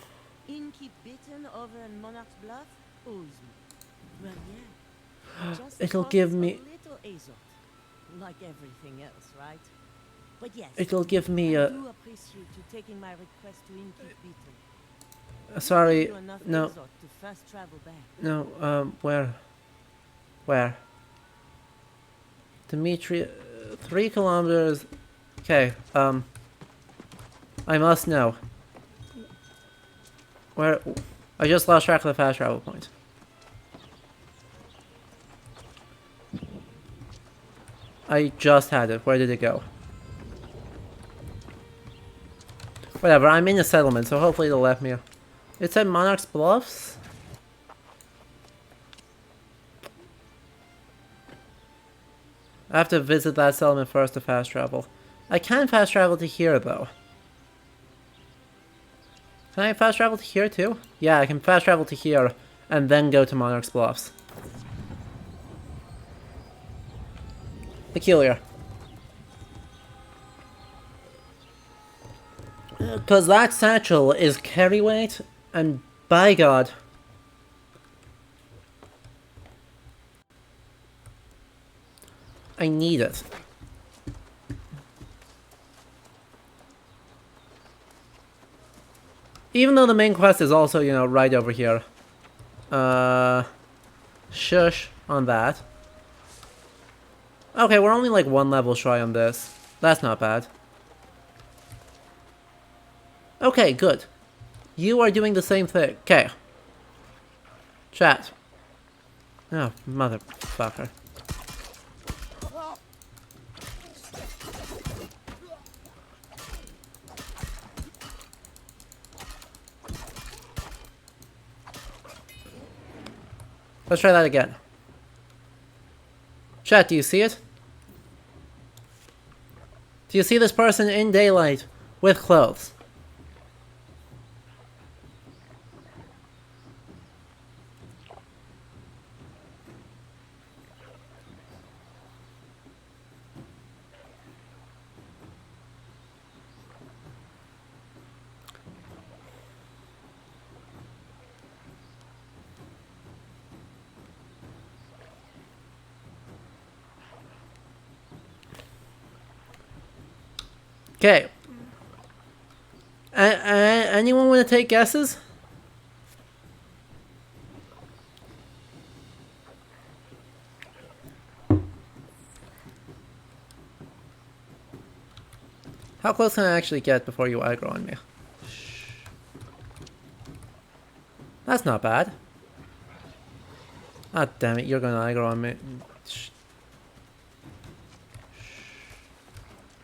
Speaker 5: Innkeep Bitten over in Monarch's Bluff owes me. Well, yeah. Just
Speaker 1: It'll
Speaker 5: costs
Speaker 1: give
Speaker 5: a
Speaker 1: me...
Speaker 5: little Azot, like everything else, right? But yes,
Speaker 1: It'll give me
Speaker 5: I
Speaker 1: a...
Speaker 5: do appreciate you taking my request to Innkeep Bitten.
Speaker 1: Sorry,
Speaker 5: You enough
Speaker 1: no,
Speaker 5: Azot to fast travel back.
Speaker 1: no, where? Where? Dimitri, 3 kilometers... Okay, I must know. Where? I just lost track of the fast travel point. I just had it. Where did it go? Whatever, I'm in a settlement, so hopefully it'll let me. It said Monarch's Bluffs? I have to visit that settlement first to fast travel. I can fast travel to here, though. Can I fast travel to here, too? Yeah, I can fast travel to here, and then go to Monarch's Bluffs. Peculiar. Because that satchel is carry weight, and by God. I need it. Even though the main quest is also, you know, right over here. Shush on that. Okay, we're only like one level shy on this. That's not bad. Okay, good. You are doing the same thing. Okay. Chat. Oh, motherfucker. Let's try that again. Chat, do you see it? Do you see this person in daylight with clothes? Okay. Anyone want to take guesses? How close can I actually get before you aggro on me? That's not bad. Ah, damn it, you're gonna aggro on me.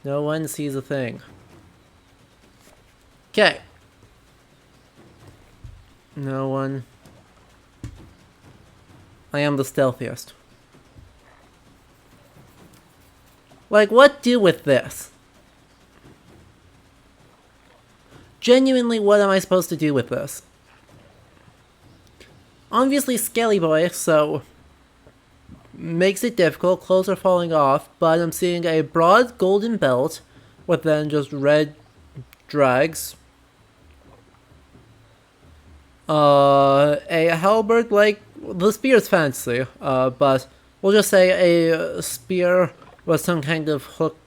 Speaker 1: No one sees a thing. Okay. No one. I am the stealthiest. Like, what do with this? Genuinely, what am I supposed to do with this? Obviously, Skelly Boy, so makes it difficult, clothes are falling off, but I'm seeing a broad golden belt with then just red drags. A halberd, like, the spear's fancy, but we'll just say a spear with some kind of hook,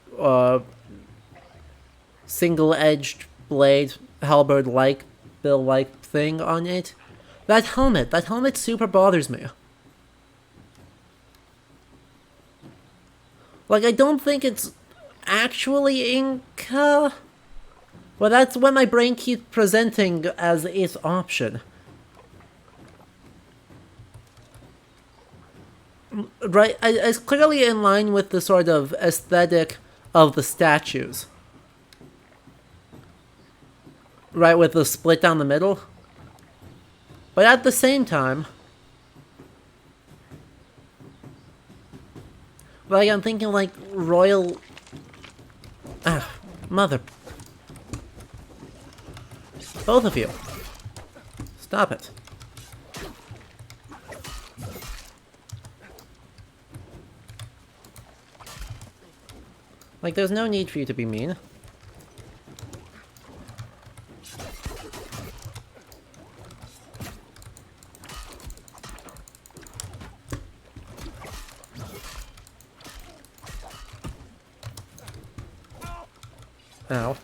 Speaker 1: single-edged blade, halberd-like, bill-like thing on it. That helmet super bothers me. Like, I don't think it's actually Inca, but that's what my brain keeps presenting as its option. Right, it's clearly in line with the sort of aesthetic of the statues. Right, with the split down the middle. But at the same time, like, I'm thinking, like, royal... Ah, mother... Both of you. Stop it. Like, there's no need for you to be mean. Ow.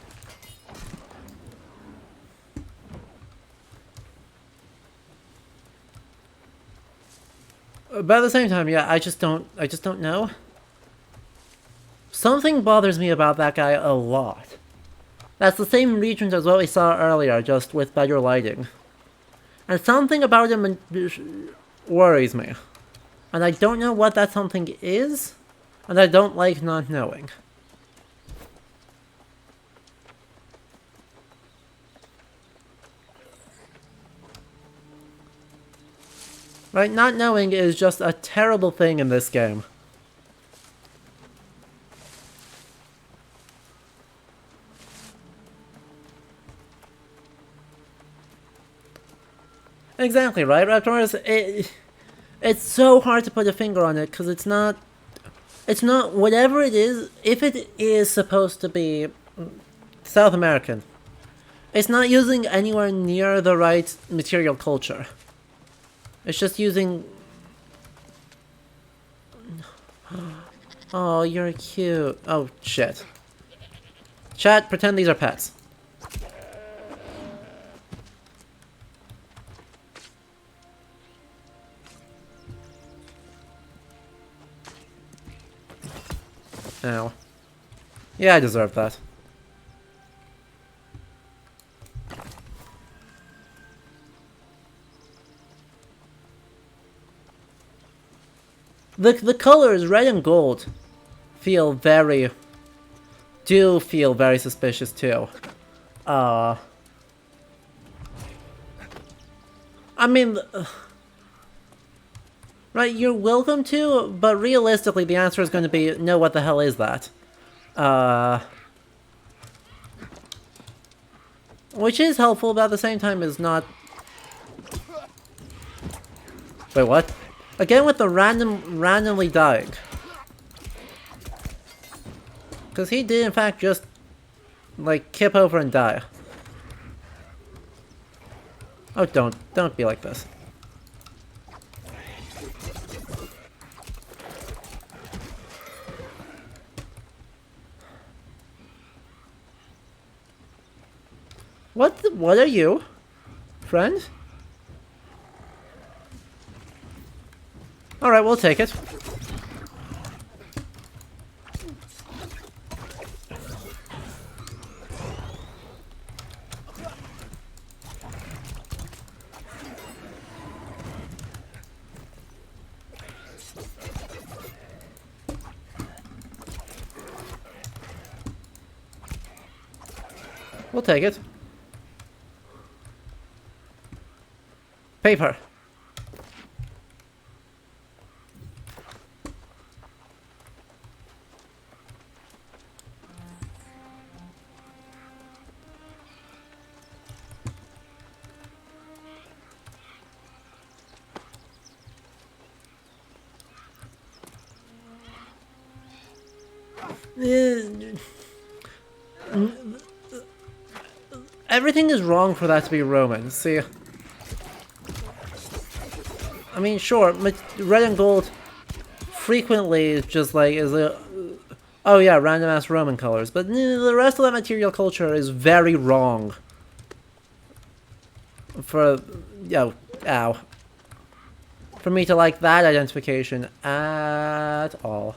Speaker 1: But at the same time, yeah, I just don't know. Something bothers me about that guy a lot. That's the same region as what we saw earlier, just with better lighting. And something about him worries me. And I don't know what that something is, and I don't like not knowing. Right, not knowing is just a terrible thing in this game. Exactly, right, Raptors? It's so hard to put a finger on it, because it's not, whatever it is, if it is supposed to be South American, it's not using anywhere near the right material culture. It's just using... Oh, you're cute. Oh, shit. Chat, pretend these are pets. Ow. Yeah, I deserve that. The colors, red and gold, feel very suspicious too. I mean, right, you're welcome to, but realistically the answer is going to be, no, what the hell is that? Which is helpful, but at the same time is not... Wait, what? Again with the randomly dying. Because he did in fact just, like, kip over and die. Oh, don't be like this. What are you? Friend? Alright, we'll take it. We'll take it. Paper. Everything is wrong for that to be Roman. See, I mean, sure, red and gold frequently just like is a, oh yeah, random ass Roman colors, but the rest of that material culture is very wrong. For, ow. For me to like that identification at all.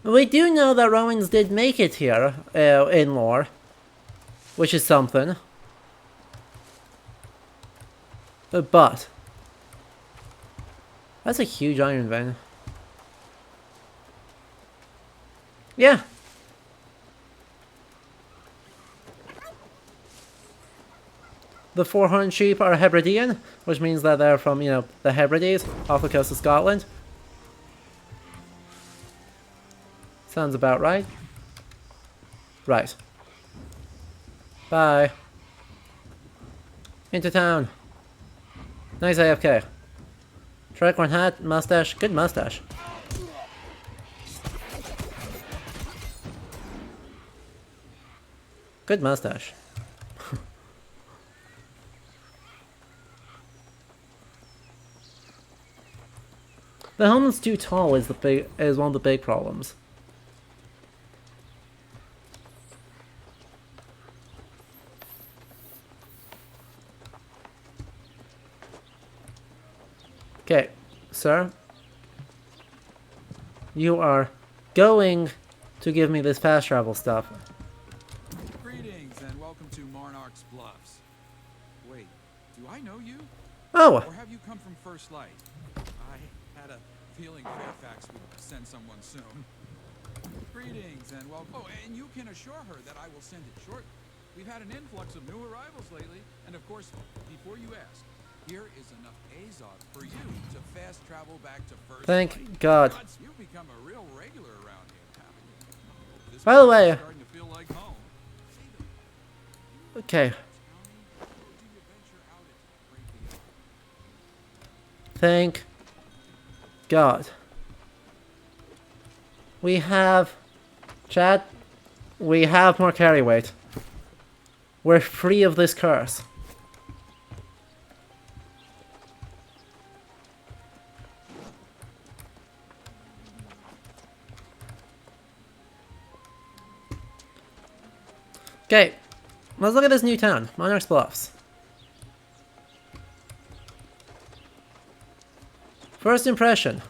Speaker 1: We do know that Romans did make it here, in lore. Which is something. But that's a huge iron vein. Yeah. The 400 sheep are Hebridean, which means that they're from, the Hebrides, off the coast of Scotland. Sounds about right. Right. Bye. Into town. Nice AFK. Tricorn hat, mustache, good mustache. Good mustache. The helmet's too tall is one of the big problems. Okay, sir. You are going to give me this fast travel stuff.
Speaker 6: Greetings and welcome to Monarch's Bluffs. know you?
Speaker 1: Oh,
Speaker 6: Or have you come from First Light? I had a feeling Fairfax would send someone soon. Greetings and welcome. Oh, and you can assure her that I will send it shortly. We've had an influx of new arrivals lately, and of course, before you ask, here is enough Azov for you to fast travel back to First Light.
Speaker 1: thank God.
Speaker 6: You've become a real regular around here, haven't you? This
Speaker 1: By the
Speaker 6: place
Speaker 1: way,
Speaker 6: is starting to feel like home.
Speaker 1: okay.
Speaker 6: Or do you venture out into the great beyond?
Speaker 1: Thank God. We have, chat, we have more carry weight. We're free of this curse. Okay, let's look at this new town, Monarch's Bluffs. First impression.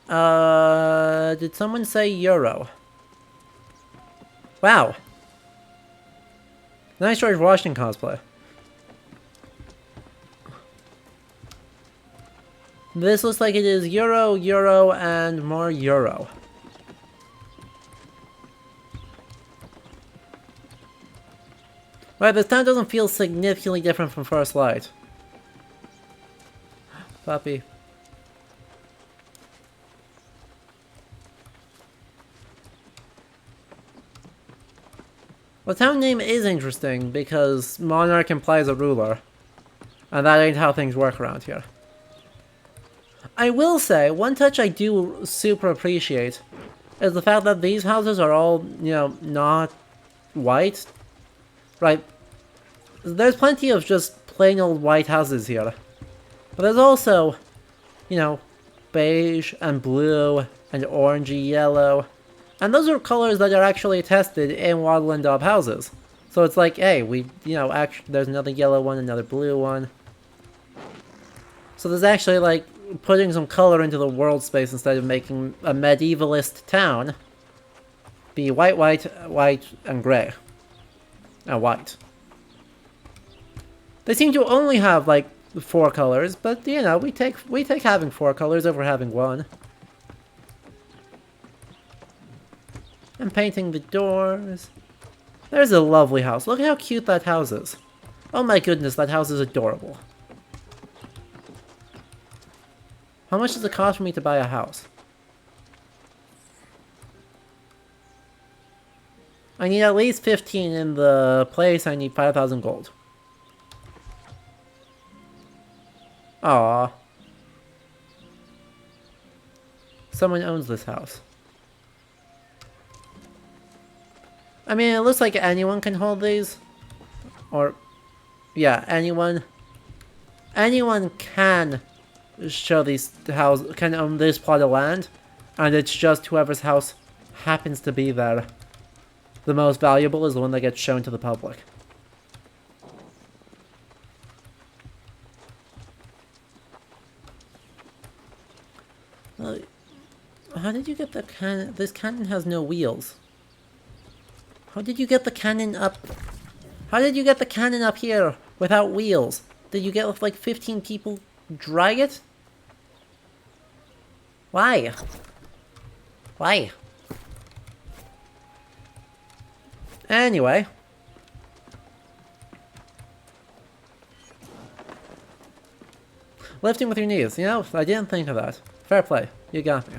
Speaker 1: Did someone say Euro? Wow. Nice George Washington cosplay. This looks like it is Euro, Euro, and more Euro. Right, this town doesn't feel significantly different from First Light. Puppy. The town name is interesting because monarch implies a ruler. And that ain't how things work around here. I will say, one touch I do super appreciate is the fact that these houses are all, you know, not white. Right. There's plenty of just plain old white houses here. But there's also, you know, beige and blue and orangey yellow. And those are colors that are actually tested in Waddle and Daub houses. So it's like, hey, we, you know, actually, there's another yellow one, another blue one. So there's actually, like, putting some color into the world space instead of making a medievalist town be white, white, white, and gray. And white. They seem to only have, like, 4 colors, but, you know, we take having 4 colors over having 1. And painting the doors. There's a lovely house. Look at how cute that house is. Oh my goodness, that house is adorable. How much does it cost for me to buy a house? I need at least 15 in the place. I need 5,000 gold. Aww. Someone owns this house. I mean, it looks like anyone can hold these. Or, yeah, anyone can show these house, can own this plot of land. And it's just whoever's house happens to be there. The most valuable is the one that gets shown to the public. How did you get the cannon? This cannon has no wheels. How did you get the cannon up? How did you get the cannon up here without wheels? Did you get like 15 people drag it? Why? Why? Anyway. Lifting with your knees. You know, I didn't think of that. Fair play. You got me.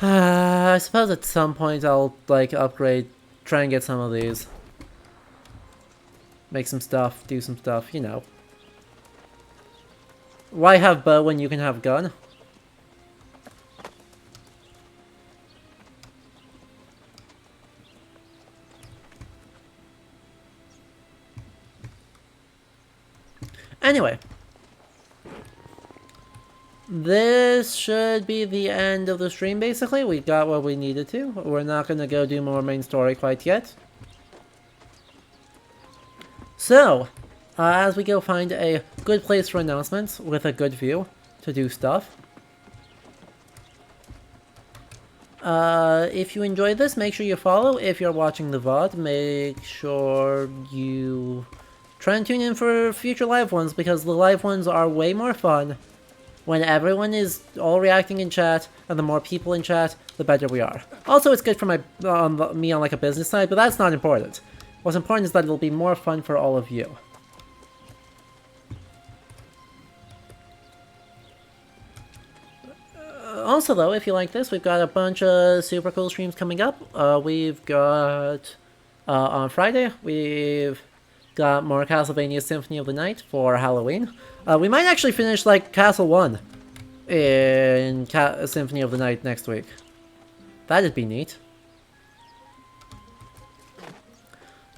Speaker 1: I suppose at some point I'll, like, upgrade, try and get some of these. Make some stuff, do some stuff, you know. Why have bow when you can have gun? Anyway. This should be the end of the stream, basically. We got what we needed to. We're not going to go do more main story quite yet. So, as we go find a good place for announcements with a good view to do stuff. If you enjoyed this, make sure you follow. If you're watching the VOD, make sure you try and tune in for future live ones, because the live ones are way more fun when everyone is all reacting in chat, and the more people in chat, the better we are. Also, it's good for me on like a business side, but that's not important. What's important is that it'll be more fun for all of you. Also, though, if you like this, we've got a bunch of super cool streams coming up. We've got, on Friday, we've got more Castlevania Symphony of the Night for Halloween. We might actually finish, like, Castle 1 in Symphony of the Night next week. That'd be neat.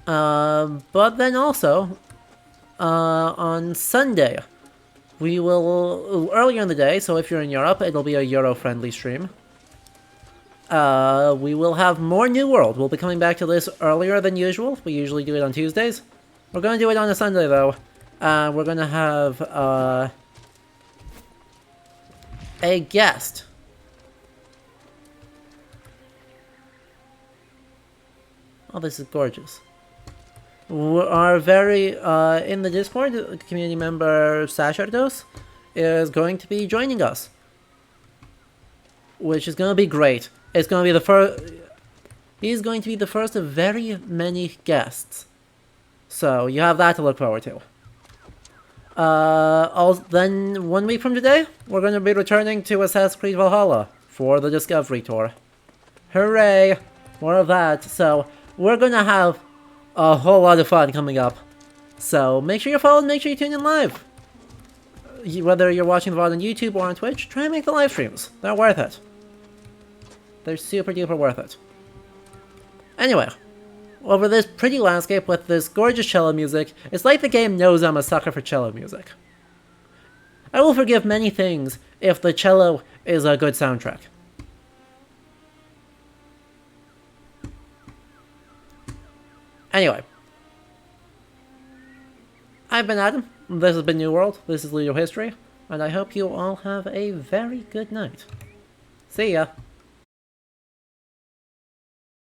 Speaker 1: But then also, on Sunday, we will, earlier in the day, so if you're in Europe, it'll be a Euro-friendly stream. We will have more New World. We'll be coming back to this earlier than usual. We usually do it on Tuesdays. We're going to do it on a Sunday, though. We're going to have a guest. Oh, this is gorgeous. Our very, in the Discord, community member Sashardos is going to be joining us. Which is going to be great. It's going to be the first... He's going to be the first of very many guests. So, you have that to look forward to. Then, 1 week from today, we're going to be returning to Assassin's Creed Valhalla for the Discovery Tour. Hooray! More of that. So, we're going to have a whole lot of fun coming up. So, make sure you're following, make sure you tune in live. Whether you're watching the VOD on YouTube or on Twitch, try and make the live streams. They're worth it. They're super duper worth it. Anyway, over this pretty landscape with this gorgeous cello music, it's like the game knows I'm a sucker for cello music. I will forgive many things if the cello is a good soundtrack. Anyway, I've been Adam, this has been New World, this is Ludo History, and I hope you all have a very good night. See ya!